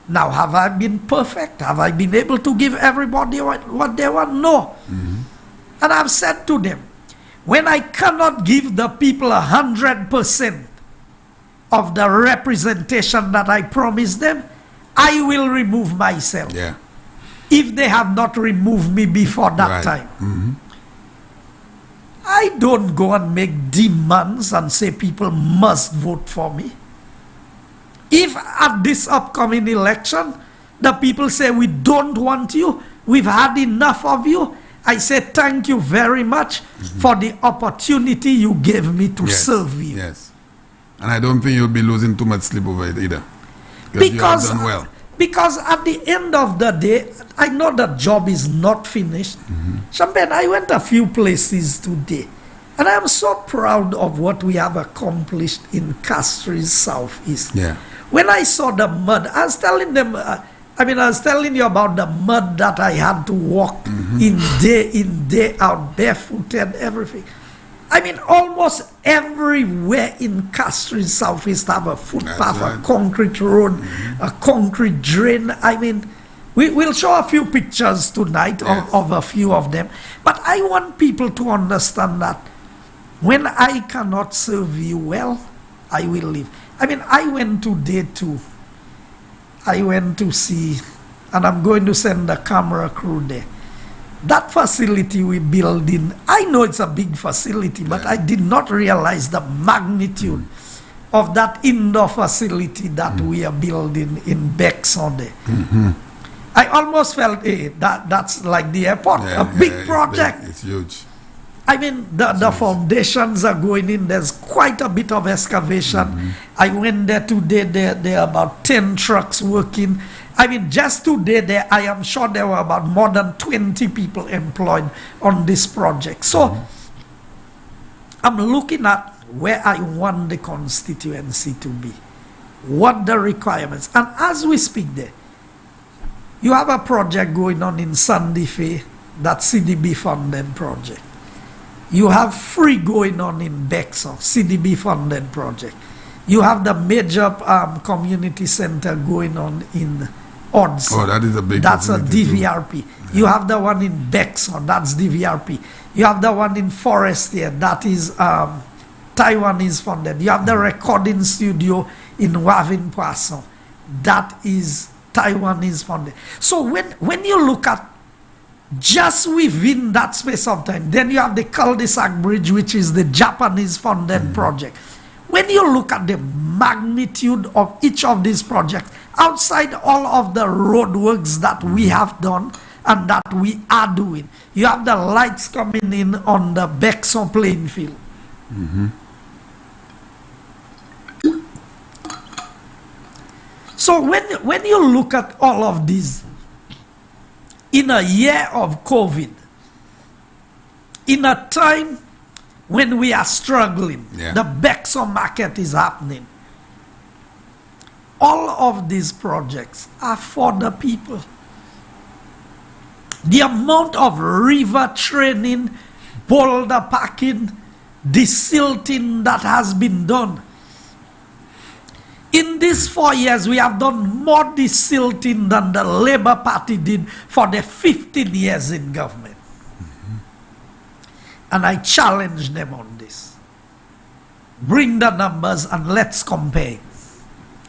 Speaker 3: Now, have I been perfect? Have I been able to give everybody what they want? No. And I've said to them, when I cannot give the people 100% of the representation that I promised them, I will remove myself.
Speaker 2: Yeah.
Speaker 3: If they have not removed me before that time. I don't go and make demands and say people must vote for me. If at this upcoming election, the people say we don't want you, we've had enough of you, I say thank you very much for the opportunity you gave me to serve you.
Speaker 2: Yes. And I don't think you'll be losing too much sleep over it either.
Speaker 3: Because
Speaker 2: you have done well.
Speaker 3: Because at the end of the day, I know the job is not finished. Champagne, I went a few places today, and I am so proud of what we have accomplished in Castries Southeast.
Speaker 2: Yeah.
Speaker 3: When I saw the mud, I was telling them, I was telling you about the mud that I had to walk in, day out, barefooted, everything. I mean, almost everywhere in Castries Southeast have a footpath, a concrete road, a concrete drain. I mean, we'll show a few pictures tonight of a few of them. But I want people to understand that when I cannot serve you well, I will leave. I mean, I went to day 2. I went to see, and I'm going to send the camera crew there. That facility we build in, I know it's a big facility, but I did not realize the magnitude of that indoor facility that we are building in Bexon there. I almost felt, hey, that's like the airport, a big project.
Speaker 2: It's huge.
Speaker 3: I mean, the foundations are going in. There's quite a bit of excavation. I went there today. There are about 10 trucks working. I mean, just today, there, I am sure there were about more than 20 people employed on this project. So, I'm looking at where I want the constituency to be, what the requirements. And as we speak there, you have a project going on in Sandy Fe, that CDB funded project. You have free going on in Bexon, CDB funded project. You have the major community center going on in Odds.
Speaker 2: Oh, that is a big
Speaker 3: That's a
Speaker 2: facility
Speaker 3: DVRP.
Speaker 2: too.
Speaker 3: You have the one in Bexon, that's DVRP. You have the one in Forestier, that is Taiwanese funded. You have the recording studio in Wavin Poisson, that is Taiwanese funded. So when you look at just within that space of time, then you have the cul-de-sac bridge, which is the Japanese funded project. When you look at the magnitude of each of these projects, outside all of the roadworks that we have done and that we are doing, you have the lights coming in on the Bexon playing field. So when you look at all of these, in a year of COVID, in a time when we are struggling, the Bexon market is happening. All of these projects are for the people. The amount of river training, boulder packing, desilting that has been done. In these 4 years, we have done more desilting than the Labour Party did for the 15 years in government. And I challenge them on this. Bring the numbers and let's compare.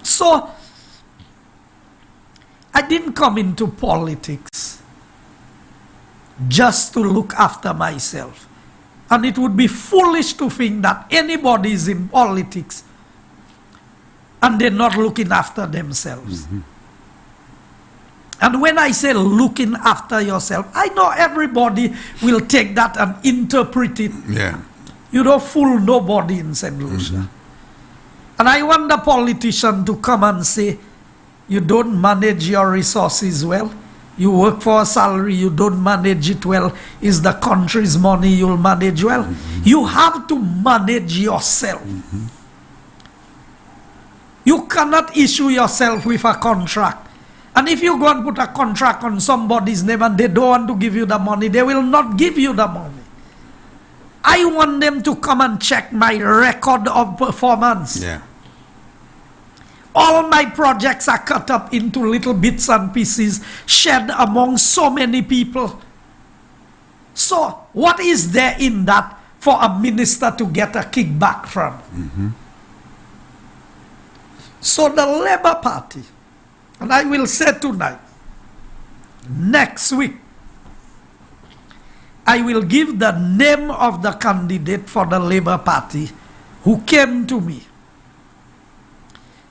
Speaker 3: So, I didn't come into politics just to look after myself. And it would be foolish to think that anybody is in politics and they're not looking after themselves. And when I say looking after yourself, I know everybody will take that and interpret it. You don't fool nobody in St. Lucia. And I want the politician to come and say, you don't manage your resources well. You work for a salary, you don't manage it well. Is the country's money you'll manage well? You have to manage yourself. You cannot issue yourself with a contract. And if you go and put a contract on somebody's name and they don't want to give you the money, they will not give you the money. I want them to come and check my record of performance.
Speaker 2: Yeah.
Speaker 3: All my projects are cut up into little bits and pieces, shared among so many people. So, what is there in that for a minister to get a kickback from? So, the Labour Party, and I will say tonight, next week, I will give the name of the candidate for the Labour Party who came to me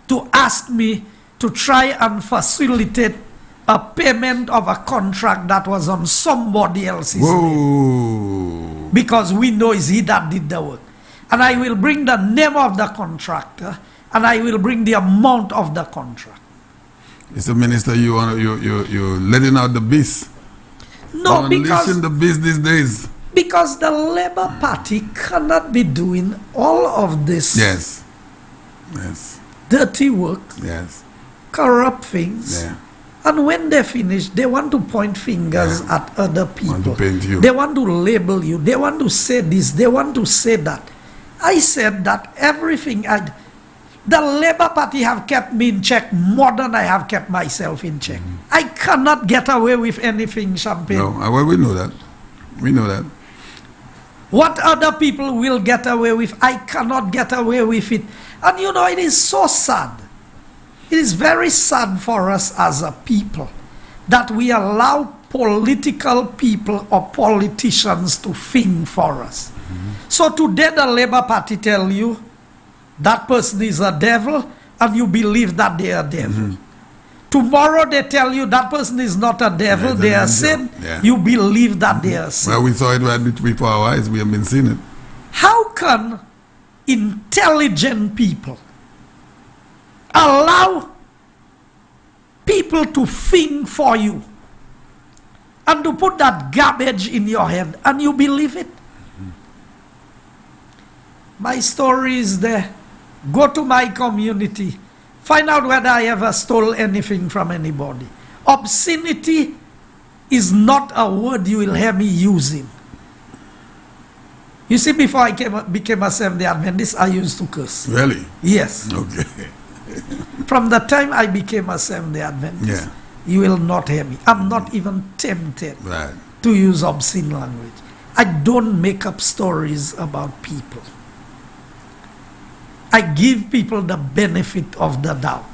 Speaker 3: to ask me to try and facilitate a payment of a contract that was on somebody else's name. Because we know it's he that did the work. And I will bring the name of the contractor and I will bring the amount of the contract.
Speaker 2: Mr. Minister, you're letting out the beast.
Speaker 3: No, because
Speaker 2: the beast these days.
Speaker 3: Because the Labour Party cannot be doing all of this.
Speaker 2: Yes.
Speaker 3: Dirty work, corrupt things, and when they finish, they want to point fingers at other people. They want to label you. They want to say this. They want to say that. I said that everything the Labour Party have kept me in check more than I have kept myself in check. I cannot get away with anything, Champagne.
Speaker 2: No, well, we know that. We know that.
Speaker 3: What other people will get away with, I cannot get away with it. And you know, it is so sad. It is very sad for us as a people that we allow political people or politicians to think for us. So today the Labour Party tell you that person is a devil and you believe that they are devil. Tomorrow they tell you that person is not a devil, they are sin. You believe that they are sin.
Speaker 2: Well, we saw it right before our eyes. We have been seeing it.
Speaker 3: How can intelligent people allow people to think for you and to put that garbage in your head and you believe it? My story is there. Go to my community. Find out whether I ever stole anything from anybody. Obscenity is not a word you will hear me using. You see, before I became a Seventh-day Adventist, I used to curse.
Speaker 2: Really?
Speaker 3: Yes.
Speaker 2: Okay.
Speaker 3: From the time I became a Seventh-day Adventist, you will not hear me. I'm not even tempted to use obscene language. I don't make up stories about people. I give people the benefit of the doubt.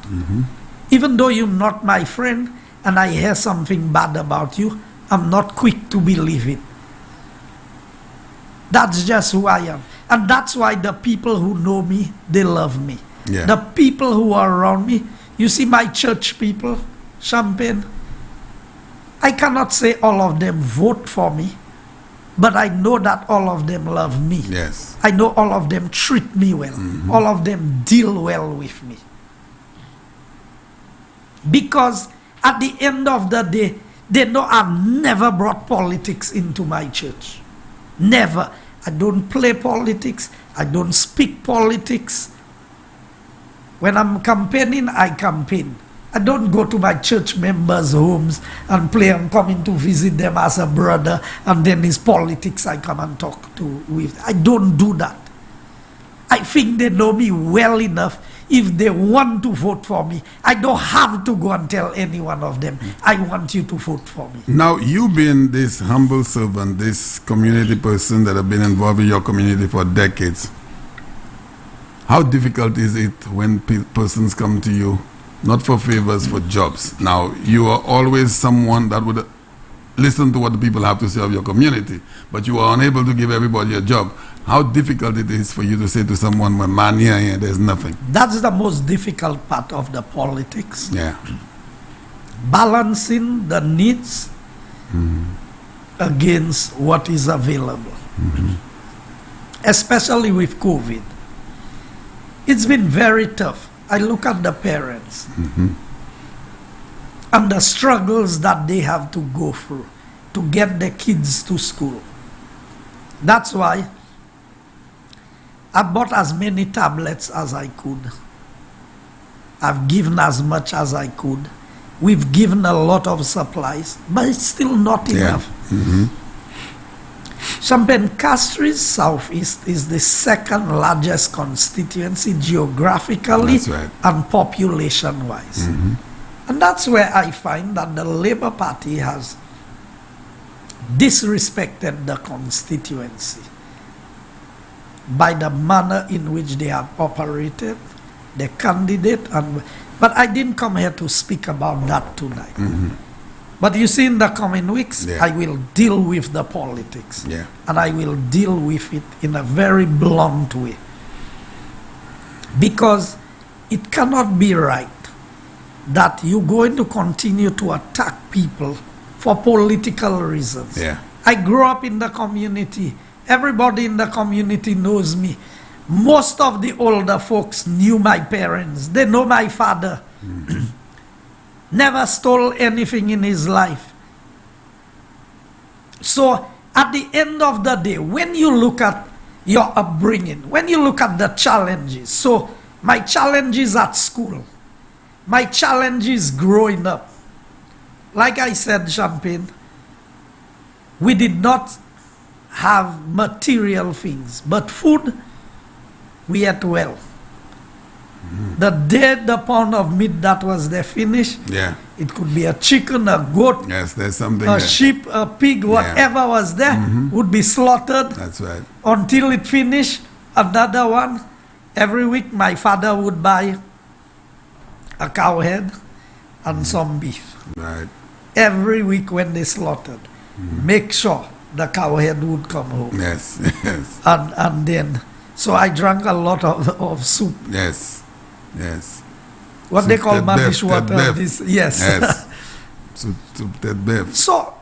Speaker 3: Even though you're not my friend and I hear something bad about you, I'm not quick to believe it. That's just who I am. And that's why the people who know me, they love me. The people who are around me, you see my church people, Champagne, I cannot say all of them vote for me, but I know that all of them love me. I know all of them treat me well. All of them deal well with me. Because at the end of the day, they know I've never brought politics into my church. Never. I don't play politics. I don't speak politics. When I'm campaigning, I campaign. I don't go to my church members' homes and play and coming to visit them as a brother and then it's politics I come and talk to with. I don't do that. I think they know me well enough. If they want to vote for me, I don't have to go and tell any one of them, I want you to vote for me.
Speaker 2: Now, you being this humble servant, this community person that have been involved in your community for decades, how difficult is it when persons come to you, not for favors, for jobs? Now, you are always someone that would listen to what the people have to say of your community, but you are unable to give everybody a job. How difficult it is for you to say to someone, well, man, yeah, there's nothing.
Speaker 3: That's the most difficult part of the politics. Balancing the needs against what is available. Especially with COVID. It's been very tough. I look at the parents. and the struggles that they have to go through to get the kids to school. That's why I bought as many tablets as I could. I've given as much as I could. We've given a lot of supplies, but it's still not enough. Champagne Castries Southeast is the second largest constituency geographically and population-wise. And that's where I find that the Labour Party has disrespected the constituency by the manner in which they have operated, the candidate, but I didn't come here to speak about that tonight. But you see, in the coming weeks, I will deal with the politics. And I will deal with it in a very blunt way. Because it cannot be right that you're going to continue to attack people for political reasons. I grew up in the community. Everybody in the community knows me. Most of the older folks knew my parents. They know my father. Never stole anything in his life. So at the end of the day, when you look at your upbringing, when you look at the challenges, so my challenges at school, my challenges growing up, like I said, Champagne, we did not have material things, but food, we ate well. The day the pound of meat that was there finished, it could be a chicken, a goat,
Speaker 2: there's something
Speaker 3: a sheep, a pig, whatever was there would be slaughtered.
Speaker 2: That's right.
Speaker 3: Until it finished. Another one. Every week my father would buy a cow head and some beef. Every week when they slaughtered, make sure the cow head would come home. And then, so I drank a lot of soup. What they call Manish water. So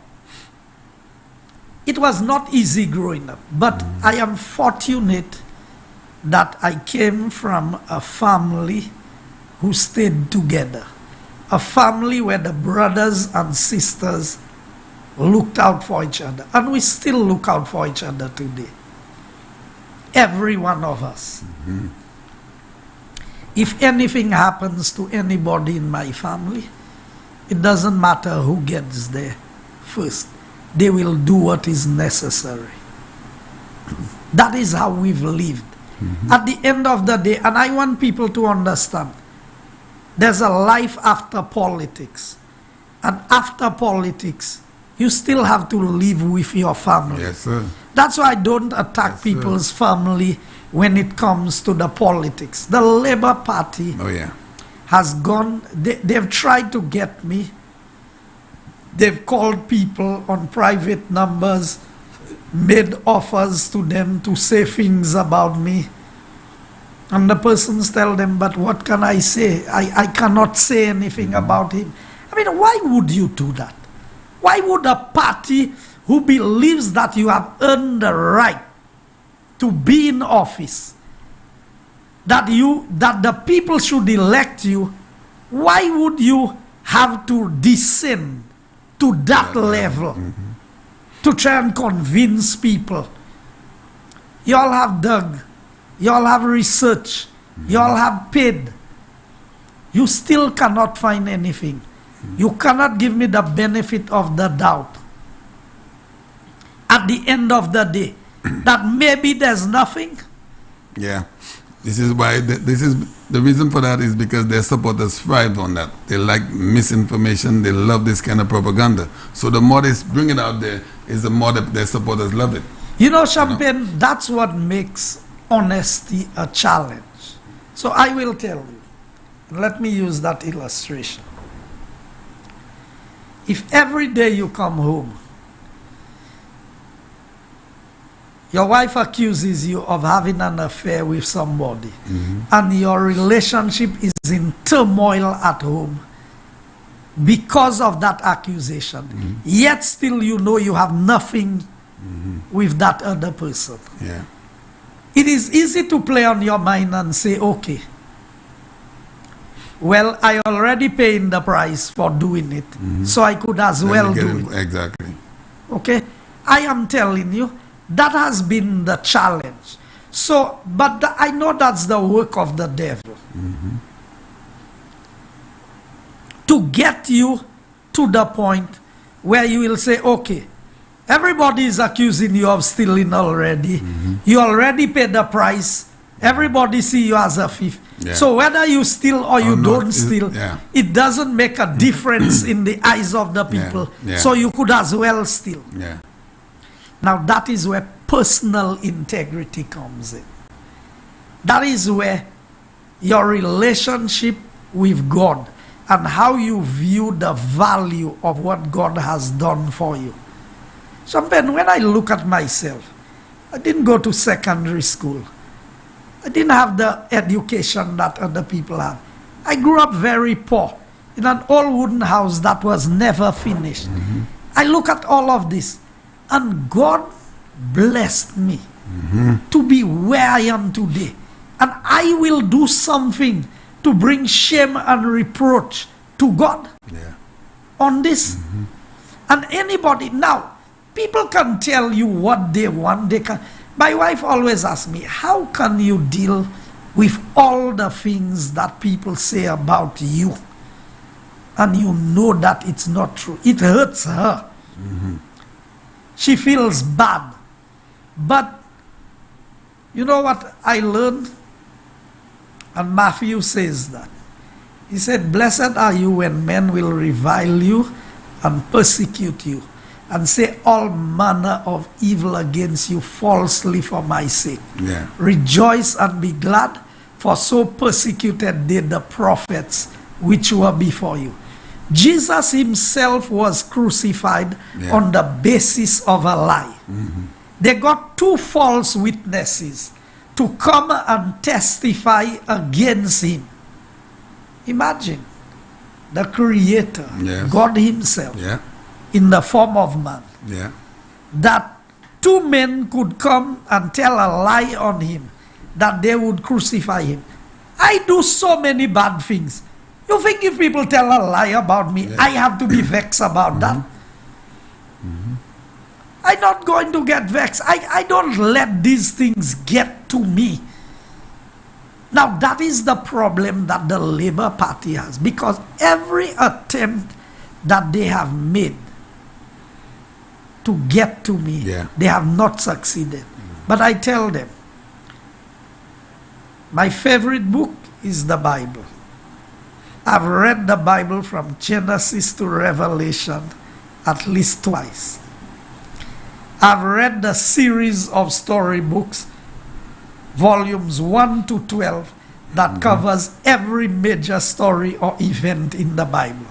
Speaker 3: it was not easy growing up, but I am fortunate that I came from a family who stayed together, a family where the brothers and sisters looked out for each other, and we still look out for each other today. Every one of us. If anything happens to anybody in my family, it doesn't matter who gets there first. They will do what is necessary. That is how we've lived. At the end of the day, and I want people to understand, there's a life after politics. And after politics, you still have to live with your family. That's why I don't attack people's family when it comes to the politics. The Labour Party has gone, they've tried to get me. They've called people on private numbers, made offers to them to say things about me. And the persons tell them, but what can I say? I cannot say anything about him. I mean, why would you do that? Why would a party who believes that you have earned the right to be in office, that the people should elect you, why would you have to descend to that level to try and convince people? You all have dug, you all have researched, you all have paid. You still cannot find anything. You cannot give me the benefit of the doubt at the end of the day that maybe there's nothing.
Speaker 2: This is why this is the reason for that is because their supporters thrive on that. They like misinformation. They love this kind of propaganda. So the more they bring it out there, is the more that their supporters love it.
Speaker 3: You know, Champagne, that's what makes honesty a challenge. So I will tell you. Let me use that illustration. If every day you come home, your wife accuses you of having an affair with somebody, and your relationship is in turmoil at home because of that accusation, yet still you know you have nothing with that other person. It is easy to play on your mind and say, okay, well, I already paid the price for doing it, so I could as well do it.
Speaker 2: Exactly.
Speaker 3: Okay? I am telling you, that has been the challenge. So, but I know that's the work of the devil. To get you to the point where you will say, okay, everybody is accusing you of stealing already. You already paid the price. Everybody see you as a thief.
Speaker 2: Yeah.
Speaker 3: So whether you steal or you don't steal,
Speaker 2: yeah.
Speaker 3: it doesn't make a difference in the eyes of the people.
Speaker 2: Yeah.
Speaker 3: So you could as well steal.
Speaker 2: Yeah.
Speaker 3: Now that is where personal integrity comes in. That is where your relationship with God and how you view the value of what God has done for you. Sometimes when I look at myself, I didn't go to secondary school. I didn't have the education that other people have. I grew up very poor in an old wooden house that was never finished. I look at all of this, and God blessed me to be where I am today. And I will do something to bring shame and reproach to God on this. And anybody, now, people can tell you what they want. They can. My wife always asks me, how can you deal with all the things that people say about you? And you know that it's not true. It hurts her. She feels bad. But you know what I learned? And Matthew says that. He said, blessed are you when men will revile you and persecute you and say all manner of evil against you falsely for my sake.
Speaker 2: Yeah.
Speaker 3: Rejoice and be glad, for so persecuted they the prophets which were before you. Jesus himself was crucified on the basis of a lie. They got two false witnesses to come and testify against him. Imagine the Creator, God himself, in the form of man, that two men could come and tell a lie on him, that they would crucify him. I do so many bad things. You think if people tell a lie about me, I have to be vexed about that? I'm not going to get vexed. I don't let these things get to me. Now that is the problem that the Labour Party has, because every attempt that they have made to get to me, they have not succeeded. But I tell them, my favorite book is the Bible. I've read the Bible from Genesis to Revelation at least twice. I've read the series of storybooks, volumes 1 to 12, that covers every major story or event in the Bible.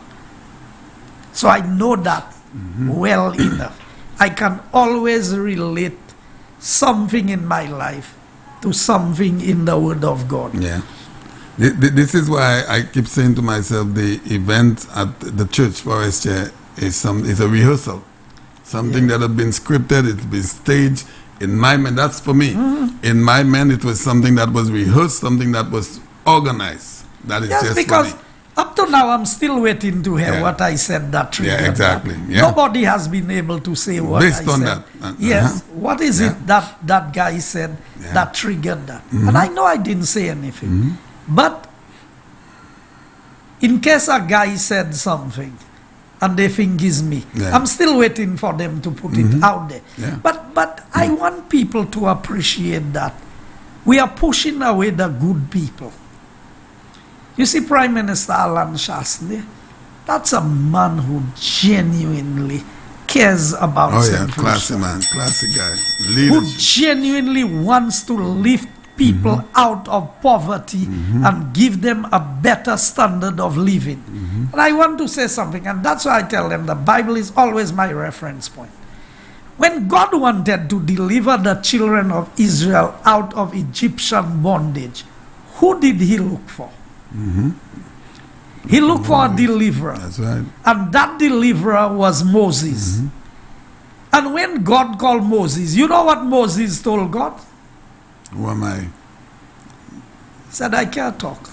Speaker 3: So I know that well enough. I can always relate something in my life to something in the Word of God.
Speaker 2: Yeah. This is why I keep saying to myself, the event at the church forest chair is a rehearsal. Something that has been scripted, it's been staged. In my mind, that's for me. In my mind, it was something that was rehearsed, something that was organized. That is just
Speaker 3: because
Speaker 2: for me.
Speaker 3: Up to now, I'm still waiting to hear what I said that triggered
Speaker 2: exactly.
Speaker 3: that. Nobody has been able to say what
Speaker 2: Based
Speaker 3: I
Speaker 2: on
Speaker 3: said.
Speaker 2: that.
Speaker 3: Yes. What is it that guy said that triggered that? And I know I didn't say anything. But in case a guy said something and they think it's me, I'm still waiting for them to put it out there. But I want people to appreciate that we are pushing away the good people. You see, Prime Minister Alan Shastney, that's a man who genuinely cares about St.
Speaker 2: Classy man, classy guy.
Speaker 3: Who genuinely wants to lift people out of poverty and give them a better standard of living. And I want to say something, and that's why I tell them the Bible is always my reference point. When God wanted to deliver the children of Israel out of Egyptian bondage, who did he look for? He looked for a deliverer.
Speaker 2: That's right.
Speaker 3: And that deliverer was Moses. And when God called Moses, you know what Moses told God?
Speaker 2: Who am I?
Speaker 3: He said, I can't talk.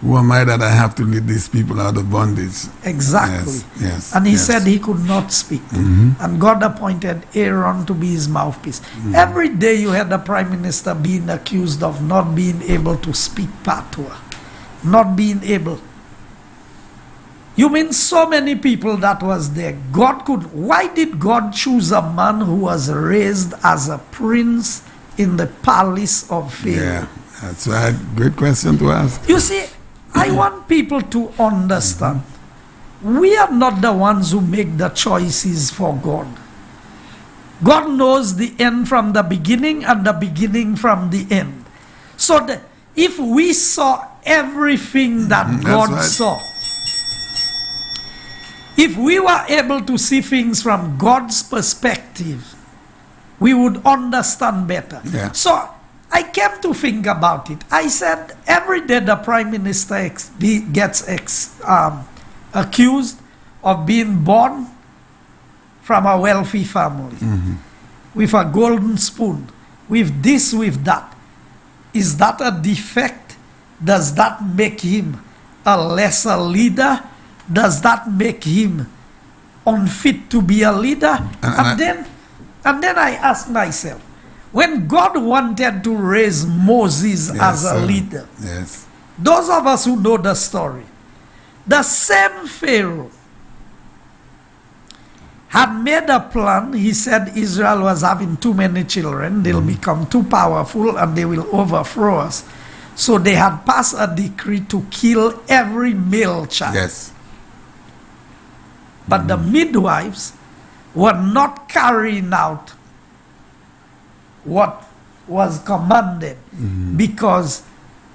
Speaker 2: Who am I that I have to lead these people out of bondage?
Speaker 3: Exactly.
Speaker 2: Yes.
Speaker 3: And he
Speaker 2: yes.
Speaker 3: said he could not speak. And God appointed Aaron to be his mouthpiece. Every day you had the prime minister being accused of not being able to speak patois. Not being able. You mean so many people that was there. God could. Why did God choose a man who was raised as a prince in the palace of Pharaoh?
Speaker 2: Yeah, that's right. Great question to ask.
Speaker 3: You see, I want people to understand. We are not the ones who make the choices for God. God knows the end from the beginning and the beginning from the end. So if we saw everything that God
Speaker 2: right.
Speaker 3: saw, if we were able to see things from God's perspective, we would understand better.
Speaker 2: Yeah.
Speaker 3: So I came to think about it. I said, every day the prime minister gets accused of being born from a wealthy family, with a golden spoon, with this, with that. Is that a defect? Does that make him a lesser leader? Does that make him unfit to be a leader? And then I asked myself, when God wanted to raise Moses as a leader, those of us who know the story, the same Pharaoh had made a plan. He said Israel was having too many children. They'll become too powerful and they will overthrow us. So they had passed a decree to kill every male child.
Speaker 2: Yes.
Speaker 3: But the midwives were not carrying out what was commanded, because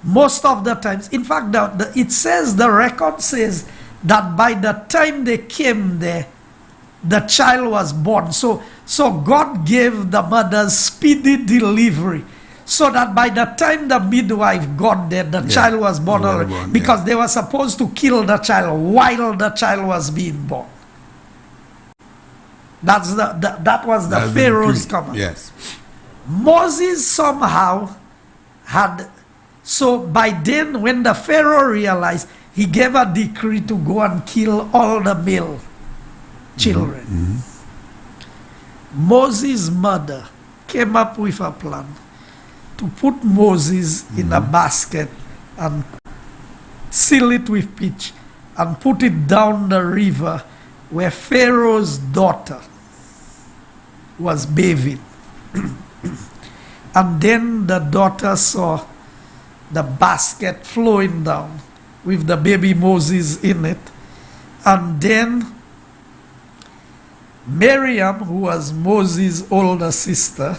Speaker 3: most of the times, in fact, it says, the record says that by the time they came there, the child was born. So God gave the mothers speedy delivery, so that by the time the midwife got there, the child was born already, because they were supposed to kill the child while the child was being born. That was the Pharaoh's command.
Speaker 2: Yes.
Speaker 3: Moses somehow had, so by then when the Pharaoh realized, he gave a decree to go and kill all the male children. Moses' mother came up with a plan to put Moses in a basket and seal it with pitch and put it down the river where Pharaoh's daughter was bathing. And then the daughter saw the basket flowing down with the baby Moses in it. And then Miriam, who was Moses' older sister,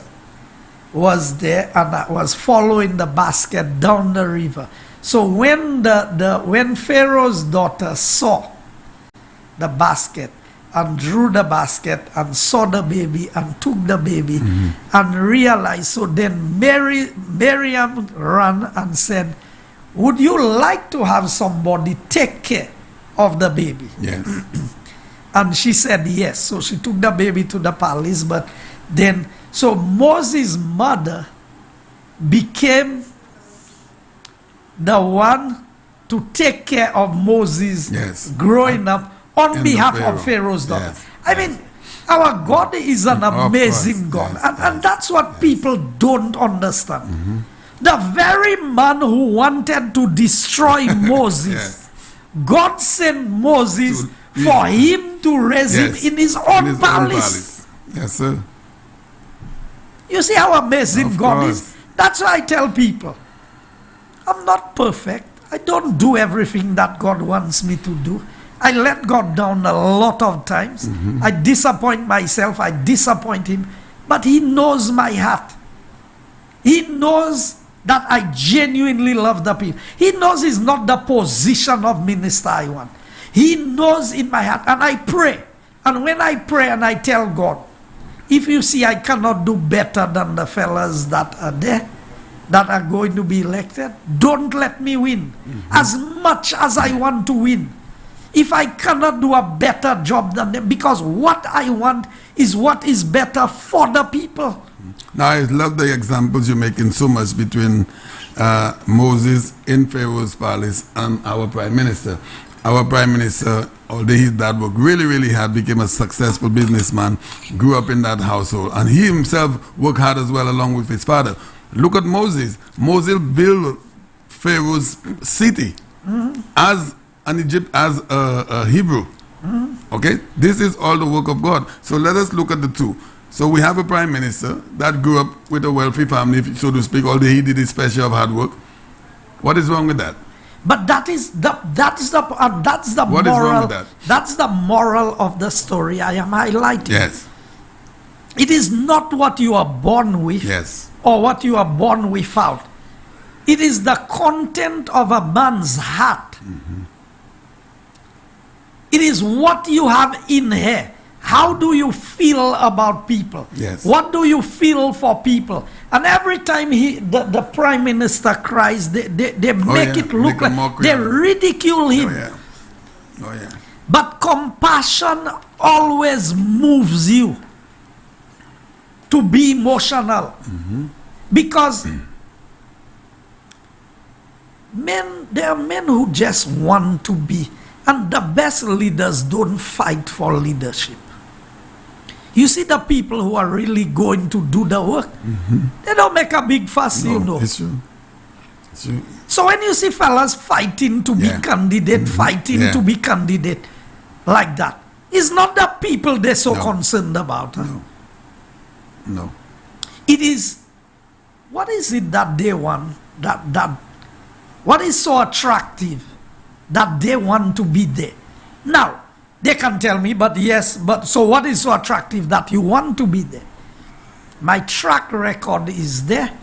Speaker 3: was there and was following the basket down the river. So when when Pharaoh's daughter saw the basket and drew the basket and saw the baby and took the baby and realized, so then Miriam ran and said, would you like to have somebody take care of the baby?
Speaker 2: Yes.
Speaker 3: And she said yes. So she took the baby to the palace. But then, so Moses' mother became the one to take care of Moses growing up on behalf of Pharaoh's daughter. I mean, our God is an amazing God. And that's what people don't understand. The very man who wanted to destroy Moses, God sent Moses for him to raise him in his own palace.
Speaker 2: Yes, sir.
Speaker 3: You see how amazing God is? That's why I tell people, I'm not perfect. I don't do everything that God wants me to do. I let God down a lot of times. I disappoint myself. I disappoint him. But he knows my heart. He knows that I genuinely love the people. He knows it's not the position of minister I want. He knows in my heart. And I pray. And when I pray and I tell God, if you see I cannot do better than the fellas that are there, that are going to be elected, don't let me win. As much as I want to win. If I cannot do a better job than them, because what I want is what is better for the people.
Speaker 2: Now, I love the examples you're making so much between Moses in Pharaoh's palace and our prime minister. Our prime minister, although his dad worked really, really hard, became a successful businessman, grew up in that household, and he himself worked hard as well along with his father. Look at Moses. Moses built Pharaoh's city as an Egypt, as a Hebrew. Okay, this is all the work of God. So let us look at the two. So we have a prime minister that grew up with a wealthy family, so to speak, although he did his special of hard work. What is wrong with that?
Speaker 3: But that's the
Speaker 2: What is wrong
Speaker 3: moral.
Speaker 2: with that?
Speaker 3: That's the moral of the story I am highlighting.
Speaker 2: Yes.
Speaker 3: It is not what you are born with,
Speaker 2: Yes.
Speaker 3: or what you are born without. It is the content of a man's heart. It is what you have in here. How do you feel about people?
Speaker 2: Yes.
Speaker 3: What do you feel for people? And every time the prime minister cries, they make it look like they ridicule him.
Speaker 2: Oh yeah. Oh yeah.
Speaker 3: But compassion always moves you to be emotional. Because there are men who just want to be. And the best leaders don't fight for leadership. You see the people who are really going to do the work, they don't make a big fuss, you know.
Speaker 2: It's true. It's true.
Speaker 3: So when you see fellas fighting to be candidate, fighting to be candidate like that, it's not the people they're so concerned about. Huh?
Speaker 2: No.
Speaker 3: It is, what is it that they want, what is so attractive that they want to be there? Now, they can tell me, but so what is so attractive that you want to be there? My track record is there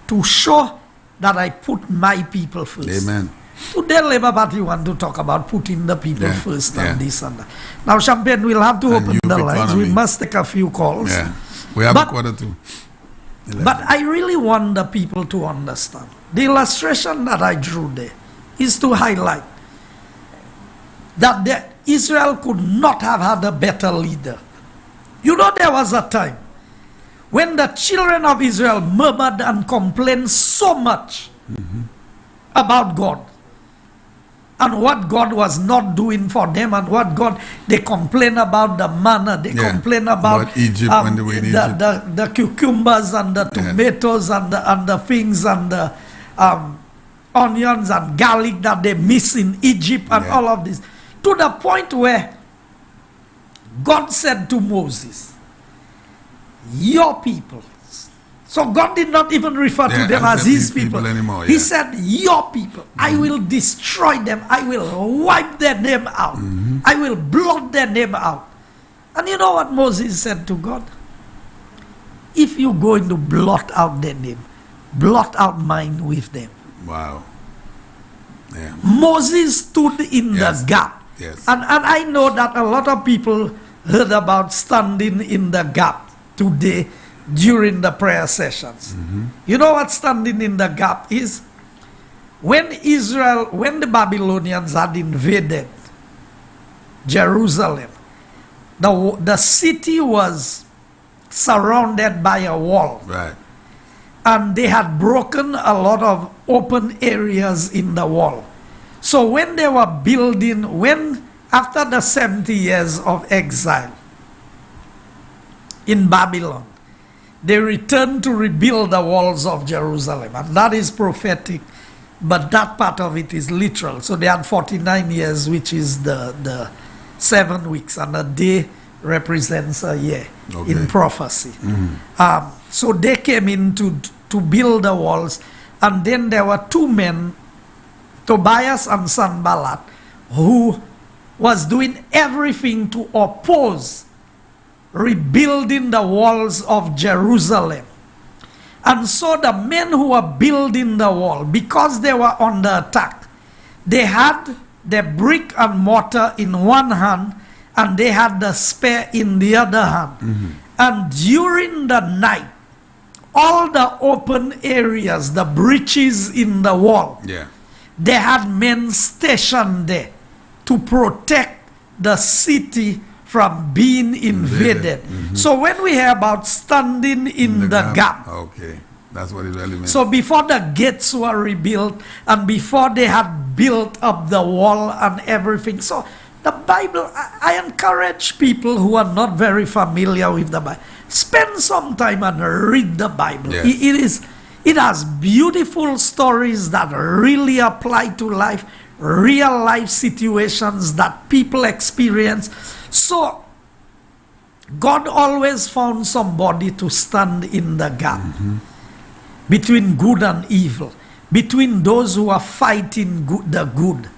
Speaker 3: to show that I put my people first.
Speaker 2: Amen.
Speaker 3: Today, Labour Party want to talk about putting the people first and this and that. Now, Champagne, we'll have to open the lines.
Speaker 2: Economy.
Speaker 3: We must take a few calls.
Speaker 2: Yeah. We have a quarter to 11.
Speaker 3: But I really want the people to understand. The illustration that I drew there is to highlight that Israel could not have had a better leader. You know, there was a time when the children of Israel murmured and complained so much about God and what God was not doing for them, and what they complain about the manna, they complain about
Speaker 2: Egypt when they were in Egypt.
Speaker 3: The cucumbers and the tomatoes and the things and the onions and garlic that they miss in Egypt and all of this. To the point where God said to Moses, your people. So God did not even refer to them as his people
Speaker 2: anymore.
Speaker 3: He said, your people. I will destroy them. I will wipe their name out. I will blot their name out. And you know what Moses said to God? If you're going to blot out their name, blot out mine with them.
Speaker 2: Wow. Yeah.
Speaker 3: Moses stood in the gap.
Speaker 2: Yes.
Speaker 3: And I know that a lot of people heard about standing in the gap today during the prayer sessions. You know what standing in the gap is? When the Babylonians had invaded Jerusalem, the city was surrounded by a wall.
Speaker 2: Right.
Speaker 3: And they had broken a lot of open areas in the wall. So when they were building, after the 70 years of exile in Babylon, they returned to rebuild the walls of Jerusalem. And that is prophetic, but that part of it is literal. So they had 49 years, which is the 7 weeks, and a day represents a year in prophecy. So they came in to build the walls, and then there were two men, Tobias and Sanballat, who was doing everything to oppose rebuilding the walls of Jerusalem. And so the men who were building the wall, because they were under attack, they had the brick and mortar in one hand and they had the spear in the other hand. And during the night, all the open areas, the breaches in the wall, they had men stationed there to protect the city from being invaded. So when we hear about standing in the gap,
Speaker 2: That's what it really means.
Speaker 3: So before the gates were rebuilt and before they had built up the wall and everything. So the Bible, I encourage people who are not very familiar with the Bible, spend some time and read the Bible.
Speaker 2: Yes.
Speaker 3: It has beautiful stories that really apply to life, real life situations that people experience. So God always found somebody to stand in the gap between good and evil, between those who are fighting the good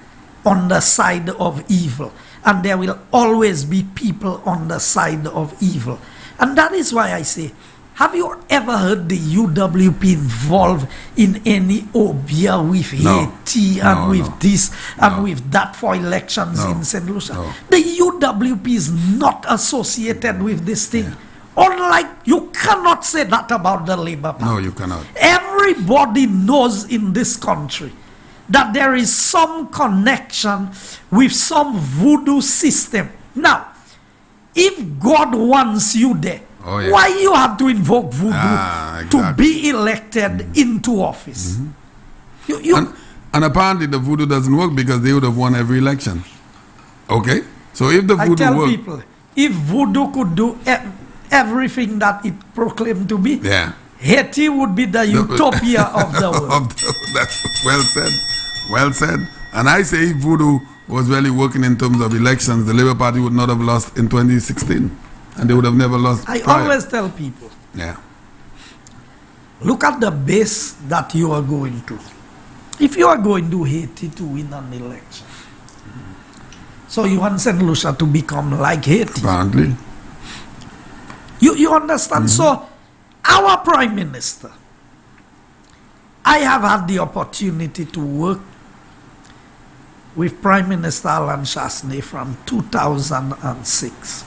Speaker 3: on the side of evil. And there will always be people on the side of evil. And that is why I say, have you ever heard the UWP involved in any obia with Haiti and with this and with that for elections in St. Lucia? The UWP is not associated with this thing. Unlike, you cannot say that about the Labour Party.
Speaker 2: No, you cannot.
Speaker 3: Everybody knows in this country that there is some connection with some voodoo system. Now, if God wants you there, why you have to invoke voodoo to be elected into office?
Speaker 2: And apparently the voodoo doesn't work because they would have won every election. Okay? So if the voodoo
Speaker 3: I tell
Speaker 2: worked,
Speaker 3: people, if voodoo could do everything that it proclaimed to be, Haiti would be the utopia of the world.
Speaker 2: That's well said. Well said. And I say if voodoo was really working in terms of elections, the Labour Party would not have lost in 2016. And they would have never lost
Speaker 3: I
Speaker 2: prior.
Speaker 3: always tell people, look at the base that you are going to. If you are going to Haiti to win an election, so you want St. Lucia to become like Haiti.
Speaker 2: Apparently.
Speaker 3: You understand? So, our Prime Minister, I have had the opportunity to work with Prime Minister Alan Chasney from 2006.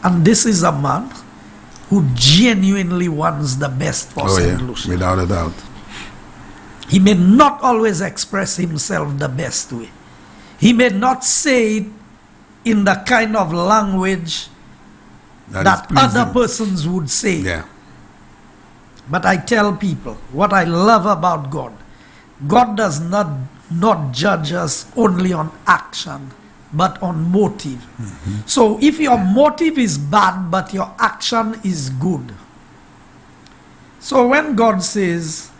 Speaker 3: And this is a man who genuinely wants the best for St. Lucia.
Speaker 2: Without a doubt.
Speaker 3: He may not always express himself the best way. He may not say it in the kind of language that other persons would say. But I tell people, what I love about God, God does not judge us only on action, but on motive. So if your motive is bad, but your action is good. So when God says,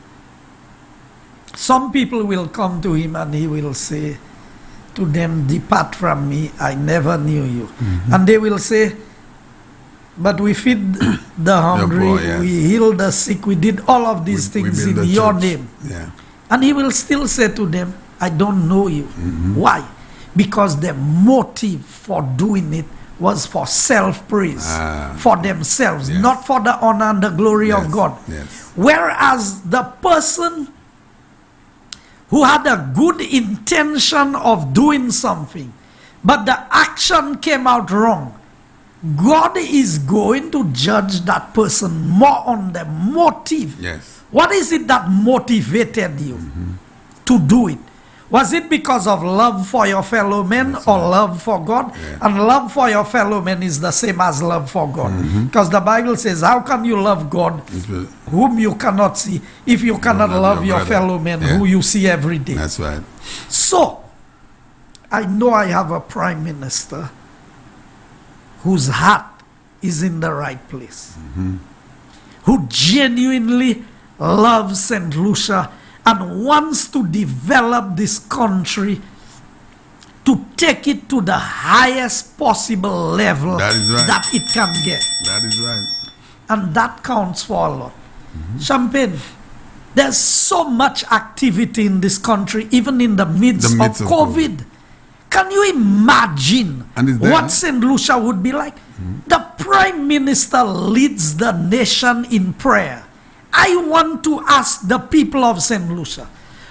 Speaker 3: some people will come to him and he will say to them, depart from me, I never knew you. And they will say, but we feed the hungry, we heal the sick, we did all of these things in your name. And he will still say to them, I don't know you. Why? Because the motive for doing it was for self-praise, for themselves, not for the honor and the glory of God. Whereas the person who had a good intention of doing something, but the action came out wrong, God is going to judge that person more on the motive. What is it that motivated you to do it? Was it because of love for your fellow men or love for God? And love for your fellow men is the same as love for God. Because the Bible says, how can you love God whom you cannot see if you cannot love your fellow men who you see every day?
Speaker 2: That's right.
Speaker 3: So, I know I have a Prime Minister whose heart is in the right place, who genuinely loves St. Lucia and wants to develop this country to take it to the highest possible level that it can get.
Speaker 2: That is right.
Speaker 3: And that counts for a lot. Champagne, there's so much activity in this country, even in the midst of COVID. Can you imagine what St. Lucia would be like? The Prime Minister leads the nation in prayer. I want to ask the people of St. Lucia,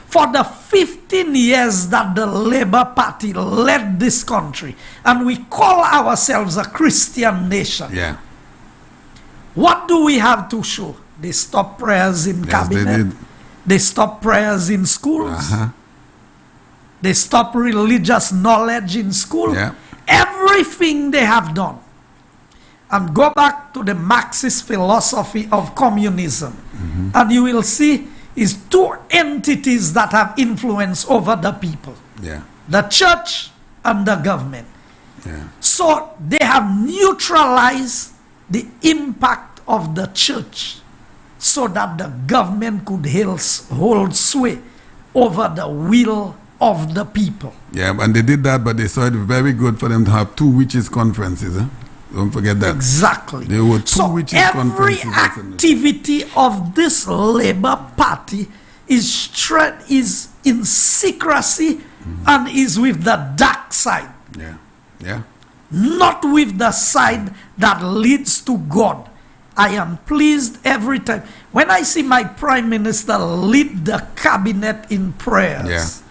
Speaker 3: for the 15 years that the Labour Party led this country, and we call ourselves a Christian nation, what do we have to show? They stopped prayers in cabinet. They stopped prayers in schools. They stopped religious knowledge in school. Everything they have done. and go back to the Marxist philosophy of communism, and you will see is two entities that have influence over the people.
Speaker 2: Yeah.
Speaker 3: The church and the government.
Speaker 2: Yeah.
Speaker 3: So they have neutralized the impact of the church so that the government could hold sway over the will of the people.
Speaker 2: Yeah, and they did that, but they saw it very good for them to have two witches conferences. Don't forget that.
Speaker 3: Exactly.
Speaker 2: There were two
Speaker 3: So
Speaker 2: witches
Speaker 3: every
Speaker 2: conferences.
Speaker 3: activity of this Labour Party is in secrecy and is with the dark side.
Speaker 2: Yeah. Yeah.
Speaker 3: Not with the side that leads to God. I am pleased every time. When I see my Prime Minister lead the cabinet in prayers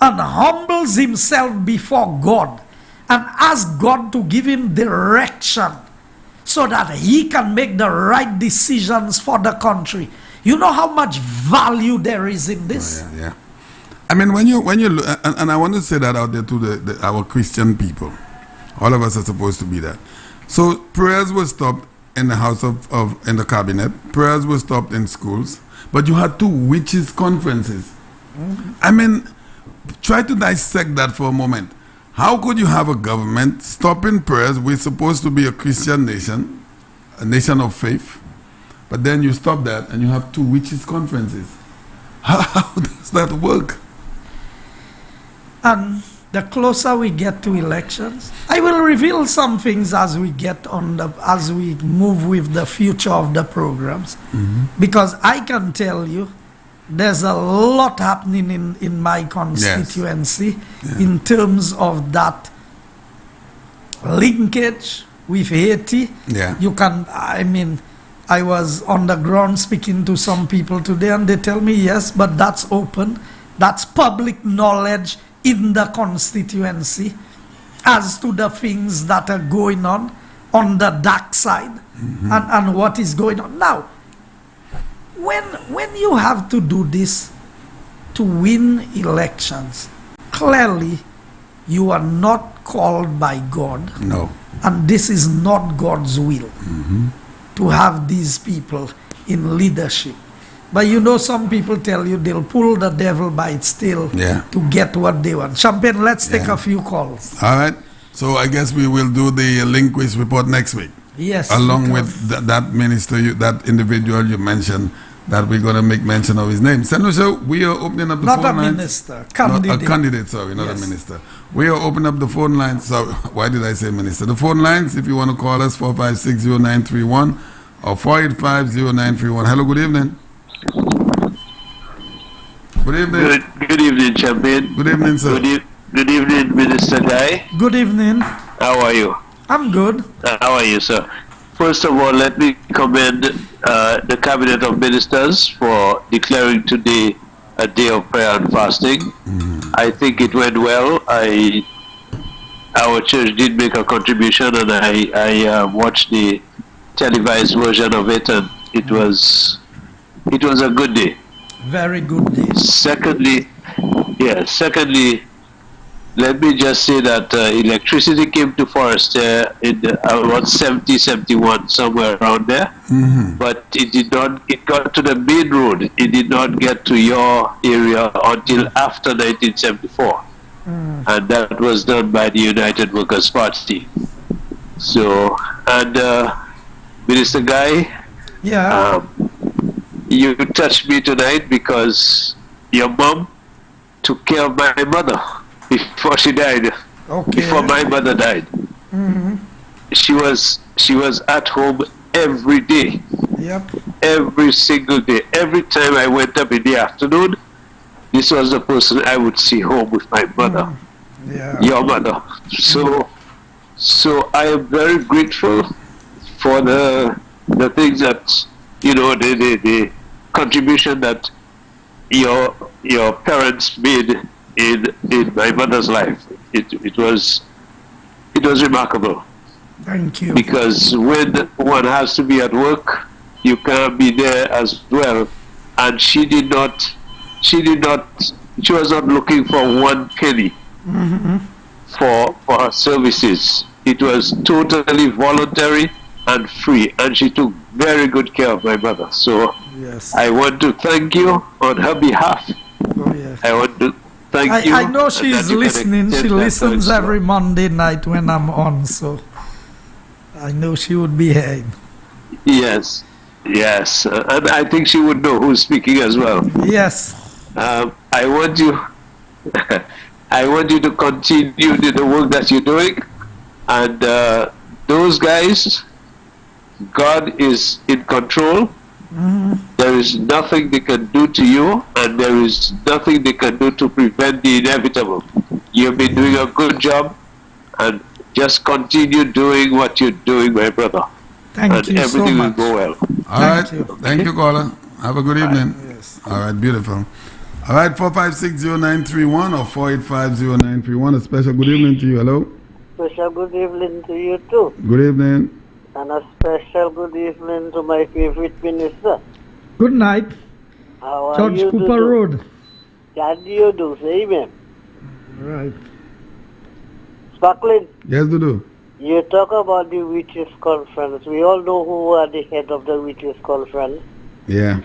Speaker 3: and humbles himself before God and asks God to give him direction so that he can make the right decisions for the country. You know how much value there is in this?
Speaker 2: Oh, yeah. I mean, when you look, and I want to say that out there to our Christian people. All of us are supposed to be that. So prayers were stopped in the house in the cabinet. Prayers were stopped in schools. But you had two witches conferences. I mean, try to dissect that for a moment. How could you have a government stopping prayers? We're supposed to be a Christian nation, a nation of faith. But then you stop that and you have two witches conferences. How does that work?
Speaker 3: And the closer we get to elections, I will reveal some things as we as we move with the future of the programs, because I can tell you there's a lot happening in my constituency in terms of that linkage with Haiti.
Speaker 2: Yeah.
Speaker 3: You can, I mean, I was on the ground speaking to some people today and they tell me, yes, but that's open. That's public knowledge in the constituency as to the things that are going on the dark side and what is going on. Now, when you have to do this to win elections, clearly you are not called by God.
Speaker 2: No.
Speaker 3: And this is not God's will to have these people in leadership. But you know, some people tell you they'll pull the devil by its tail to get what they want. Champagne, let's take a few calls.
Speaker 2: All right. So I guess we will do the linguist report next week.
Speaker 3: Yes.
Speaker 2: Along with that minister, that individual you mentioned, that we're going to make mention of his name. Senator, we are opening up the phone lines.
Speaker 3: Not a minister, candidate.
Speaker 2: A candidate, sorry, not a minister. We are opening up the phone lines. So why did I say minister? The phone lines, if you want to call us, 4560931 or 4850931. Hello, good evening. Good evening.
Speaker 4: Good evening, Champagne.
Speaker 2: Good evening, sir.
Speaker 4: Good evening, Minister Guy.
Speaker 3: Good evening.
Speaker 4: How are you?
Speaker 3: I'm good.
Speaker 4: How are you, sir? First of all, let me commend the Cabinet of Ministers for declaring today a day of prayer and fasting. I think it went well. Our church did make a contribution, and I watched the televised version of it, and it was a good day.
Speaker 3: Very good day.
Speaker 4: Secondly, let me just say that electricity came to Forestier in about 70, 71, somewhere around there. But it got to the main road. It did not get to your area until after 1974. And that was done by the United Workers' Party. So, and Minister Guy, you touched me tonight because your mom took care of my mother before she died.
Speaker 3: Okay.
Speaker 4: Before my mother died. She was at home every day.
Speaker 3: Yep.
Speaker 4: Every single day. Every time I went up in the afternoon, this was the person I would see home with my mother. Your mother. So I am very grateful for the things that, you know, the contribution that your parents made in my mother's life. It was remarkable.
Speaker 3: Thank you.
Speaker 4: Because when one has to be at work, you can't be there as well. And she was not looking for one penny for her services. It was totally voluntary, and free, and she took very good care of my mother. So
Speaker 3: Yes.
Speaker 4: I want to thank you on her behalf.
Speaker 3: Oh, yes.
Speaker 4: I want to thank you.
Speaker 3: I know
Speaker 4: and
Speaker 3: she's
Speaker 4: that you can
Speaker 3: listening.
Speaker 4: extend
Speaker 3: She
Speaker 4: that
Speaker 3: listens
Speaker 4: thanks to
Speaker 3: every
Speaker 4: her.
Speaker 3: Monday night when I'm on, so I know she would be hearing.
Speaker 4: Yes, yes, and I think she would know who's speaking as well.
Speaker 3: Yes.
Speaker 4: I want you, I want you to continue the work that you're doing, and those guys, God is in control. There is nothing they can do to you, and there is nothing they can do to prevent the inevitable. You've been doing a good job, and just continue doing what you're doing, my brother.
Speaker 3: Thank
Speaker 4: and
Speaker 3: you so
Speaker 4: everything will
Speaker 3: much.
Speaker 4: go well.
Speaker 2: All right.
Speaker 3: Thank you.
Speaker 2: Thank you, caller. Have a good evening.
Speaker 3: Yes.
Speaker 2: All right, beautiful. All right, 4560931 or 4850931. A special good evening to you. Hello.
Speaker 5: Special good evening to you too.
Speaker 2: Good evening.
Speaker 5: And a special good evening to my favorite minister.
Speaker 3: Good night,
Speaker 5: How are
Speaker 3: George
Speaker 5: you,
Speaker 3: Cooper
Speaker 5: Dudu?
Speaker 3: Road.
Speaker 5: Can you do? Say amen.
Speaker 3: Right.
Speaker 5: Sparkling,
Speaker 2: Yes, Dudu.
Speaker 5: you talk about the witches conference. We all know who are the head of the witches conference.
Speaker 2: Yeah.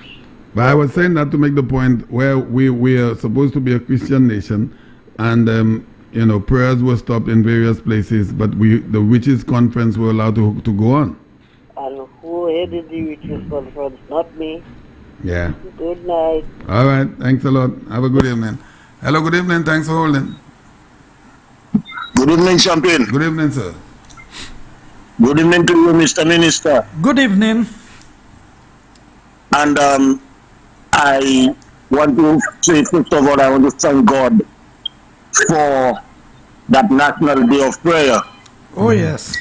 Speaker 2: But I was saying that to make the point where we are supposed to be a Christian nation, and prayers were stopped in various places, but the witches conference were allowed to go on.
Speaker 5: And who headed the witches conference? Not me.
Speaker 2: Yeah.
Speaker 5: Good night.
Speaker 2: All right. Thanks a lot. Have a good evening. Hello. Good evening. Thanks for holding.
Speaker 6: Good evening, Champion.
Speaker 2: Good evening, sir.
Speaker 6: Good evening to you, Mr. Minister.
Speaker 3: Good evening.
Speaker 6: And I want to say, first of all, I want to thank God for that National Day of Prayer.
Speaker 3: Oh, yes.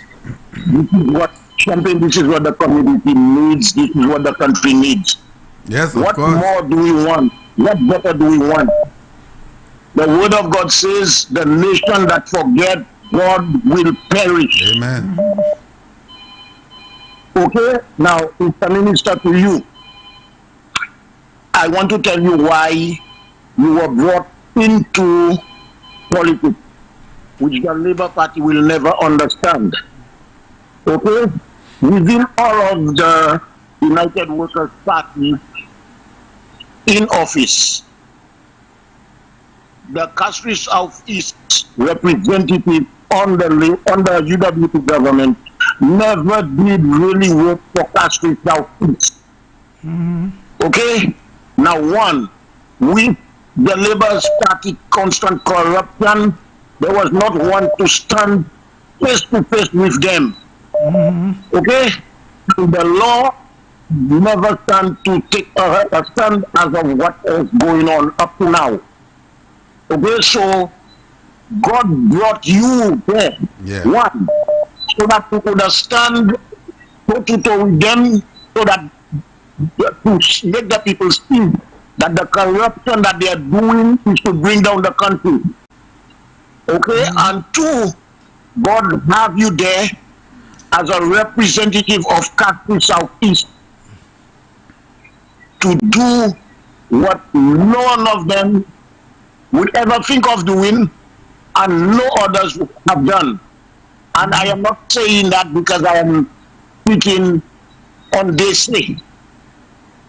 Speaker 6: This is what, Champion, this is what the community needs. This is what the country needs.
Speaker 2: Yes, of
Speaker 6: What
Speaker 2: course.
Speaker 6: more do we want? What better do we want? The Word of God says, the nation that forget God will perish.
Speaker 2: Amen.
Speaker 6: Okay, now, Mr. Minister, to you, I want to tell you why you were brought into politics, which the Labour Party will never understand. Okay, within all of the United Workers' Party in office, the Castries Southeast representative on the UWP government never did really work for Castries Southeast. Okay? Now, one, with the Labour Party constant corruption, there was not one to stand face to face with them. Okay? And the law never stand to take a stand as of what is going on up to now. Okay, so God brought you there.
Speaker 2: Yeah.
Speaker 6: One, so that you could stand toe to toe with them, so that to make the people see that the corruption that they are doing is to bring down the country. Okay, and two, God have you there as a representative of Castries Southeast to do what none of them would ever think of doing and no others would have done. And I am not saying that because I am speaking on this day.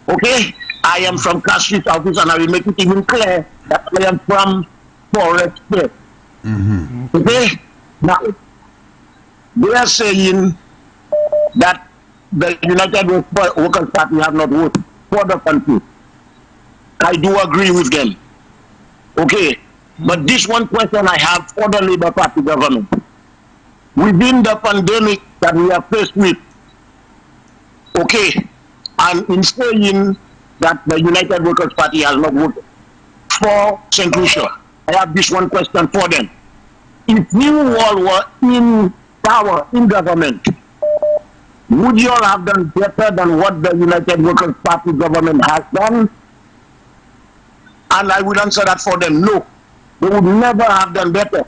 Speaker 6: Okay? I am from Castries Southeast, and I will make it even clear that I am from Forest State. Okay? Now, they are saying that the United Workers' Party have not worked for the country. I do agree with them. Okay? But this one question I have for the Labour Party government. Within the pandemic that we are faced with, okay, and in saying that the United Workers' Party has not worked for St. Lucia, I have this one question for them. If you all were in power, in government, would you all have done better than what the United Workers' Party government has done? And I will answer that for them. No, they would never have done better.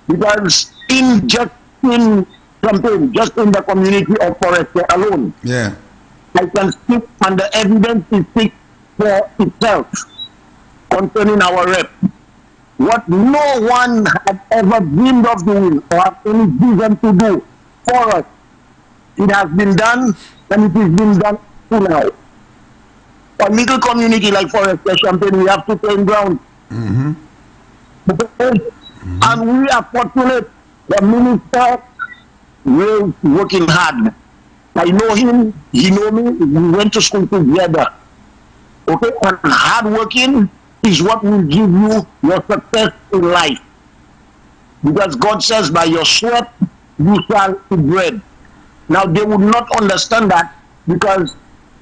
Speaker 6: Because just in the community of Forest alone,
Speaker 2: Yeah.
Speaker 6: I can speak, and the evidence is speak for itself concerning our rep. What no one had ever dreamed of doing or had any vision to do for us It has been done, and it is being done now. A little community like Forest Champagne, we have to claim ground. Okay? And we are fortunate. The minister is working hard. I know him, he know me, we went to school together. Okay, and hard working is what will give you your success in life. Because God says, by your sweat you shall eat bread. Now they would not understand that because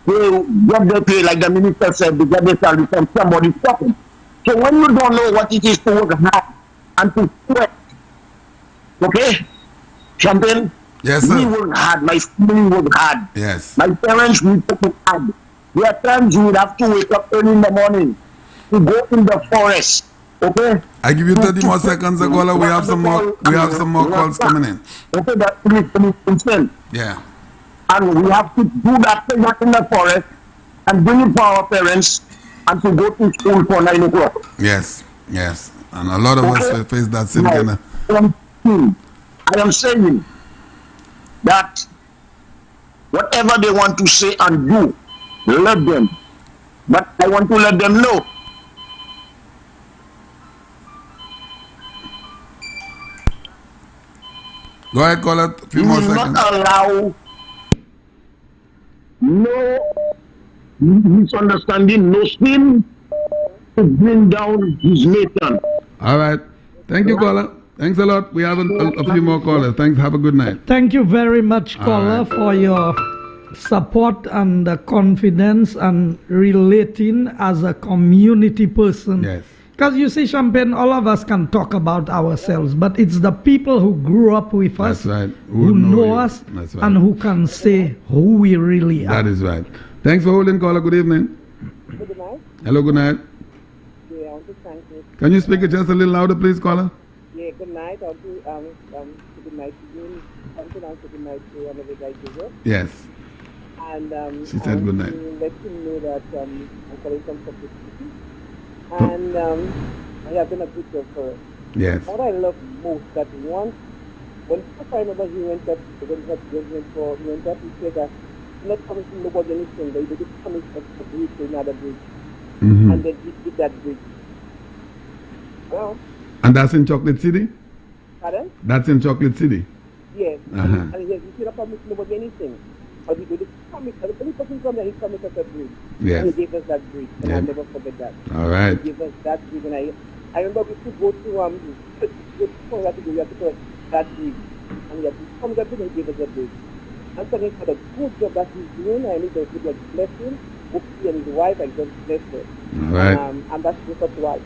Speaker 6: they get their pay, like the minister said, they get their salary from somebody talking. So when you don't know what it is to work hard and to sweat, okay, Champagne,
Speaker 2: Yes, sir.
Speaker 6: we work hard, my family work hard.
Speaker 2: Yes.
Speaker 6: My parents will work hard. There are times you would have to wake up early in the morning to go in the forest. Okay?
Speaker 2: I give you 30 more seconds, caller. We have some more calls coming in.
Speaker 6: Okay, that is concerned.
Speaker 2: Yeah.
Speaker 6: And we have to do that thing in the forest and bring it for our parents and to go to school for 9 o'clock.
Speaker 2: Yes. Yes. And a lot of us face that same kind of.
Speaker 6: I am saying that whatever they want to say and do, let them. But I want to let them know
Speaker 2: Go ahead, caller. A few
Speaker 6: we
Speaker 2: more
Speaker 6: will
Speaker 2: seconds.
Speaker 6: not allow no misunderstanding, no sin to bring down his nation.
Speaker 2: All right. Thank you, caller. Thanks a lot. We have a few more callers. Thanks. Have a good night.
Speaker 3: Thank you very much, caller,
Speaker 2: right.
Speaker 3: for your support and confidence and relating as a community person.
Speaker 2: Yes.
Speaker 3: Because you see, Champagne, all of us can talk about ourselves, but it's the people who grew up with us,
Speaker 2: That's right.
Speaker 3: who know
Speaker 2: you.
Speaker 3: us,
Speaker 2: That's right.
Speaker 3: and who can say who we really are.
Speaker 2: That is right. Thanks for holding, caller. Good evening.
Speaker 7: Good night.
Speaker 2: Hello, good night.
Speaker 7: Yeah, I want to thank you.
Speaker 2: Can you speak it just a little louder, please, caller?
Speaker 7: Yeah, good night. I'll do good night to you. Something else good night to one of the guys here.
Speaker 2: Yes.
Speaker 7: And
Speaker 2: She said good night.
Speaker 7: to let him know that I'm calling from publicity. And I have been a good job for it.
Speaker 2: Yes.
Speaker 7: What I love most that once when I remember he went up he went up, he said that not promising nobody anything, they did promise a bridge to another bridge. And then he did that bridge. Well,
Speaker 2: And that's in Chocolate City?
Speaker 7: pardon?
Speaker 2: That's in Chocolate City?
Speaker 7: Yes.
Speaker 2: Uh-huh.
Speaker 7: And he did not promise nobody anything. But he did promise, and the only person from there, he promised us a bridge.
Speaker 2: Yes.
Speaker 7: And he gave us that bridge, and
Speaker 2: Yeah.
Speaker 7: I'll never forget that.
Speaker 2: All right.
Speaker 7: He gave us that bridge, and I remember we could go to, we had to go that bridge. And we had to come that bridge, and he gave us a bridge. I'm thanking for the good job that he's doing. I need to give a blessing. He and his wife, I just bless her.
Speaker 2: All right.
Speaker 7: And that's just right.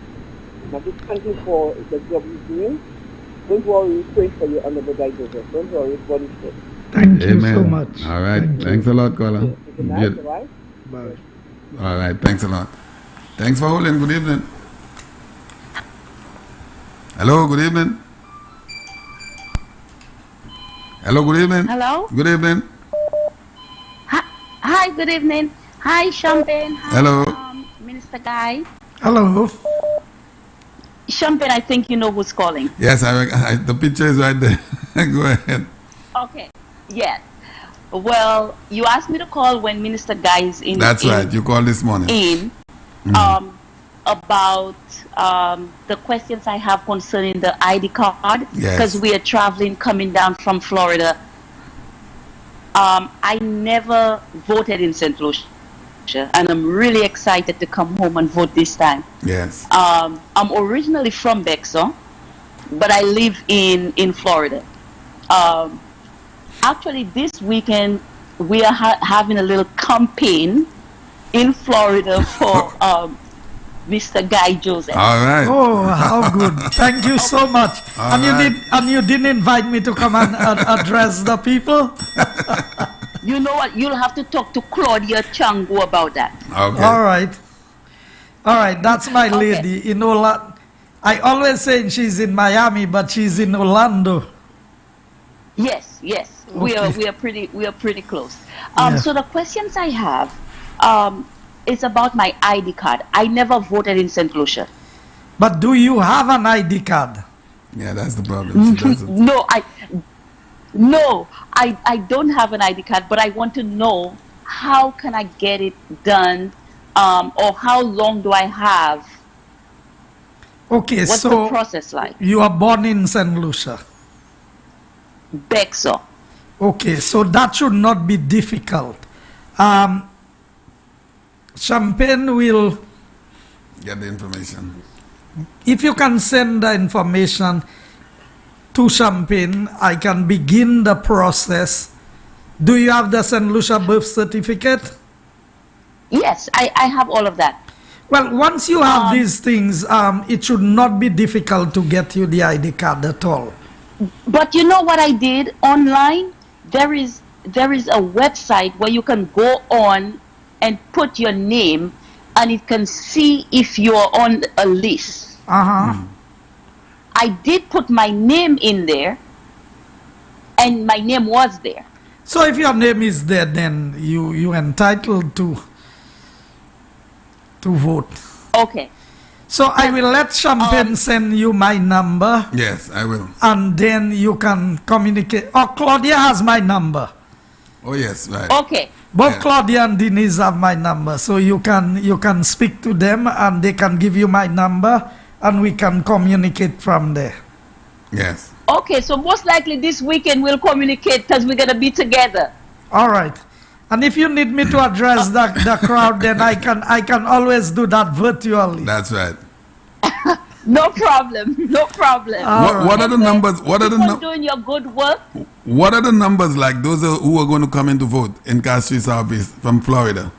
Speaker 7: I'm just thanking for the job he's doing. Don't worry, we're praying for you, Honorable Guy Joseph. Don't worry, God is good.
Speaker 3: Thank you
Speaker 2: Amen.
Speaker 3: so much.
Speaker 2: All right.
Speaker 3: Thank you.
Speaker 2: Thanks a lot, caller.
Speaker 7: Good night, all right?
Speaker 3: Bye.
Speaker 2: All right. Thanks a lot. Thanks for holding. Good evening. Hello. Good evening. Hello. Good evening.
Speaker 8: Hello?
Speaker 2: Good evening.
Speaker 8: Hi, good evening. Hi, Champagne. Hi,
Speaker 2: Hello.
Speaker 8: Minister Guy.
Speaker 3: Hello.
Speaker 8: Champagne, I think you know who's calling.
Speaker 2: Yes, the picture is right there. Go ahead.
Speaker 8: Okay. Yes. Well, you asked me to call when Minister Guy is in.
Speaker 2: That's right. You called this morning.
Speaker 8: About the questions I have concerning the ID card.
Speaker 2: Yes.
Speaker 8: Because we are traveling, coming down from Florida. I never voted in St. Lucia, and I'm really excited to come home and vote this time.
Speaker 2: Yes.
Speaker 8: I'm originally from Bexar, but I live in Florida. Actually, this weekend we are having a little campaign in Florida for Mr. Guy Joseph.
Speaker 2: All right.
Speaker 3: Oh, how good! Thank you so much.
Speaker 2: All
Speaker 3: And
Speaker 2: right.
Speaker 3: you didn't invite me to come and address the people.
Speaker 8: You know what? You'll have to talk to Claudia Chango about that.
Speaker 2: Okay.
Speaker 3: All right. That's my
Speaker 8: Okay.
Speaker 3: lady in Orlando. I always say she's in Miami, but she's in Orlando.
Speaker 8: Yes. We are pretty close.
Speaker 3: Yeah.
Speaker 8: So the questions I have is about my ID card. I never voted in St. Lucia.
Speaker 3: But do you have an ID card?
Speaker 2: Yeah, that's the problem. She doesn't.
Speaker 8: No, I don't have an ID card, but I want to know how can I get it done, or how long do I have?
Speaker 3: Okay,
Speaker 8: What's
Speaker 3: so
Speaker 8: the process like?
Speaker 3: you are born in St. Lucia.
Speaker 8: Bexo.
Speaker 3: Okay, so that should not be difficult. Champagne will,
Speaker 2: Get the information.
Speaker 3: if you can send the information to Champagne, I can begin the process. Do you have the St. Lucia birth certificate?
Speaker 8: Yes, I have all of that.
Speaker 3: Well, once you have these things, it should not be difficult to get you the ID card at all.
Speaker 8: But you know what I did online? There is a website where you can go on and put your name, and it can see if you're on a list. I did put my name in there, and my name was there.
Speaker 3: So if your name is there, then you entitled to vote.
Speaker 8: Okay.
Speaker 3: So I will let Champagne send you my number.
Speaker 2: Yes, I will.
Speaker 3: And then you can communicate. Oh, Claudia has my number.
Speaker 2: Oh yes, right.
Speaker 8: Okay.
Speaker 3: Both
Speaker 2: Yeah.
Speaker 3: Claudia and Denise have my number, so you can speak to them, and they can give you my number, and we can communicate from there.
Speaker 2: Yes.
Speaker 8: Okay, so most likely this weekend we'll communicate because we're gonna be together.
Speaker 3: All right. And if you need me to address the crowd, then I can always do that virtually.
Speaker 2: That's right.
Speaker 8: No problem. No problem.
Speaker 2: What are the numbers? What are the
Speaker 8: Keep on doing your good work.
Speaker 2: What are the numbers like those who are going to come in to vote in Castries Southeast from Florida?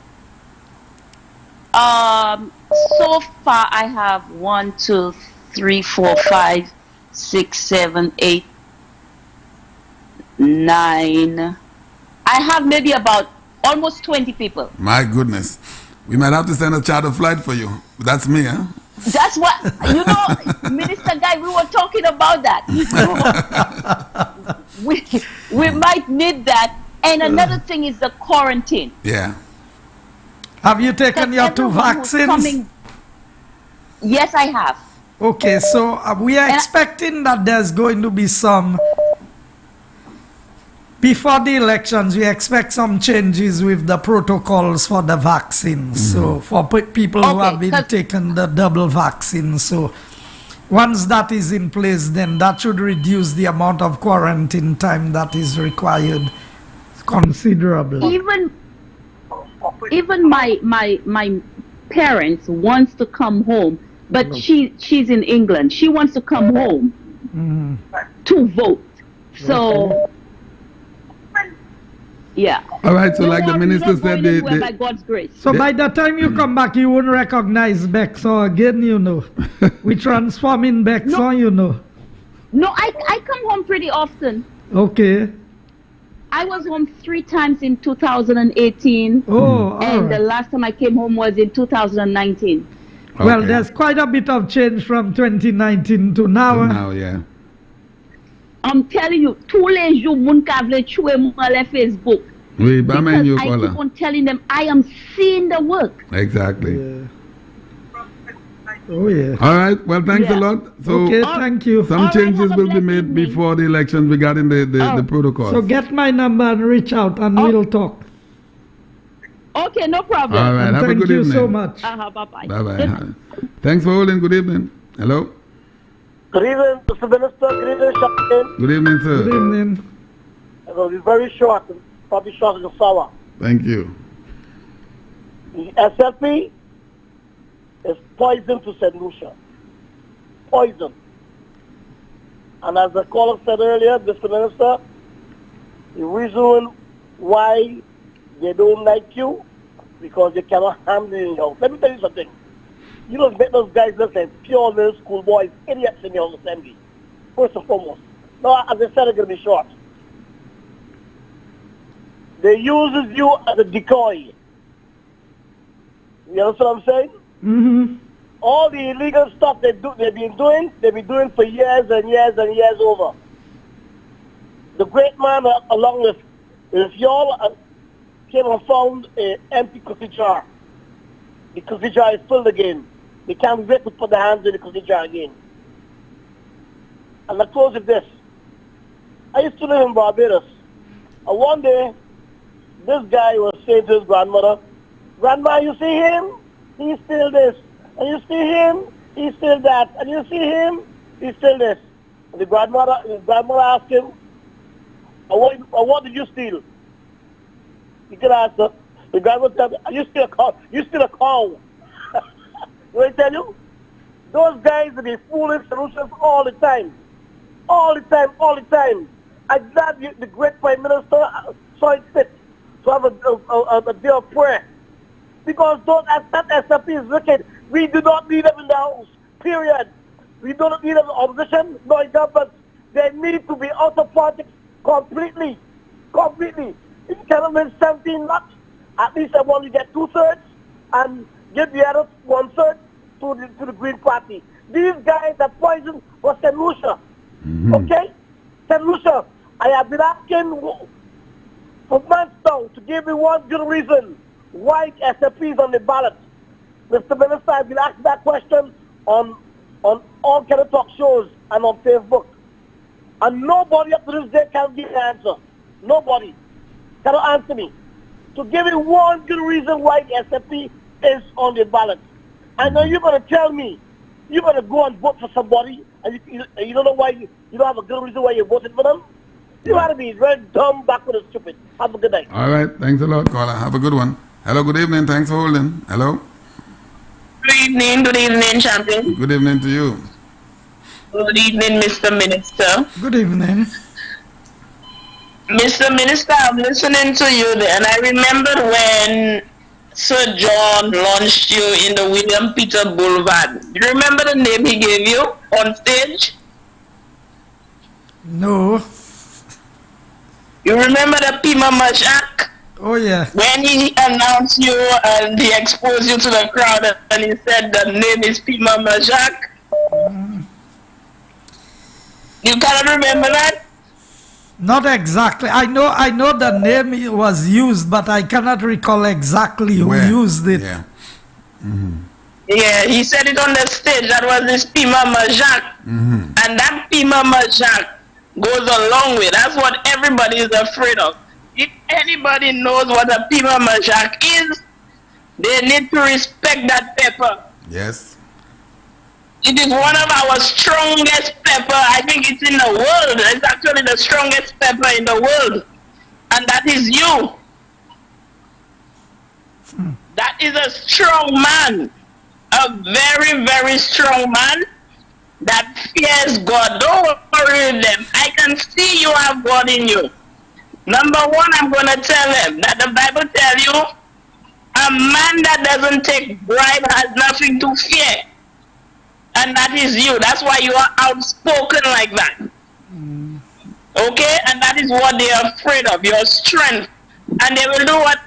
Speaker 8: So far I have 1, 2, 3, 4, 5, 6, 7, 8, 9. I have maybe about almost 20 people.
Speaker 2: My goodness. We might have to send a charter flight for you. That's me, huh?
Speaker 8: That's what, you know, Minister Guy, we were talking about that. We might need that. And another thing is the quarantine.
Speaker 2: Yeah.
Speaker 3: Have you taken your 2 vaccines?
Speaker 8: Yes, I have.
Speaker 3: Okay, so we are expecting that there's going to be some, before the elections, we expect some changes with the protocols for the vaccines. So for people who have been taken the double vaccine, so once that is in place, then that should reduce the amount of quarantine time that is required considerably.
Speaker 8: Even my parents wants to come home, but she's in England. She wants to come home to vote. So yeah.
Speaker 2: All right. So like the minister said,
Speaker 8: by God's grace.
Speaker 3: So by the time you come back, you won't recognize Bexon again, you know. We transform in Bexon, you know.
Speaker 8: No, I come home pretty often.
Speaker 3: Okay.
Speaker 8: I was home 3 times in 2018.
Speaker 3: Oh,
Speaker 8: and the last time I came home was in 2019.
Speaker 2: Okay.
Speaker 3: Well, there's quite a bit of change from 2019 to now.
Speaker 2: Now, yeah.
Speaker 8: I'm telling you, tous les jours, moun ka vle choué moi le Facebook.
Speaker 2: Oui, ba men yo
Speaker 8: I
Speaker 2: kola.
Speaker 8: keep on telling them I am seeing the work.
Speaker 2: Exactly.
Speaker 3: Yeah. Oh, yeah.
Speaker 2: All right. Well, thanks a lot. So
Speaker 3: Okay, thank you.
Speaker 2: some changes will be made before the elections regarding the protocol.
Speaker 3: So get my number and reach out and we'll talk.
Speaker 8: Okay, no problem.
Speaker 2: All right.
Speaker 3: And
Speaker 2: Have a
Speaker 3: thank
Speaker 2: good
Speaker 3: you
Speaker 2: evening.
Speaker 3: so much.
Speaker 8: Bye-bye.
Speaker 2: Bye-bye. Thanks for holding. Good evening. Hello.
Speaker 7: Good evening, Mr. Minister. Good evening, Champagne.
Speaker 2: Good evening, sir.
Speaker 3: Good evening.
Speaker 7: It will be very short, probably short as a sour.
Speaker 2: Thank you.
Speaker 7: The SLP is poison to St. Lucia. Poison. And as the caller said earlier, Mr. Minister, the reason why they don't like you, because they cannot handle you in your house. Let me tell you something. You don't make those guys look like pure little schoolboys, idiots in your assembly, first and foremost. Now, as I said, it's going to be short. They uses you as a decoy. You understand what I'm saying?
Speaker 3: Mm-hmm.
Speaker 7: All the illegal stuff they've been doing for years and years and years over. The great man, along with y'all, came and found an empty cookie jar. The cookie jar is filled again. They can't wait to put their hands in the cookie jar again. And I close with this.
Speaker 9: I used to live in Barbados. And one day, this guy was saying to his grandmother, Grandma, you see him? He's still this. And you see him? He's still that. And you see him? He's still this. And his grandmother asked him, what did you steal? He could answer. The grandmother said, you steal a cow. You steal a cow. What I tell you? Those guys, they fooling solutions all the time. All the time, all the time. I'm glad the great Prime Minister saw it fit to have a day of prayer. Because that SFP is wicked. We do not need them in the house, period. We do not need them in opposition, nor in government. They need to be out of politics completely. Completely. If you cannot win 17 nuts, at least I want you to get 2/3 and give the other 1/3 to the Green Party. These guys are poison for St. Lucia. Okay? St. Lucia, I have been asking for months now to give me one good reason why SFP is on the ballot. Mr. Minister, I've been asked that question on all kind of talk shows and on Facebook. And nobody up to this day can give an answer. Nobody cannot answer me. To give me one good reason why the SFP is on the ballot. I know you're going to tell me you're going to go and vote for somebody and you don't know why you don't have a good reason why you voted for them. You ought to be very dumb, backward, and stupid. Have a good night.
Speaker 2: All right. Thanks a lot, caller. Have a good one. Hello, good evening. Thanks for holding. Hello.
Speaker 10: Good evening, champion.
Speaker 2: Good evening to you.
Speaker 10: Good evening, Mr. Minister.
Speaker 3: Good evening.
Speaker 10: Mr. Minister, I'm listening to you there, and I remembered when Sir John launched you in the William Peter Boulevard. Do you remember the name he gave you on stage?
Speaker 3: No.
Speaker 10: You remember the Pima Majak?
Speaker 3: Oh, yeah.
Speaker 10: When he announced you and he exposed you to the crowd and he said the name is Pima Majak? You cannot remember that?
Speaker 3: Not exactly. I know the name was used, but I cannot recall exactly who used it.
Speaker 2: Yeah.
Speaker 10: Yeah, he said it on the stage. That was this Pima Majak. And that Pima Majak goes a long way. That's what everybody is afraid of. If anybody knows what a Pima Majak is, they need to respect that pepper.
Speaker 2: Yes.
Speaker 10: It is one of our strongest pepper. I think it's in the world. It's actually the strongest pepper in the world. And that is you. That is a strong man. A very, very strong man that fears God. Don't worry with them. I can see you have God in you. Number one, I'm going to tell them that the Bible tells you a man that doesn't take bribe has nothing to fear. And that is you. That's why you are outspoken like that. Okay? And that is what they are afraid of, your strength. And they will do whatever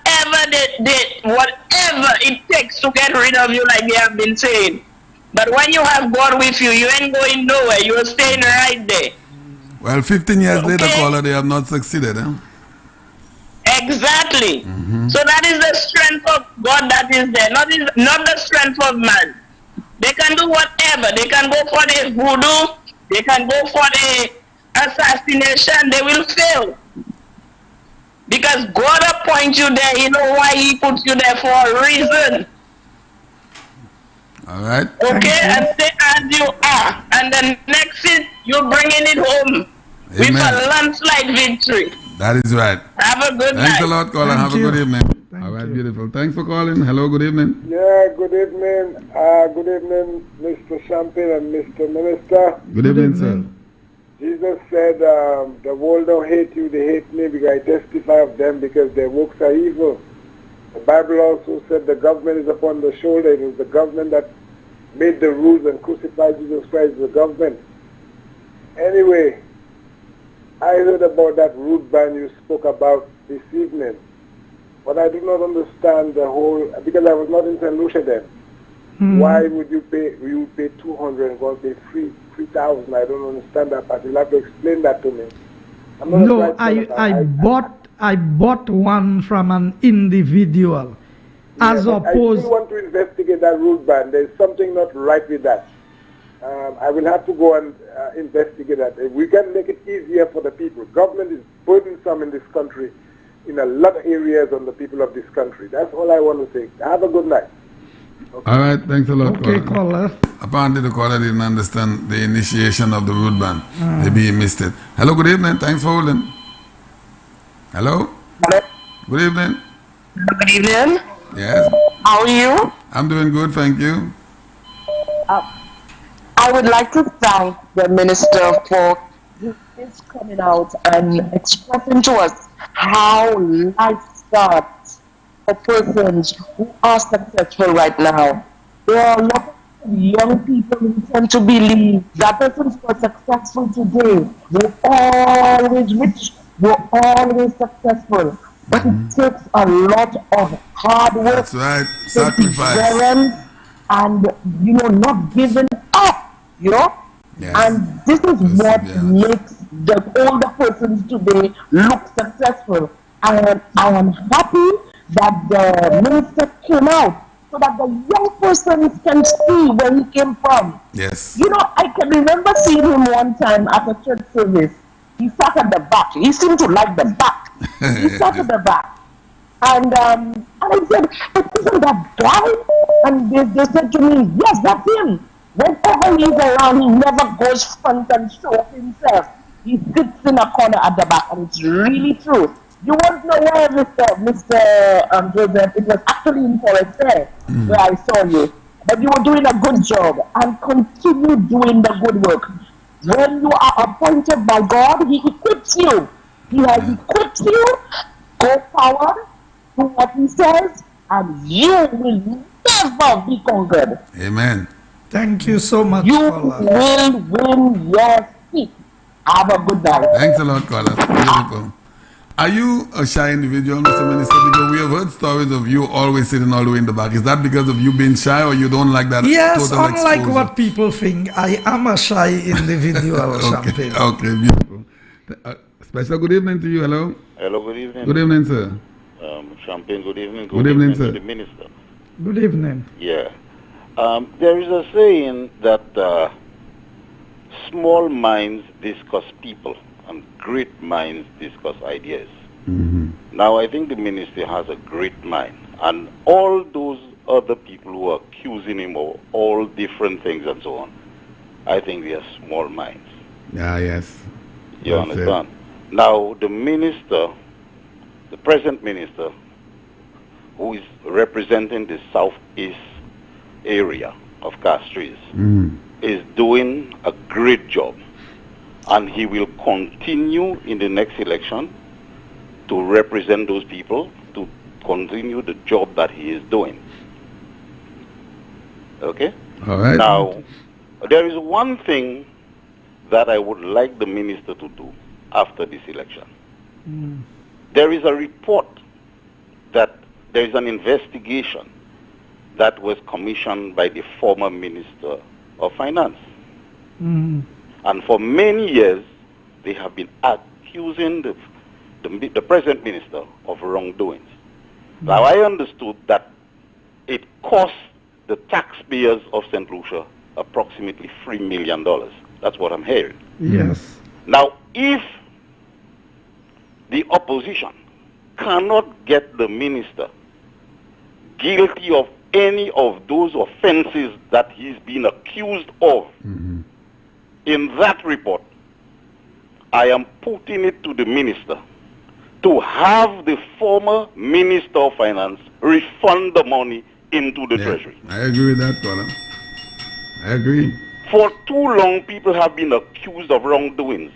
Speaker 10: whatever it takes to get rid of you, like they have been saying. But when you have God with you, you ain't going nowhere. You are staying right there.
Speaker 2: Well, 15 years later, caller, they have not succeeded, huh?
Speaker 10: Exactly. So that is the strength of God that is there, not the strength of man. They can do whatever. They can go for the voodoo. They can go for the assassination. They will fail. Because God appoints you there. You know why he puts you there for a reason.
Speaker 2: All right.
Speaker 10: Okay? And stay as you are. And the next thing, you're bringing it home.
Speaker 2: Amen.
Speaker 10: With a landslide victory.
Speaker 2: That is right.
Speaker 10: Have a good night.
Speaker 2: Thanks a lot, caller. Have a good evening. All right, beautiful. Thanks for calling. Hello, good evening.
Speaker 11: Yeah, good evening. Good evening, Mr. Champagne and Mr. Minister.
Speaker 2: Good evening, sir.
Speaker 11: Jesus said, the world don't hate you, they hate me because I testify of them because their works are evil. The Bible also said the government is upon the shoulder. It was the government that made the rules and crucified Jesus Christ as the government. Anyway, I heard about that root ban you spoke about this evening. But I do not understand the whole, because I was not in St. Lucia then. Why would you pay 200 and go pay 3,000? I don't understand that part. You'll have to explain that to me.
Speaker 3: No, I bought one from an individual. As opposed,
Speaker 11: I still want to investigate that root ban. There's something not right with that. I will have to go and investigate that. If we can make it easier for the people. Government is burdensome in this country, in a lot of areas on the people of this country. That's all I want to say. Have a good night.
Speaker 2: Okay. All right, thanks a lot,
Speaker 3: Okay, caller.
Speaker 2: Apparently the caller didn't understand the initiation of the road ban. Maybe he missed it. Hello, good evening. Thanks for holding. Hello?
Speaker 10: Hello?
Speaker 2: Good evening.
Speaker 10: Good evening.
Speaker 2: Yes.
Speaker 10: How are you?
Speaker 2: I'm doing good, thank you.
Speaker 10: I would like to thank the minister for his coming out and expressing to us how life starts for persons who are successful right now. There are a lot of young people who tend to believe that persons who are successful today will always rich, will always successful. But it takes a lot of hard work,
Speaker 2: That's right. Sacrifice.
Speaker 10: perseverance, and not giving up,
Speaker 2: Yes.
Speaker 10: And this is what makes the older persons today look successful. And I am happy that the minister came out so that the young persons can see where he came from.
Speaker 2: Yes.
Speaker 10: I can remember seeing him one time at a church service. He sat at the back. He seemed to like the back. He sat at the back. And I said, but isn't that guy? And they said to me, yes, that's him. Whenever he's around, he never goes front and shows himself. He sits in a corner at the back, and it's really true. You won't know where, Mr. Joseph, it was actually in Forest Fair where I saw you. But you were doing a good job, and continue doing the good work. When you are appointed by God, He equips you. He has equipped you. Go forward, do what He says, and you will never be conquered.
Speaker 2: Amen.
Speaker 3: Thank you so much,
Speaker 10: You
Speaker 3: caller.
Speaker 10: will win your seat. Have a good night.
Speaker 2: Thanks a lot, caller. Beautiful. Are you a shy individual, Mr. Minister? Because we have heard stories of you always sitting all the way in the back. Is that because of you being shy, or you don't like that
Speaker 3: Yes,
Speaker 2: total
Speaker 3: unlike
Speaker 2: exposure?
Speaker 3: what people think, I am a shy individual, Champagne.
Speaker 2: Okay, beautiful. Special good evening to you. Hello.
Speaker 12: Hello, good evening.
Speaker 2: Good evening, sir.
Speaker 12: Champagne, good evening.
Speaker 2: Good evening, sir.
Speaker 12: To the minister.
Speaker 3: Good evening.
Speaker 12: Yeah. There is a saying that small minds discuss people and great minds discuss ideas. Now, I think the minister has a great mind, and all those other people who are accusing him of all different things and so on, I think they are small minds.
Speaker 2: Yeah, yes.
Speaker 12: You understand? Now, the minister, the present minister, who is representing the southeast area of Castries, is doing a great job, and he will continue in the next election to represent those people, to continue the job that he is doing. Okay?
Speaker 2: All right.
Speaker 12: Now, there is one thing that I would like the minister to do after this election. There is a report that there is an investigation that was commissioned by the former Minister of Finance. And for many years, they have been accusing the present minister of wrongdoings. Now, I understood that it cost the taxpayers of St. Lucia approximately $3 million. That's what I'm hearing.
Speaker 3: Yes.
Speaker 12: Now, if the opposition cannot get the minister guilty of any of those offenses that he's been accused of in that report, I am putting it to the minister to have the former Minister of Finance refund the money into the treasury.
Speaker 2: I agree with that, caller. I agree.
Speaker 12: For too long, people have been accused of wrongdoings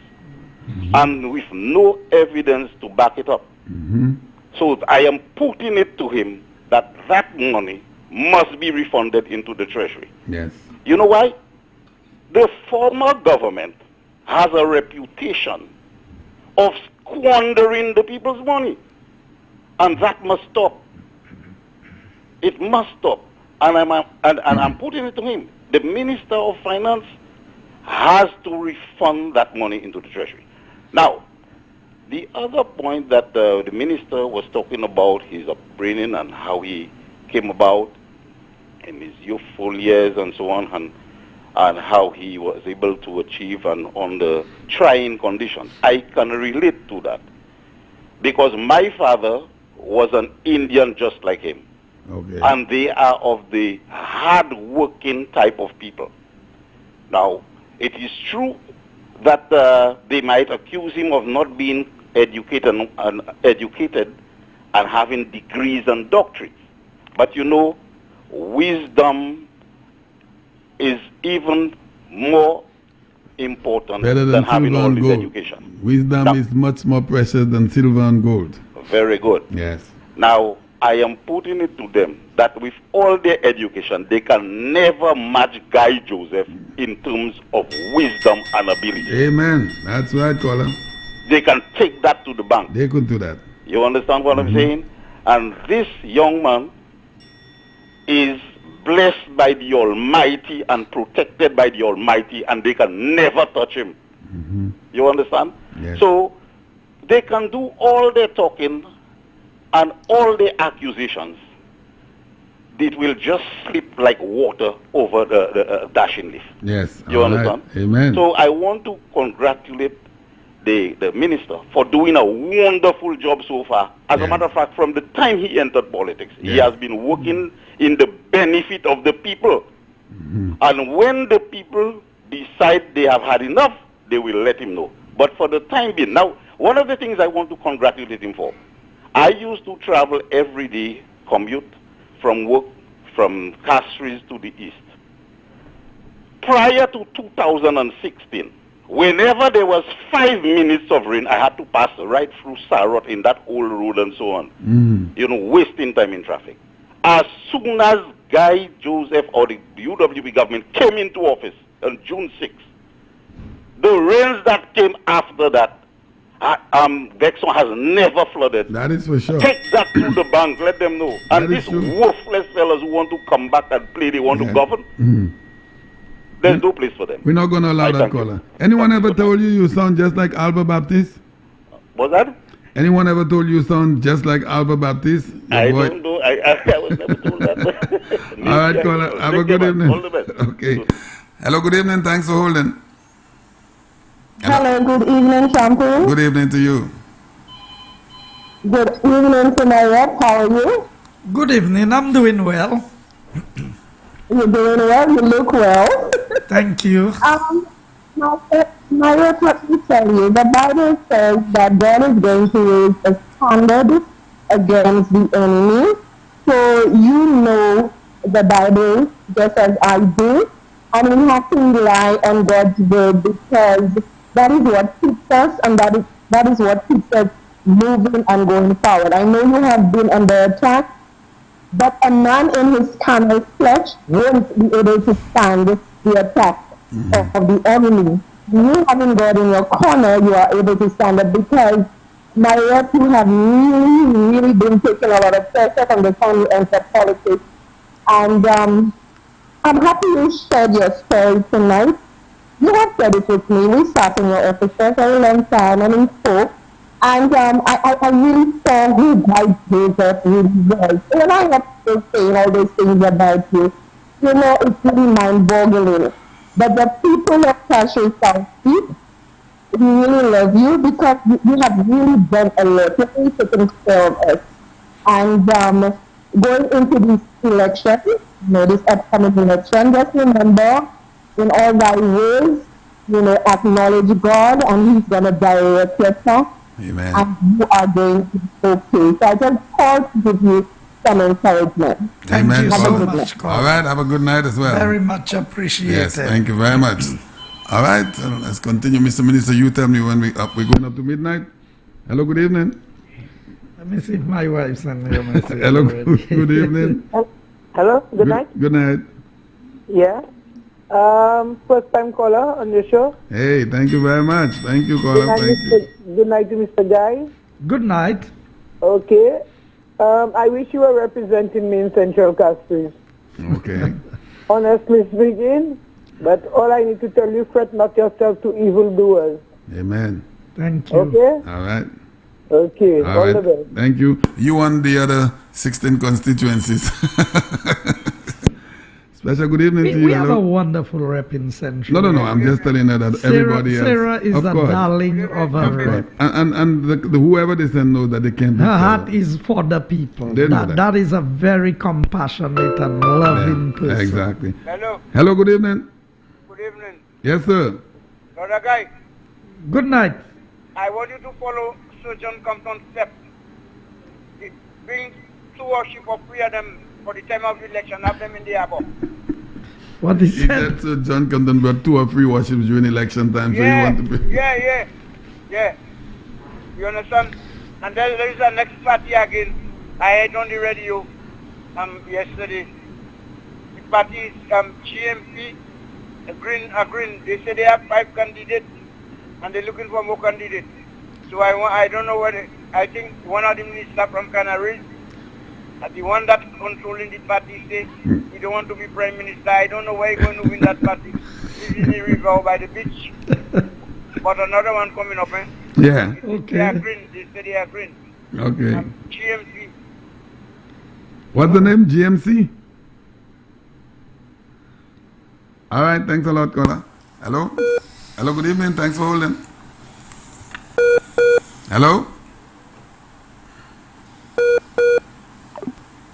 Speaker 12: and with no evidence to back it up. So I am putting it to him that that money must be refunded into the treasury.
Speaker 2: Yes.
Speaker 12: You know why? The former government has a reputation of squandering the people's money, and that must stop. It must stop. And I'm putting it to him. The Minister of Finance has to refund that money into the treasury. Now, the other point that the minister was talking about his upbringing and how he came about in his youthful years and so on, and how he was able to achieve and on the trying conditions. I can relate to that because my father was an Indian just like him.
Speaker 2: Okay.
Speaker 12: And they are of the hard-working type of people. Now, it is true that they might accuse him of not being educated and having degrees and doctorates. But you know, wisdom is even more important
Speaker 2: Better
Speaker 12: than having
Speaker 2: silver
Speaker 12: all
Speaker 2: and
Speaker 12: this
Speaker 2: gold.
Speaker 12: education.
Speaker 2: Wisdom
Speaker 12: Now,
Speaker 2: is much more precious than silver and gold.
Speaker 12: very good.
Speaker 2: Yes.
Speaker 12: Now, I am putting it to them that with all their education, they can never match Guy Joseph in terms of wisdom and ability.
Speaker 2: Amen. That's right, caller.
Speaker 12: They can take that to the bank.
Speaker 2: They could do that.
Speaker 12: You understand what I'm saying? And this young man is blessed by the Almighty and protected by the Almighty, and they can never touch him. You understand?
Speaker 2: Yes.
Speaker 12: So they can do all their talking and all the accusations. It will just slip like water over the dashing leaf.
Speaker 2: Yes.
Speaker 12: You
Speaker 2: all right.
Speaker 12: understand?
Speaker 2: Amen.
Speaker 12: So I want to congratulate the minister for doing a wonderful job so far. As a matter of fact, from the time he entered politics, he has been working in the benefit of the people. And when the people decide they have had enough, they will let him know. But for the time being, now, one of the things I want to congratulate him for, I used to travel every day, commute from work from Castries to the east. Prior to 2016, whenever there was 5 minutes of rain, I had to pass right through Sarot in that old road and so on. You know, wasting time in traffic. As soon as Guy Joseph or the UWP government came into office on June 6th, the rains that came after that, Vexon has never flooded.
Speaker 2: That is for sure.
Speaker 12: Take that to the bank, let them know. And these worthless fellas who want to come back and play, they want to govern, there's no place for them.
Speaker 2: We're not going to allow that, caller. Anyone ever told you you sound just like Alba Baptiste?
Speaker 12: Was that?
Speaker 2: Anyone ever told you sound just like Alba Baptiste?
Speaker 12: I don't know. I was never told that.
Speaker 2: All right, caller. Have a good evening.
Speaker 12: All the best.
Speaker 2: Okay. Hello, good evening. Thanks for holding.
Speaker 13: Hello, good evening, Shampoo.
Speaker 2: Good evening to you.
Speaker 13: Good evening to my rep. How are you?
Speaker 3: Good evening. I'm doing well.
Speaker 13: You're doing well. You look well.
Speaker 3: Thank you.
Speaker 13: My rep, let me tell you, the Bible says that God is going to raise a standard against the enemy. So you know the Bible just as I do, and we have to rely on God's word because that is what keeps us, and that is what keeps us moving and going forward. I know you have been under attack, but a man in his carnal flesh won't be able to stand the attack of the enemy. You having God in your corner, you are able to stand up because my rep, you have really been taking a lot of pressure from the time you entered politics. And I'm happy you shared your story tonight. You have said it with me. We sat in your office for a very long time and we spoke. And I really saw who Guy Joseph really was. When I have to saying all those things about you, you know, it's really mind-boggling. But the people of Castries South East, we really love you because you have really done a lot. You've really taken care of us. And going into this election, you know, this upcoming election, just remember, in all thy ways, you know, acknowledge God, and He's going to direct your path.
Speaker 2: Amen.
Speaker 13: And you are going to be okay. So I just called to give you some encouragement.
Speaker 3: Thank you so
Speaker 2: caller.
Speaker 3: much, caller.
Speaker 2: All right, have a good night as well.
Speaker 3: Very much appreciated.
Speaker 2: Yes, thank you very much. All right, let's continue. Mr. Minister, you tell me when we're going up to midnight. Hello, good evening.
Speaker 3: Let me see if my wife's on your message.
Speaker 2: Hello, good evening.
Speaker 7: Hello, good night.
Speaker 2: Good night.
Speaker 7: Yeah. First time caller on your show.
Speaker 2: Hey, thank you very much. Thank you, caller. Thank you.
Speaker 7: Good night to Mr. Guy.
Speaker 3: Good night.
Speaker 7: Okay. I wish you were representing me in Central Castries.
Speaker 2: Okay.
Speaker 7: Honestly speaking, but all I need to tell you, fret not yourself to evildoers.
Speaker 2: Amen.
Speaker 3: Thank you.
Speaker 7: Okay?
Speaker 2: All right.
Speaker 7: Okay.
Speaker 2: All
Speaker 7: All
Speaker 2: right.
Speaker 7: the best.
Speaker 2: Thank you. You won the other 16 constituencies. Lasha, good evening to you.
Speaker 3: We have a
Speaker 2: Hello.
Speaker 3: wonderful rep in Central.
Speaker 2: No. I'm just telling her that everybody else.
Speaker 3: Sarah is
Speaker 2: of
Speaker 3: a
Speaker 2: course.
Speaker 3: darling of
Speaker 2: Of
Speaker 3: her
Speaker 2: course.
Speaker 3: rep.
Speaker 2: And the whoever they send knows that they can't be
Speaker 3: Her
Speaker 2: so-
Speaker 3: heart is for the people.
Speaker 2: They know that.
Speaker 3: That is a very compassionate and loving person.
Speaker 2: Exactly.
Speaker 14: Hello.
Speaker 2: Hello, good evening.
Speaker 14: Good evening.
Speaker 2: Yes, sir.
Speaker 14: Brother Guy,
Speaker 3: Good night.
Speaker 14: I want you to follow Sir John Compton's step. Bring 2 or 3 or 3 of them for the time of the election, have them in the harbor.
Speaker 3: What is
Speaker 2: He said so John Compton brought 2 or 3 warships during election time, so you want to be.
Speaker 14: Yeah. You understand? And then there is a next party again. I heard on the radio yesterday. The party is GMP, a green. They say they have 5 candidates and they're looking for more candidates. So I don't know whether, I think one of them is from Canaries. The one that controlling the party say he don't want to be prime minister. I don't know where he's going to win that party. He's in the river or by the beach. But another one coming up, eh?
Speaker 2: Yeah.
Speaker 14: They are green. They say they are green.
Speaker 2: Okay.
Speaker 14: GMC.
Speaker 2: What's the name? GMC? All right, thanks a lot, caller. Hello? Hello, good evening. Thanks for holding. Hello?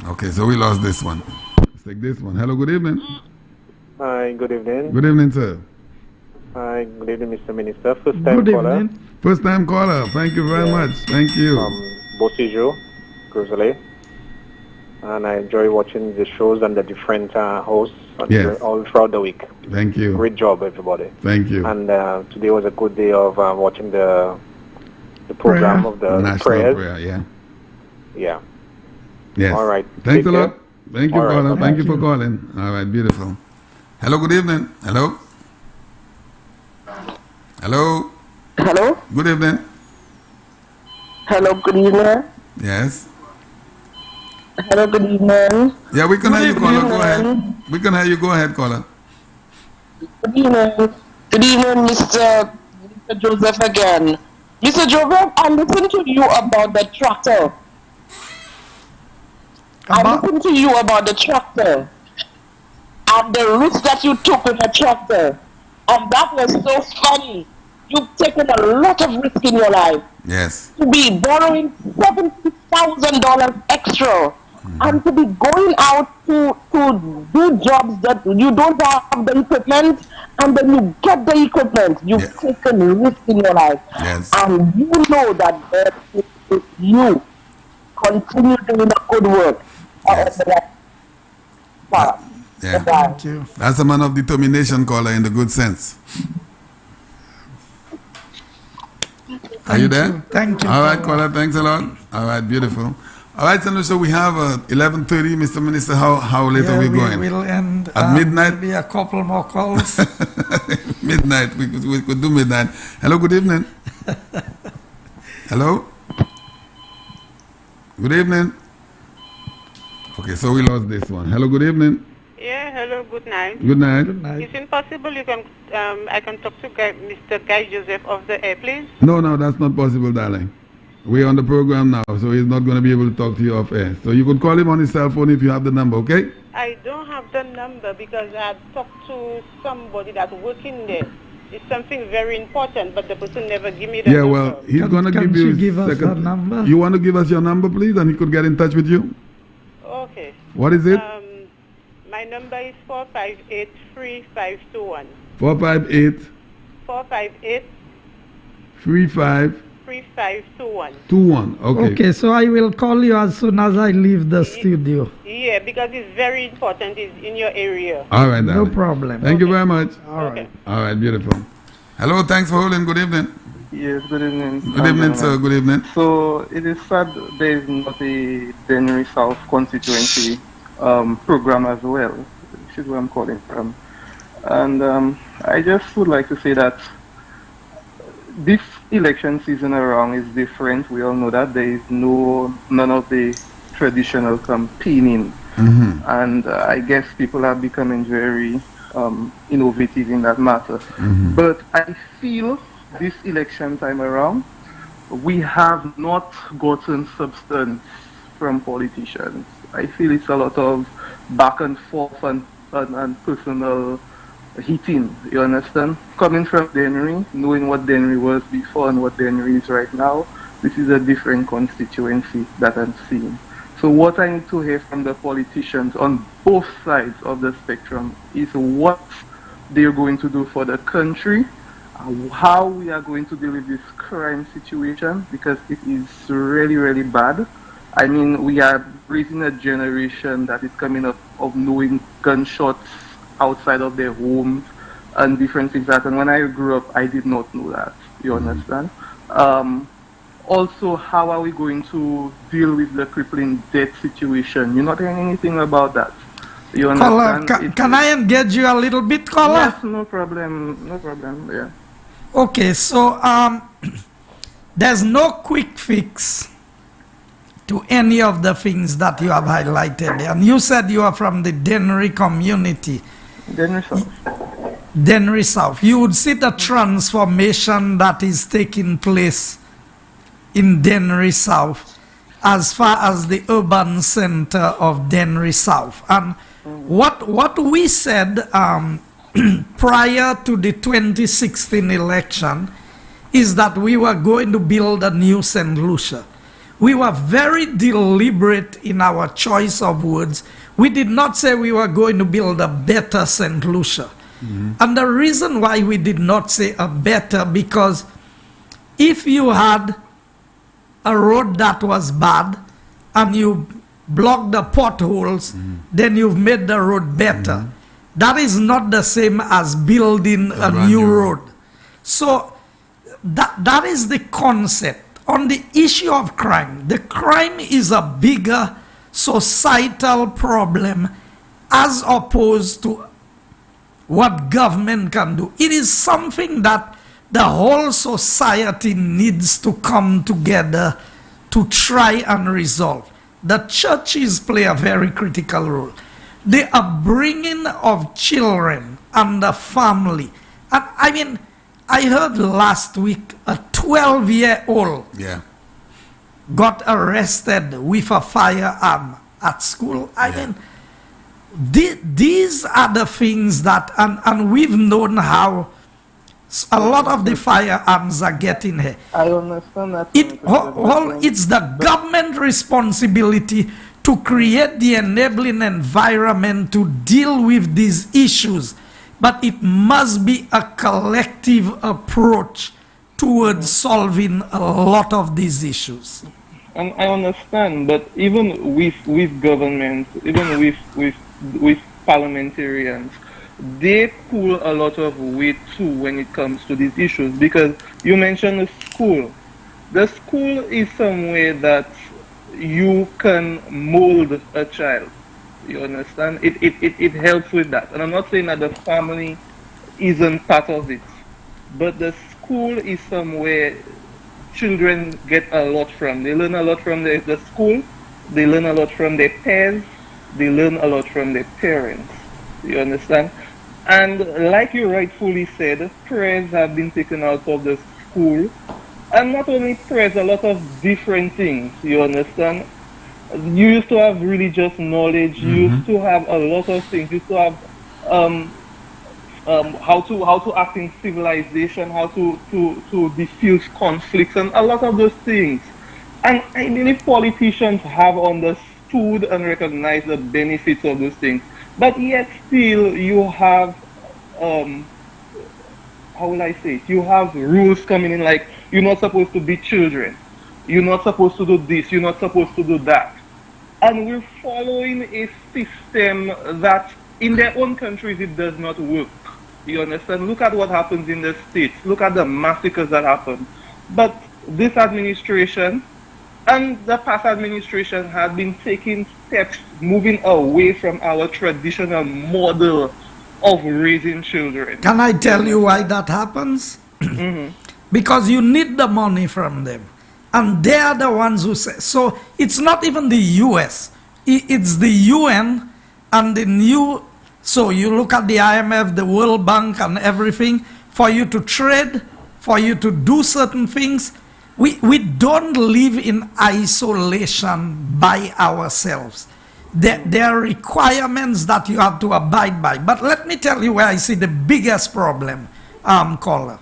Speaker 2: Okay, so we lost this one. Let's take this one. Hello, good evening.
Speaker 15: Hi, good evening.
Speaker 2: Good evening, sir.
Speaker 15: Hi, good evening, Mr. Minister. First time caller.
Speaker 2: First time caller. Thank you very much. Thank you.
Speaker 15: Bosijo, Grizzly. And I enjoy watching the shows and the different hosts all throughout the week.
Speaker 2: Thank you.
Speaker 15: Great job, everybody.
Speaker 2: Thank you.
Speaker 15: And today was a good day of watching the program of the
Speaker 2: National
Speaker 15: prayers.
Speaker 2: prayer, yeah.
Speaker 15: Yeah.
Speaker 2: Yes.
Speaker 15: All right.
Speaker 2: Thanks a
Speaker 15: Take
Speaker 2: lot.
Speaker 15: care.
Speaker 2: Thank you,
Speaker 15: All right,
Speaker 2: caller.
Speaker 15: bye-bye.
Speaker 2: Thank you for calling. All right, beautiful. Hello, good evening. Hello? Hello?
Speaker 16: Hello?
Speaker 2: Good evening.
Speaker 16: Hello, good evening.
Speaker 2: Yes.
Speaker 16: Hello, good evening.
Speaker 2: Yeah, we can
Speaker 16: Good
Speaker 2: hear you, caller. Go
Speaker 16: evening.
Speaker 2: ahead. We can hear you. Go ahead, caller.
Speaker 16: Good evening. Good evening, Mr. Joseph again. Mr. Joseph, I listened to you about the tractor. I listened to you about the tractor and the risk that you took with the tractor. And that was so funny. You've taken a lot of risk in your life.
Speaker 2: Yes.
Speaker 16: To be borrowing $70,000 extra and to be going out to do jobs that you don't have the equipment and then you get the equipment. You've taken a risk in your life.
Speaker 2: Yes.
Speaker 16: And you know that if you continue doing the good work.
Speaker 2: Yes. Yeah.
Speaker 16: Thank you.
Speaker 2: That's a man of determination, caller, in the good sense. Are you there?
Speaker 3: Thank you.
Speaker 2: All right, caller. Thanks a lot. All right, beautiful. All right, so we have 11:30, Mr. Minister. How late are we going?
Speaker 3: We will end
Speaker 2: At midnight?
Speaker 3: Maybe a couple more calls.
Speaker 2: Midnight. We could do midnight. Hello, good evening. Hello? Good evening. Okay, so we lost this one. Hello, good evening.
Speaker 17: Yeah, hello, good night.
Speaker 2: Good night.
Speaker 17: Is it possible you can, I can talk to Mr. Guy Joseph of the air, please?
Speaker 2: No, that's not possible, darling. We're on the program now, so he's not going to be able to talk to you off air. So you could call him on his cell phone if you have the number, okay?
Speaker 17: I don't have the number because I talked to somebody that's working there. It's something very important, but the person never give me the number.
Speaker 2: Well, he's going to give you
Speaker 3: give
Speaker 2: his
Speaker 3: us her number?
Speaker 2: You want to give us your number, please, and he could get in touch with you?
Speaker 17: Okay.
Speaker 2: What is it?
Speaker 17: My number is 458-3521.
Speaker 2: 458
Speaker 17: 458
Speaker 2: 35
Speaker 17: 3521.
Speaker 2: 21. Okay.
Speaker 3: Okay, so I will call you as soon as I leave the studio.
Speaker 17: Yeah, because it's very important. It's in your area.
Speaker 2: All right,
Speaker 3: No
Speaker 2: darling.
Speaker 3: problem.
Speaker 2: Thank you very much.
Speaker 3: All right.
Speaker 2: All right, beautiful. Hello, thanks for holding. Good evening.
Speaker 18: Yes, good evening.
Speaker 2: Good evening, sir. Good evening.
Speaker 18: So it is sad there is not a Dennery South constituency program as well, which is where I'm calling from. And I just would like to say that this election season around is different. We all know that there is none of the traditional campaigning. And I guess people are becoming very innovative in that matter. But I feel this election time around, we have not gotten substance from politicians. I feel it's a lot of back and forth and and personal heating. You understand? Coming from Dennery, knowing what Dennery was before and what Dennery is right now, this is a different constituency that I'm seeing. So what I need to hear from the politicians on both sides of the spectrum is what they're going to do for the country, how we are going to deal with this crime situation, because it is really, really bad. I mean, we are raising a generation that is coming up of knowing gunshots outside of their homes and different things like that. And when I grew up, I did not know that. You understand? Also, how are we going to deal with the crippling debt situation? You're not hearing anything about that. You understand?
Speaker 3: Caller, can I engage you a little bit, caller?
Speaker 18: Yes, no problem. No problem, yeah.
Speaker 3: Okay, so there's no quick fix to any of the things that you have highlighted. And you said you are from the Dennery community.
Speaker 18: Dennery South.
Speaker 3: Dennery South. You would see the transformation that is taking place in Dennery South as far as the urban center of Dennery South. And what we said prior to the 2016 election is that we were going to build a new St. Lucia. We were very deliberate in our choice of words. We did not say we were going to build a better St. Lucia. And the reason why we did not say a better, because if you had a road that was bad and you blocked the potholes, then you've made the road better. That is not the same as building a new road. So that is the concept. On the issue of crime, the crime is a bigger societal problem as opposed to what government can do. It is something that the whole society needs to come together to try and resolve. The churches play a very critical role. The upbringing of children and the family. And I mean, I heard last week a 12-year-old got arrested with a firearm at school. I mean, these are the things that, and we've known how a lot of the firearms are getting here.
Speaker 18: I understand that.
Speaker 3: It's the government responsibility to create the enabling environment to deal with these issues. But it must be a collective approach towards solving a lot of these issues.
Speaker 18: And I understand, but even with government, even with parliamentarians, they pull a lot of weight too when it comes to these issues, because you mentioned the school. The school is somewhere that you can mold a child. You understand? It helps with that. And I'm not saying that the family isn't part of it, but the school is somewhere children get a lot from. They learn a lot from the school, they learn a lot from their peers, they learn a lot from their parents. You understand? And like you rightfully said, prayers have been taken out of the school. And not only prayers, a lot of different things, you understand? You used to have religious knowledge, you used to have a lot of things, you used to have how to act in civilization, how to diffuse conflicts, and a lot of those things. And I believe politicians have understood and recognized the benefits of those things. But yet still you have, how will I say it? You have rules coming in like, you're not supposed to beat children. You're not supposed to do this. You're not supposed to do that. And we're following a system that in their own countries it does not work. You understand? Look at what happens in the States. Look at the massacres that happen. But this administration and the past administration have been taking steps moving away from our traditional model of raising children.
Speaker 3: Can I tell you why that happens? Because you need the money from them. And they are the ones who say, so it's not even the US, it's the UN and the new, so you look at the IMF, the World Bank and everything, for you to trade, for you to do certain things. We don't live in isolation by ourselves. There are requirements that you have to abide by. But let me tell you where I see the biggest problem, caller.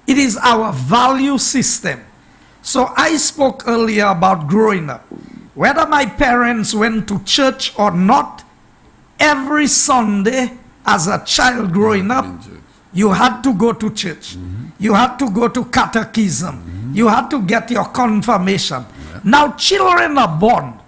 Speaker 3: It is our value system. So I spoke earlier about growing up. Whether my parents went to church or not, every Sunday as a child growing up, you had to go to church. You had to go to catechism. You had to get your confirmation. Now children are born.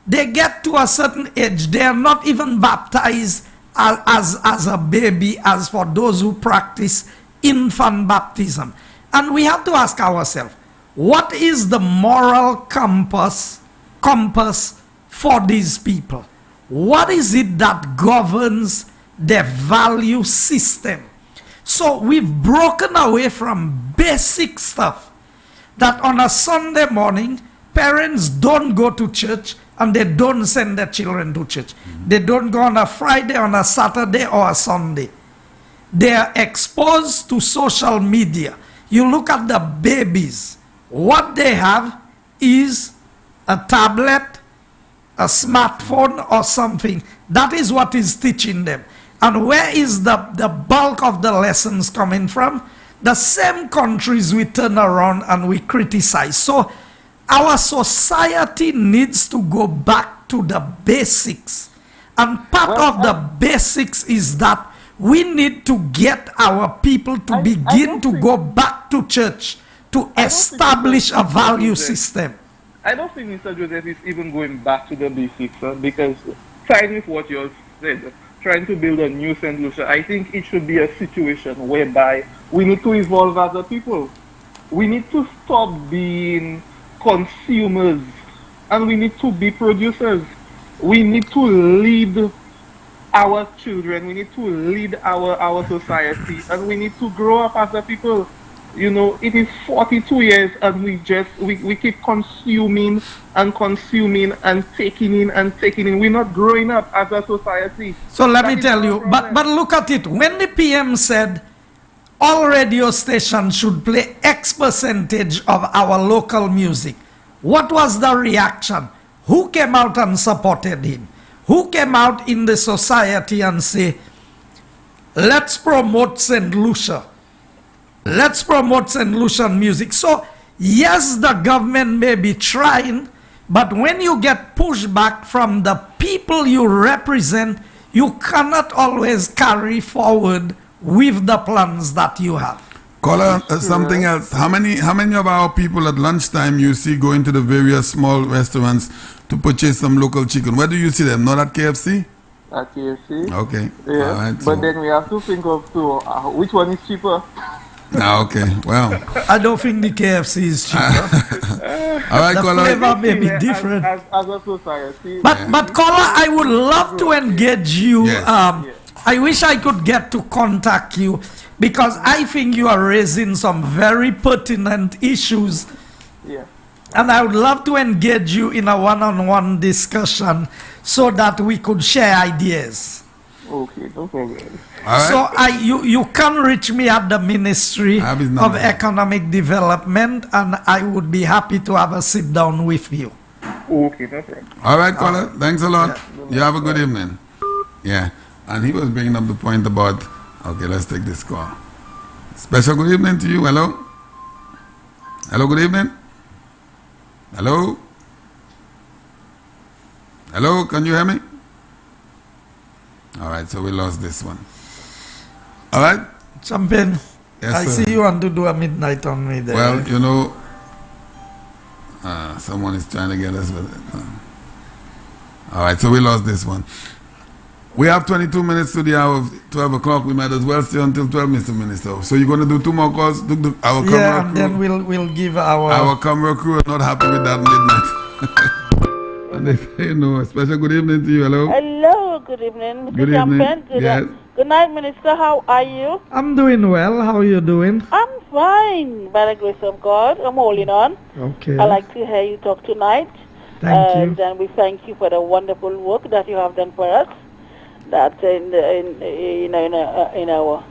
Speaker 3: They get to a certain age. They are not even baptized as a baby, as for those who practice infant baptism. And we have to ask ourselves, what is the moral compass for these people? What is it that governs their value system? So we've broken away from basic stuff, that on a Sunday morning, parents don't go to church and they don't send their children to church. They don't go on a Friday, on a Saturday or a Sunday. They are exposed to social media. You look at the babies. What they have is a tablet, a smartphone or something. That is what is teaching them. And where is the bulk of the lessons coming from? The same countries we turn around and we criticize. So our society needs to go back to the basics. And part of the basics is that we need to get our people to begin to go back to church to establish a value system.
Speaker 18: I don't think Mr. Joseph is even going back to the basics, because fine with what you said, trying to build a new St. Lucia, I think it should be a situation whereby we need to evolve as a people. We need to stop being consumers and we need to be producers. We need to lead our children, we need to lead our society, and we need to grow up as a people. You know, it is 42 years and we keep consuming and consuming and taking in and taking in. We're not growing up as a society.
Speaker 3: So let me tell you, but look at it. When the PM said all radio stations should play X percentage of our local music, what was the reaction? Who came out and supported him? Who came out in the society and say, let's promote St. Lucia. Let's promote St. Lucian music. So, yes, the government may be trying, but when you get pushback from the people you represent, you cannot always carry forward with the plans that you have.
Speaker 2: Caller, something else. How many of our people at lunchtime you see going to the various small restaurants to purchase some local chicken? Where do you see them? Not at KFC?
Speaker 18: At KFC.
Speaker 2: Okay.
Speaker 18: Yeah.
Speaker 2: All right,
Speaker 18: but then we have to think of which one is cheaper.
Speaker 2: Okay, well.
Speaker 3: I don't think the KFC is cheaper.
Speaker 2: All right,
Speaker 3: the
Speaker 2: caller.
Speaker 3: flavor may be different.
Speaker 18: As a society.
Speaker 3: But caller, I would love to engage you.
Speaker 2: Yes.
Speaker 3: I wish I could get to contact you, because I think you are raising some very pertinent issues.
Speaker 18: Yeah.
Speaker 3: And I would love to engage you in a one-on-one discussion so that we could share ideas.
Speaker 18: Okay, no problem.
Speaker 2: Right.
Speaker 3: So you can reach me at the Ministry of Economic Development, and I would be happy to have a sit down with you.
Speaker 18: Okay, no problem.
Speaker 2: All right, caller. Thanks a lot. You have a good evening. Yeah. And he was bringing up the point about, okay, let's take this call. Special good evening to you. Hello? Hello, good evening. Hello? Hello, can you hear me? All right, so we lost this one. All right?
Speaker 3: Champion,
Speaker 2: yes,
Speaker 3: I see you want to do a midnight on me there.
Speaker 2: Well, you know, someone is trying to get us with it. All right, so we lost this one. We have 22 minutes to the hour of 12 o'clock. We might as well stay until 12, Mr. Minister. So you're going to do 2 more calls? Our
Speaker 3: yeah, and then we'll give
Speaker 2: our camera crew are not happy with that midnight. And they say, no, a special good evening to you. Hello?
Speaker 19: Hello, good evening. Mr.
Speaker 2: Good evening. Yes.
Speaker 19: Good night, Minister. How are you?
Speaker 3: I'm doing well. How are you doing?
Speaker 19: I'm fine, by the grace of God. I'm holding on.
Speaker 3: Okay.
Speaker 19: I like to hear you talk tonight.
Speaker 3: Thank you.
Speaker 19: And we thank you for the wonderful work that you have done for us. That in our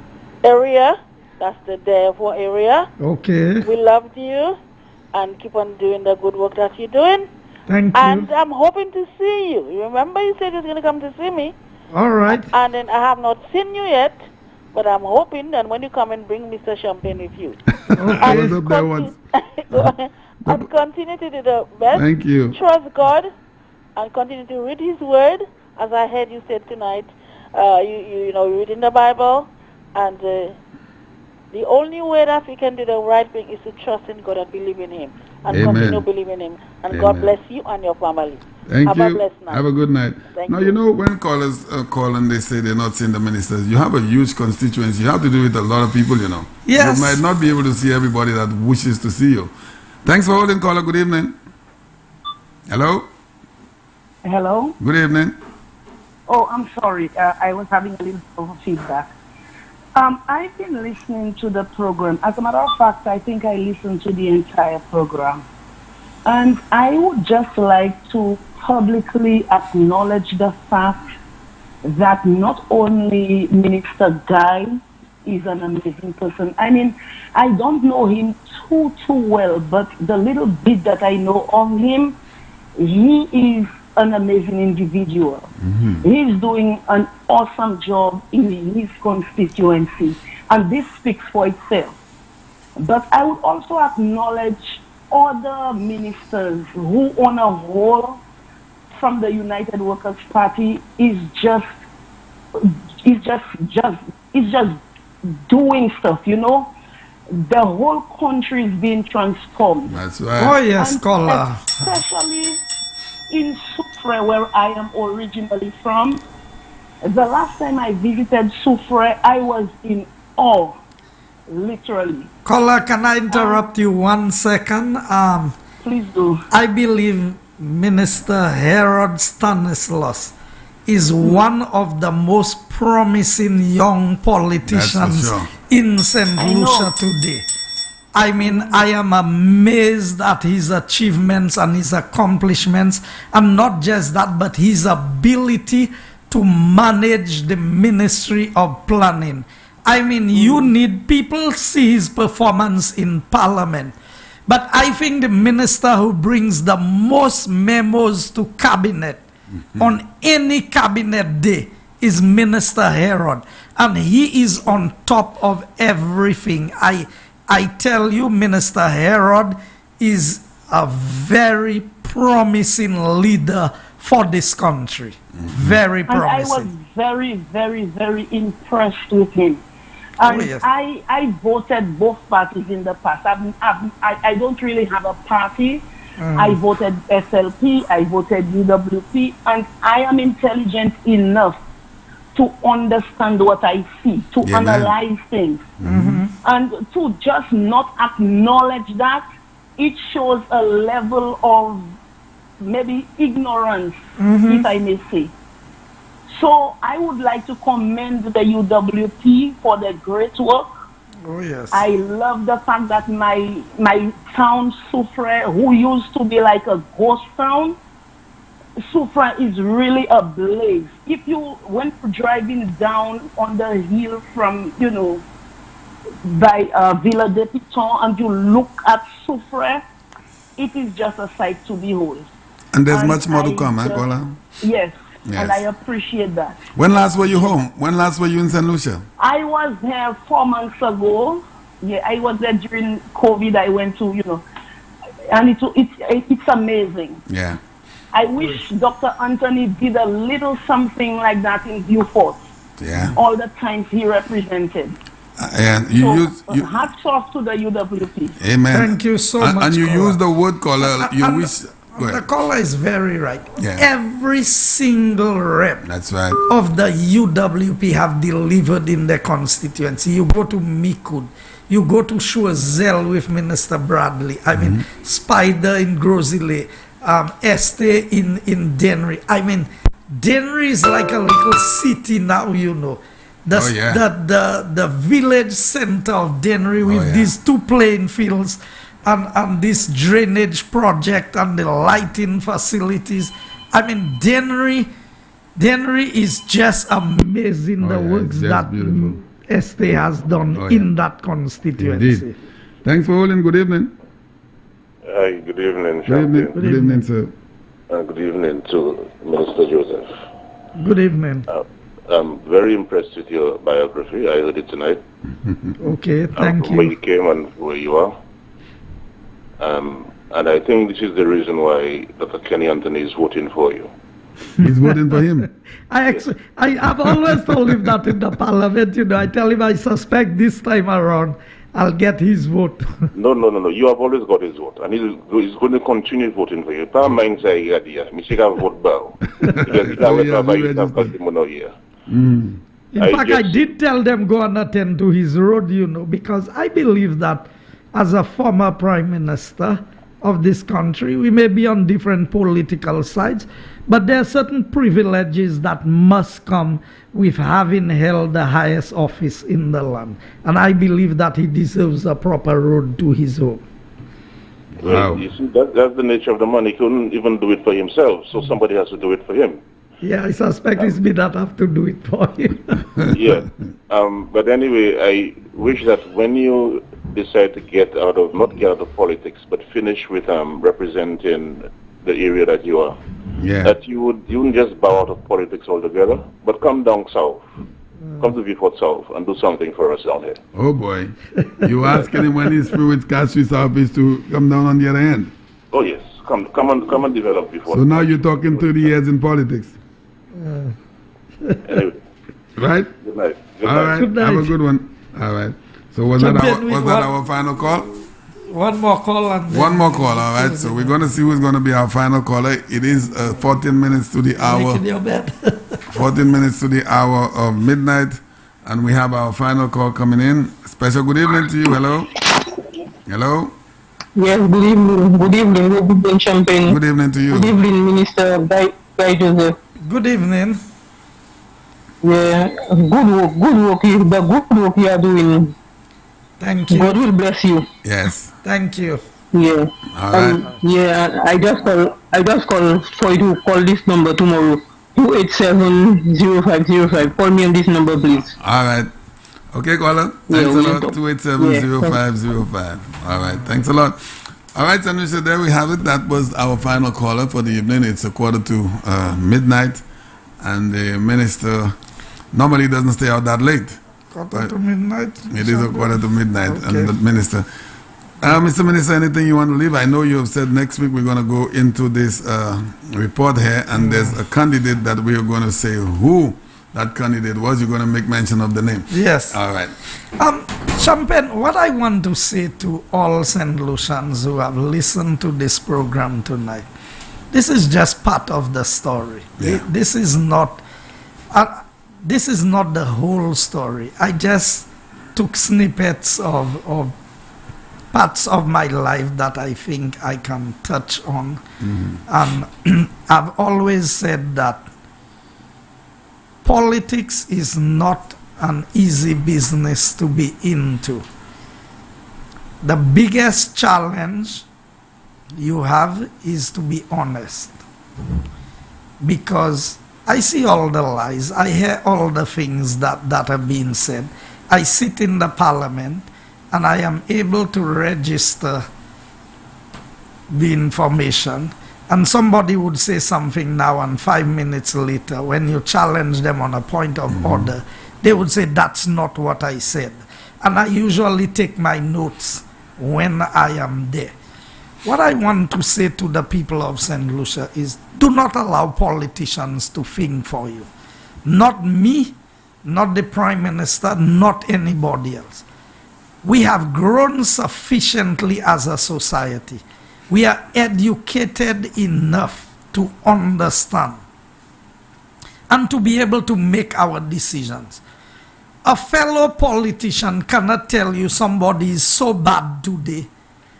Speaker 19: area, that's the Therefore area.
Speaker 3: Okay.
Speaker 19: We loved you, and keep on doing the good work that you're doing.
Speaker 3: Thank
Speaker 19: And
Speaker 3: you.
Speaker 19: I'm hoping to see you. You remember you said you was going to come to see me?
Speaker 3: All right.
Speaker 19: And then I have not seen you yet, but I'm hoping that when you come and bring Mr. Champagne with you.
Speaker 2: I was up there once.
Speaker 19: And continue to do the best.
Speaker 2: Thank you.
Speaker 19: Trust God and continue to read His Word, as I heard you said tonight. You know, reading the Bible, and the only way that we can do the right thing is to trust in God and believe in Him, and
Speaker 2: Amen.
Speaker 19: continue believing in Him. And God bless you and your family.
Speaker 2: Thank
Speaker 19: Have
Speaker 2: you.
Speaker 19: a blessed night.
Speaker 2: Have a good night.
Speaker 19: Thank
Speaker 2: now,
Speaker 19: you.
Speaker 2: you know, when callers call and they say they're not seeing the ministers, you have a huge constituency. You have to do with a lot of people, you know.
Speaker 3: Yes.
Speaker 2: You might not be able to see everybody that wishes to see you. Thanks for holding, caller. Good evening. Hello?
Speaker 20: Hello?
Speaker 2: Good evening.
Speaker 20: Oh, I'm sorry. I was having a little feedback. I've been listening to the program. As a matter of fact, I think I listened to the entire program. And I would just like to publicly acknowledge the fact that not only Minister Guy is an amazing person. I mean, I don't know him too well, but the little bit that I know of him, he is an amazing individual. He's doing an awesome job in his constituency, and this speaks for itself. But I would also acknowledge other ministers who, on a whole, from the United Workers' Party, is just doing stuff, you know. The whole country is being transformed.
Speaker 2: That's right.
Speaker 3: Oh, yes,
Speaker 20: And
Speaker 3: caller.
Speaker 20: especially in Soufrière, where I am originally from. The last time I visited Soufrière, I was in awe, literally.
Speaker 3: Caller, can I interrupt you 1 second?
Speaker 20: Please do.
Speaker 3: I believe Minister Herod Stanislaus is one of the most promising young politicians
Speaker 2: sure.
Speaker 3: in St. Lucia today. I mean, I am amazed at his achievements and his accomplishments, and not just that, but his ability to manage the Ministry of Planning. I mean, you need people see his performance in Parliament. But I think the minister who brings the most memos to cabinet on any cabinet day is Minister Herod. And he is on top of everything. I tell you, Minister Herod is a very promising leader for this country. Very promising.
Speaker 20: And I was very, very, very impressed with him. And
Speaker 3: yes.
Speaker 20: I voted both parties in the past. I don't really have a party. I voted SLP, I voted UWP, and I am intelligent enough to understand what I see, to analyze things. And to just not acknowledge that, it shows a level of maybe ignorance, if I may say. So I would like to commend the UWP for their great work.
Speaker 3: Oh, yes.
Speaker 20: I love the fact that my town, Soufrière, who used to be like a ghost town, Soufrière is really ablaze. If you went driving down on the hill from, you know, by Villa de Piton, and you look at Soufrière, it is just a sight to behold.
Speaker 2: And there's much more to come, Kola?
Speaker 20: Yes.
Speaker 2: Yes.
Speaker 20: And I appreciate that.
Speaker 2: When last were you home? When last were you in St. Lucia?
Speaker 20: I was there 4 months ago. Yeah, I was there during COVID. I went to, you know, and it's amazing.
Speaker 2: Yeah.
Speaker 20: I wish Dr. Anthony did a little something like that in Beaufort.
Speaker 2: Yeah.
Speaker 20: All the times he represented.
Speaker 2: And
Speaker 20: hats off to the UWP.
Speaker 2: Amen.
Speaker 3: Thank you so much.
Speaker 2: And you
Speaker 3: caller.
Speaker 2: use the word caller. You wish.
Speaker 3: The caller is very right.
Speaker 2: Yeah.
Speaker 3: Every single rep
Speaker 2: That's right.
Speaker 3: of the UWP have delivered in the constituency. You go to Mikud, you go to Choiseul with Minister Bradley. I mean, Spider in Grosile, Este in Dennery. I mean, Dennery is like a little city now, you know. The village center of Dennery with these 2 playing fields and this drainage project and the lighting facilities. I mean, Dennery is just amazing, the works that Este has done in that constituency.
Speaker 2: Indeed. Thanks for holding. Good evening.
Speaker 21: Hi, good evening,
Speaker 2: Good evening, sir.
Speaker 21: Good evening to Minister Joseph.
Speaker 3: Good evening.
Speaker 21: I'm very impressed with your biography. I heard it tonight.
Speaker 3: Okay, thank
Speaker 21: from where
Speaker 3: you.
Speaker 21: you came and where you are. And I think this is the reason why Dr. Kenny Anthony is voting for you.
Speaker 2: He's voting for him.
Speaker 3: I've always told him that in the parliament, I tell him I suspect this time around I'll get his vote.
Speaker 21: No. You have always got his vote. And he's going to continue voting for you. Pas mind say idea. Me say vote bow. Because he can't here.
Speaker 3: In fact, I did tell them go and attend to his road, because I believe that as a former prime minister of this country, we may be on different political sides, but there are certain privileges that must come with having held the highest office in the land. And I believe that he deserves a proper road to his home.
Speaker 21: Well, you see, that's the nature of the man. He couldn't even do it for himself, so somebody has to do it for him.
Speaker 3: Yeah, I suspect it's me that have to do it for him.
Speaker 21: Yeah. But anyway, I wish that when you decide to not get out of politics, but finish with representing the area that you are, that you wouldn't just bow out of politics altogether, but come down south. Come to Beaufort South and do something for us down here.
Speaker 2: Oh boy. You asking him when he's through with Castries Southeast to come down on the other end?
Speaker 21: Oh yes. Come and develop Beaufort.
Speaker 2: So now you're talking 30 years in politics.
Speaker 21: Anyway.
Speaker 2: Right?
Speaker 21: Good night.
Speaker 2: All right.
Speaker 3: Good night.
Speaker 2: Have a good one. All right. So was that our final call?
Speaker 3: One more call.
Speaker 2: One more call, all right. So we're going to see who's going to be our final caller. It is 14 minutes to the hour.
Speaker 3: Making your bed.
Speaker 2: 14 minutes to the hour of midnight. And we have our final call coming in. Special good evening to you. Hello. Hello.
Speaker 13: Yes, good evening. Good evening. Good evening, Champagne.
Speaker 2: Good evening to you.
Speaker 13: Good evening, Minister Guy Joseph.
Speaker 3: Good evening.
Speaker 13: Yeah, good work. The good work you are doing.
Speaker 3: Thank you.
Speaker 13: God will bless you.
Speaker 2: Yes.
Speaker 3: Thank you.
Speaker 13: Yeah.
Speaker 2: All right.
Speaker 13: Yeah, I just call for you to call this number tomorrow. 287-0505. Call me on this number, please.
Speaker 2: All right. Okay, caller. Thanks a lot. 287-0505. All right. Thanks a lot. All right, Sanusha, there we have it. That was our final caller for the evening. It's 1:45 midnight. And the minister normally doesn't stay out that late.
Speaker 3: 1:45 midnight?
Speaker 2: It is 1:45 midnight.
Speaker 3: Okay.
Speaker 2: And the minister. Mr. Minister, anything you want to leave? I know you have said next week we're going to go into this report here, and there's a candidate that we are going to say who that candidate was. You're going to make mention of the name.
Speaker 3: Yes.
Speaker 2: All right.
Speaker 3: Champagne, what I want to say to all St. Lucians who have listened to this program tonight, this is just part of the story.
Speaker 2: Yeah.
Speaker 3: This is not the whole story. I just took snippets of parts of my life that I think I can touch on. And I've always said that politics is not an easy business to be into. The biggest challenge you have is to be honest. Because I see all the lies, I hear all the things that are being said. I sit in the parliament and I am able to register the information, and somebody would say something now and 5 minutes later when you challenge them on a point of order, they would say that's not what I said. And I usually take my notes when I am there. What I want to say to the people of St. Lucia is do not allow politicians to think for you. Not me, not the Prime Minister, not anybody else. We have grown sufficiently as a society. We are educated enough to understand and to be able to make our decisions. A fellow politician cannot tell you somebody is so bad today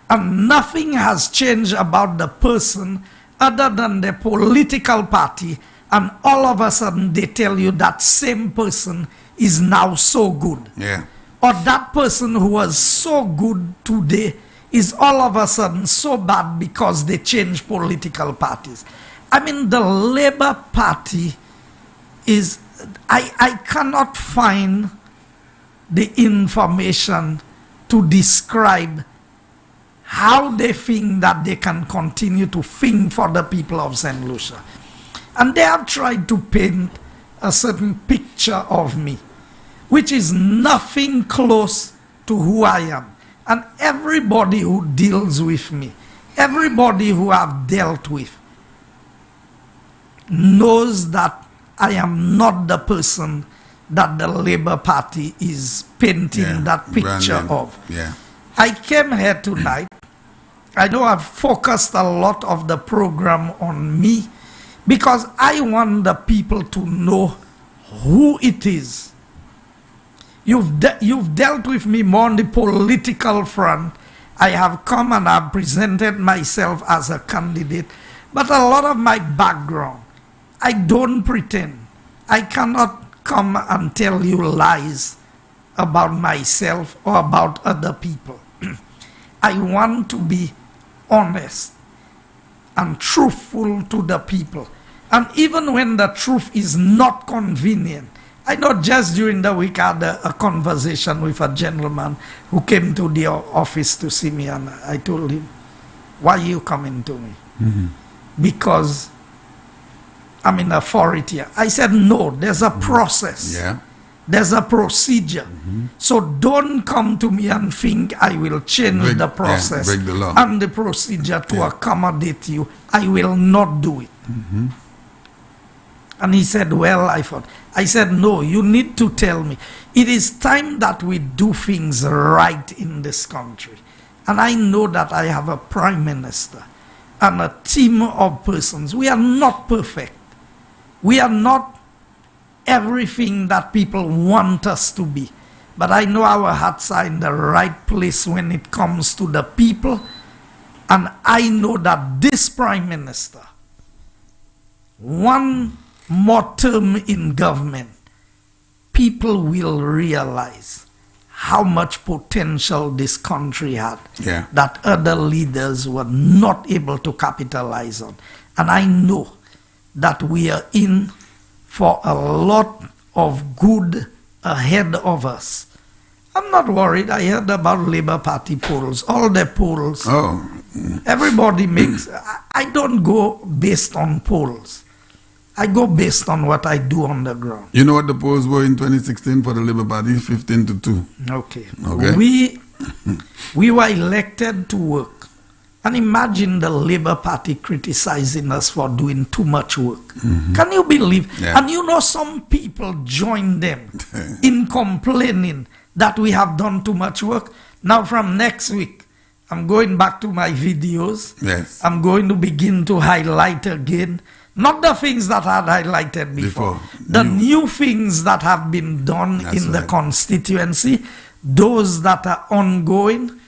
Speaker 3: and nothing has changed about the person other than the political party, and all of a sudden they tell you that same person is now so good.
Speaker 2: Yeah.
Speaker 3: Or that person who was so good today is all of a sudden so bad because they changed political parties. I mean, the Labour Party is, I cannot find the information to describe how they think that they can continue to think for the people of St. Lucia. And they have tried to paint a certain picture of me, which is nothing close to who I am. And everybody who deals with me, everybody who I've dealt with, knows that I am not the person that the Labour Party is painting that picture of. I came here tonight. I know I've focused a lot of the program on me because I want the people to know who it is. You've dealt with me more on the political front. I have come and I've presented myself as a candidate, but a lot of my background, I don't pretend. I cannot come and tell you lies about myself or about other people. I want to be honest and truthful to the people. And even when the truth is not convenient, I know just during the week I had a conversation with a gentleman who came to the office to see me, and I told him, why are you coming to me? Because I'm in authority. I said, no, there's a process. There's a procedure. So don't come to me and think I will change the process
Speaker 2: break the law.
Speaker 3: and the procedure to accommodate you. I will not do it. And he said, well, I said, no, you need to tell me. It is time that we do things right in this country. And I know that I have a prime minister and a team of persons. We are not perfect. We are not everything that people want us to be. But I know our hearts are in the right place when it comes to the people. And I know that this prime minister, one more term in government, people will realize how much potential this country had that other leaders were not able to capitalize on. And I know that we are in for a lot of good ahead of us. I'm not worried. I heard about Labour Party polls, all the polls. Everybody makes, I don't go based on polls. I go based on what I do on the ground.
Speaker 2: You know what the polls were in 2016 for the Labour Party? 15-2.
Speaker 3: Okay. We were elected to work. And imagine the Labour Party criticizing us for doing too much work. Can you believe? And you know, some people join them in complaining that we have done too much work. Now from next week, I'm going back to my videos. I'm going to begin to highlight again, not the things that I had highlighted before. The new things that have been done in the constituency, those that are ongoing.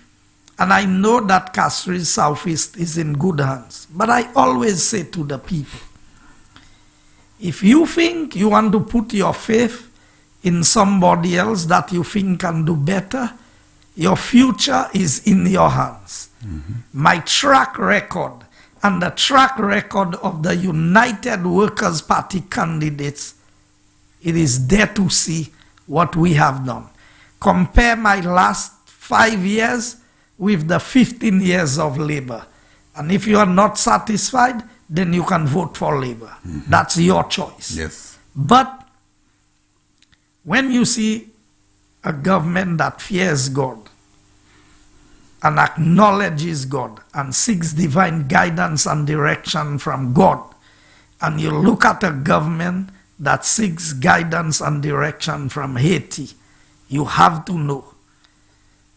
Speaker 3: And I know that Castries Southeast is in good hands. But I always say to the people, if you think you want to put your faith in somebody else that you think can do better, your future is in your hands. My track record and the track record of the United Workers' Party candidates, it is there to see what we have done. Compare my last 5 years with the 15 years of Labour. And if you are not satisfied, then you can vote for Labour. That's your choice. But when you see a government that fears God and acknowledges God and seeks divine guidance and direction from God, and you look at a government that seeks guidance and direction from Haiti, you have to know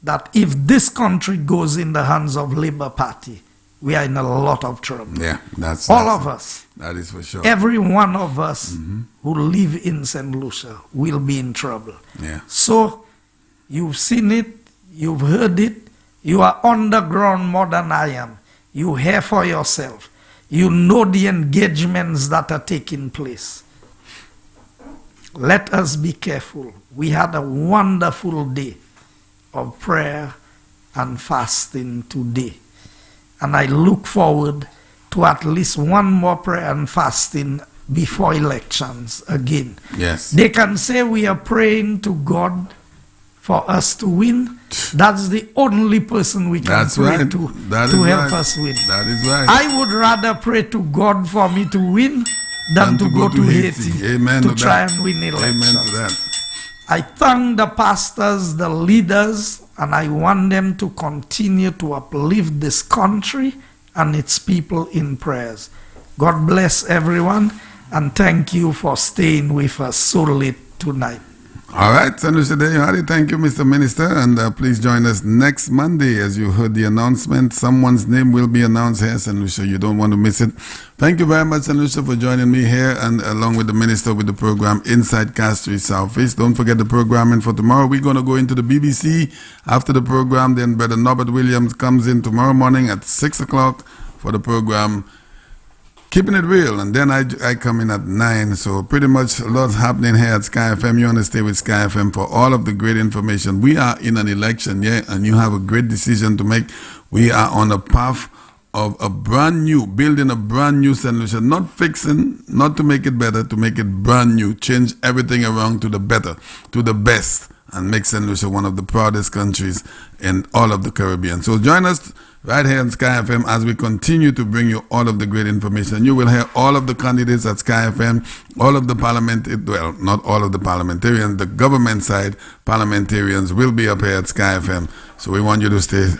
Speaker 3: that if this country goes in the hands of Labour Party, we are in a lot of trouble.
Speaker 2: That's
Speaker 3: all of us.
Speaker 2: That is for sure.
Speaker 3: Every one of us who live in St. Lucia will be in trouble. So you've seen it, you've heard it, you are on the ground more than I am. You hear for yourself. You know the engagements that are taking place. Let us be careful. We had a wonderful day of prayer and fasting today. And I look forward to at least one more prayer and fasting before elections again. They can say we are praying to God for us to win. That's the only person we can pray to help us win.
Speaker 2: That is right.
Speaker 3: I would rather pray to God for me to win than to go to Haiti
Speaker 2: Amen
Speaker 3: to try and win elections.
Speaker 2: Amen to that.
Speaker 3: I thank the pastors, the leaders, and I want them to continue to uplift this country and its people in prayers. God bless everyone, and thank you for staying with us so late tonight.
Speaker 2: All right, St. Lucia, there you have it. Thank you, Mr. Minister, and please join us next Monday. As you heard the announcement, someone's name will be announced here, St. Lucia. You don't want to miss it. Thank you very much, St. Lucia, for joining me here, and along with the Minister with the program Inside Castries Southeast. Don't forget the programming for tomorrow. We're going to go into the BBC after the program. Then Brother Norbert Williams comes in tomorrow morning at 6 o'clock for the program Keeping It Real, and then I come in at 9. So pretty much a lot's happening here at Sky FM. You want to stay with Sky FM for all of the great information. We are in an election, yeah, and you have a great decision to make. We are on a path of a brand new, building a brand new St. Lucia, not fixing, not to make it better, to make it brand new, change everything around to the better, to the best, and make St. Lucia one of the proudest countries in all of the Caribbean. So join us right here on Sky FM as we continue to bring you all of the great information. You will hear all of the candidates at Sky FM, all of the well, not all of the parliamentarians, the government side parliamentarians will be up here at Sky FM. So we want you to stay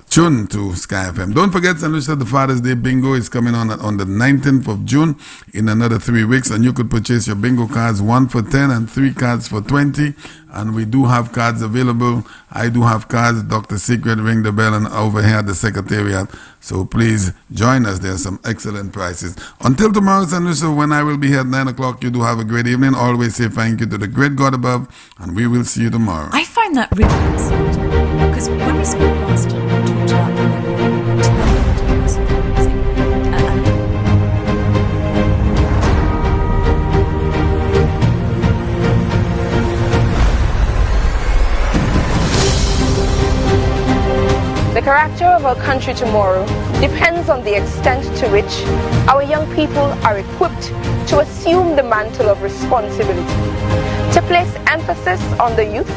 Speaker 2: tuned to Sky FM. Don't forget, St. Lucia, the Father's Day Bingo is coming on the 19th of June in another 3 weeks, and you could purchase your bingo cards, 1 for 10 and 3 cards for 20. And we do have cards available. I do have cards. Dr. Secret, ring the bell, and over here at the Secretariat. So please join us. There are some excellent prices. Until tomorrow, St. Lucia, when I will be here at 9 o'clock, you do have a great evening. Always say thank you to the great God above, and we will see you tomorrow.
Speaker 1: I find that really fascinating, because when we spoke last time, we talked about
Speaker 22: the character of our country tomorrow depends on the extent to which our young people are equipped to assume the mantle of responsibility. To place emphasis on the youth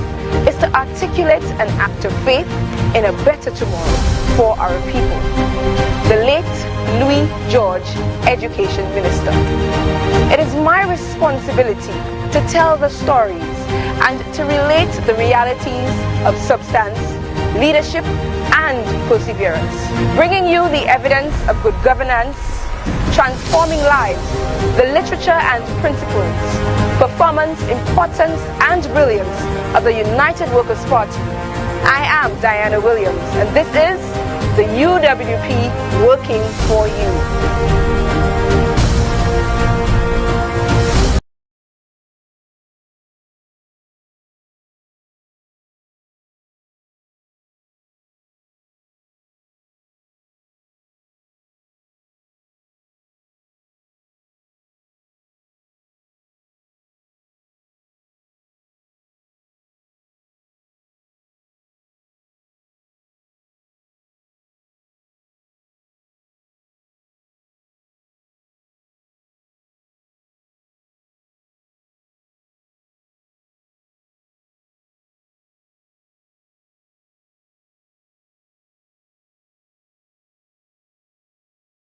Speaker 22: is to articulate an act of faith in a better tomorrow for our people. The late Louis George, Education Minister. It is my responsibility to tell the stories and to relate the realities of substance, leadership, and perseverance, bringing you the evidence of good governance, transforming lives, the literature and principles, performance, importance, and brilliance of the United Workers' Party. I am Diana Williams, and this is the UWP Working for You.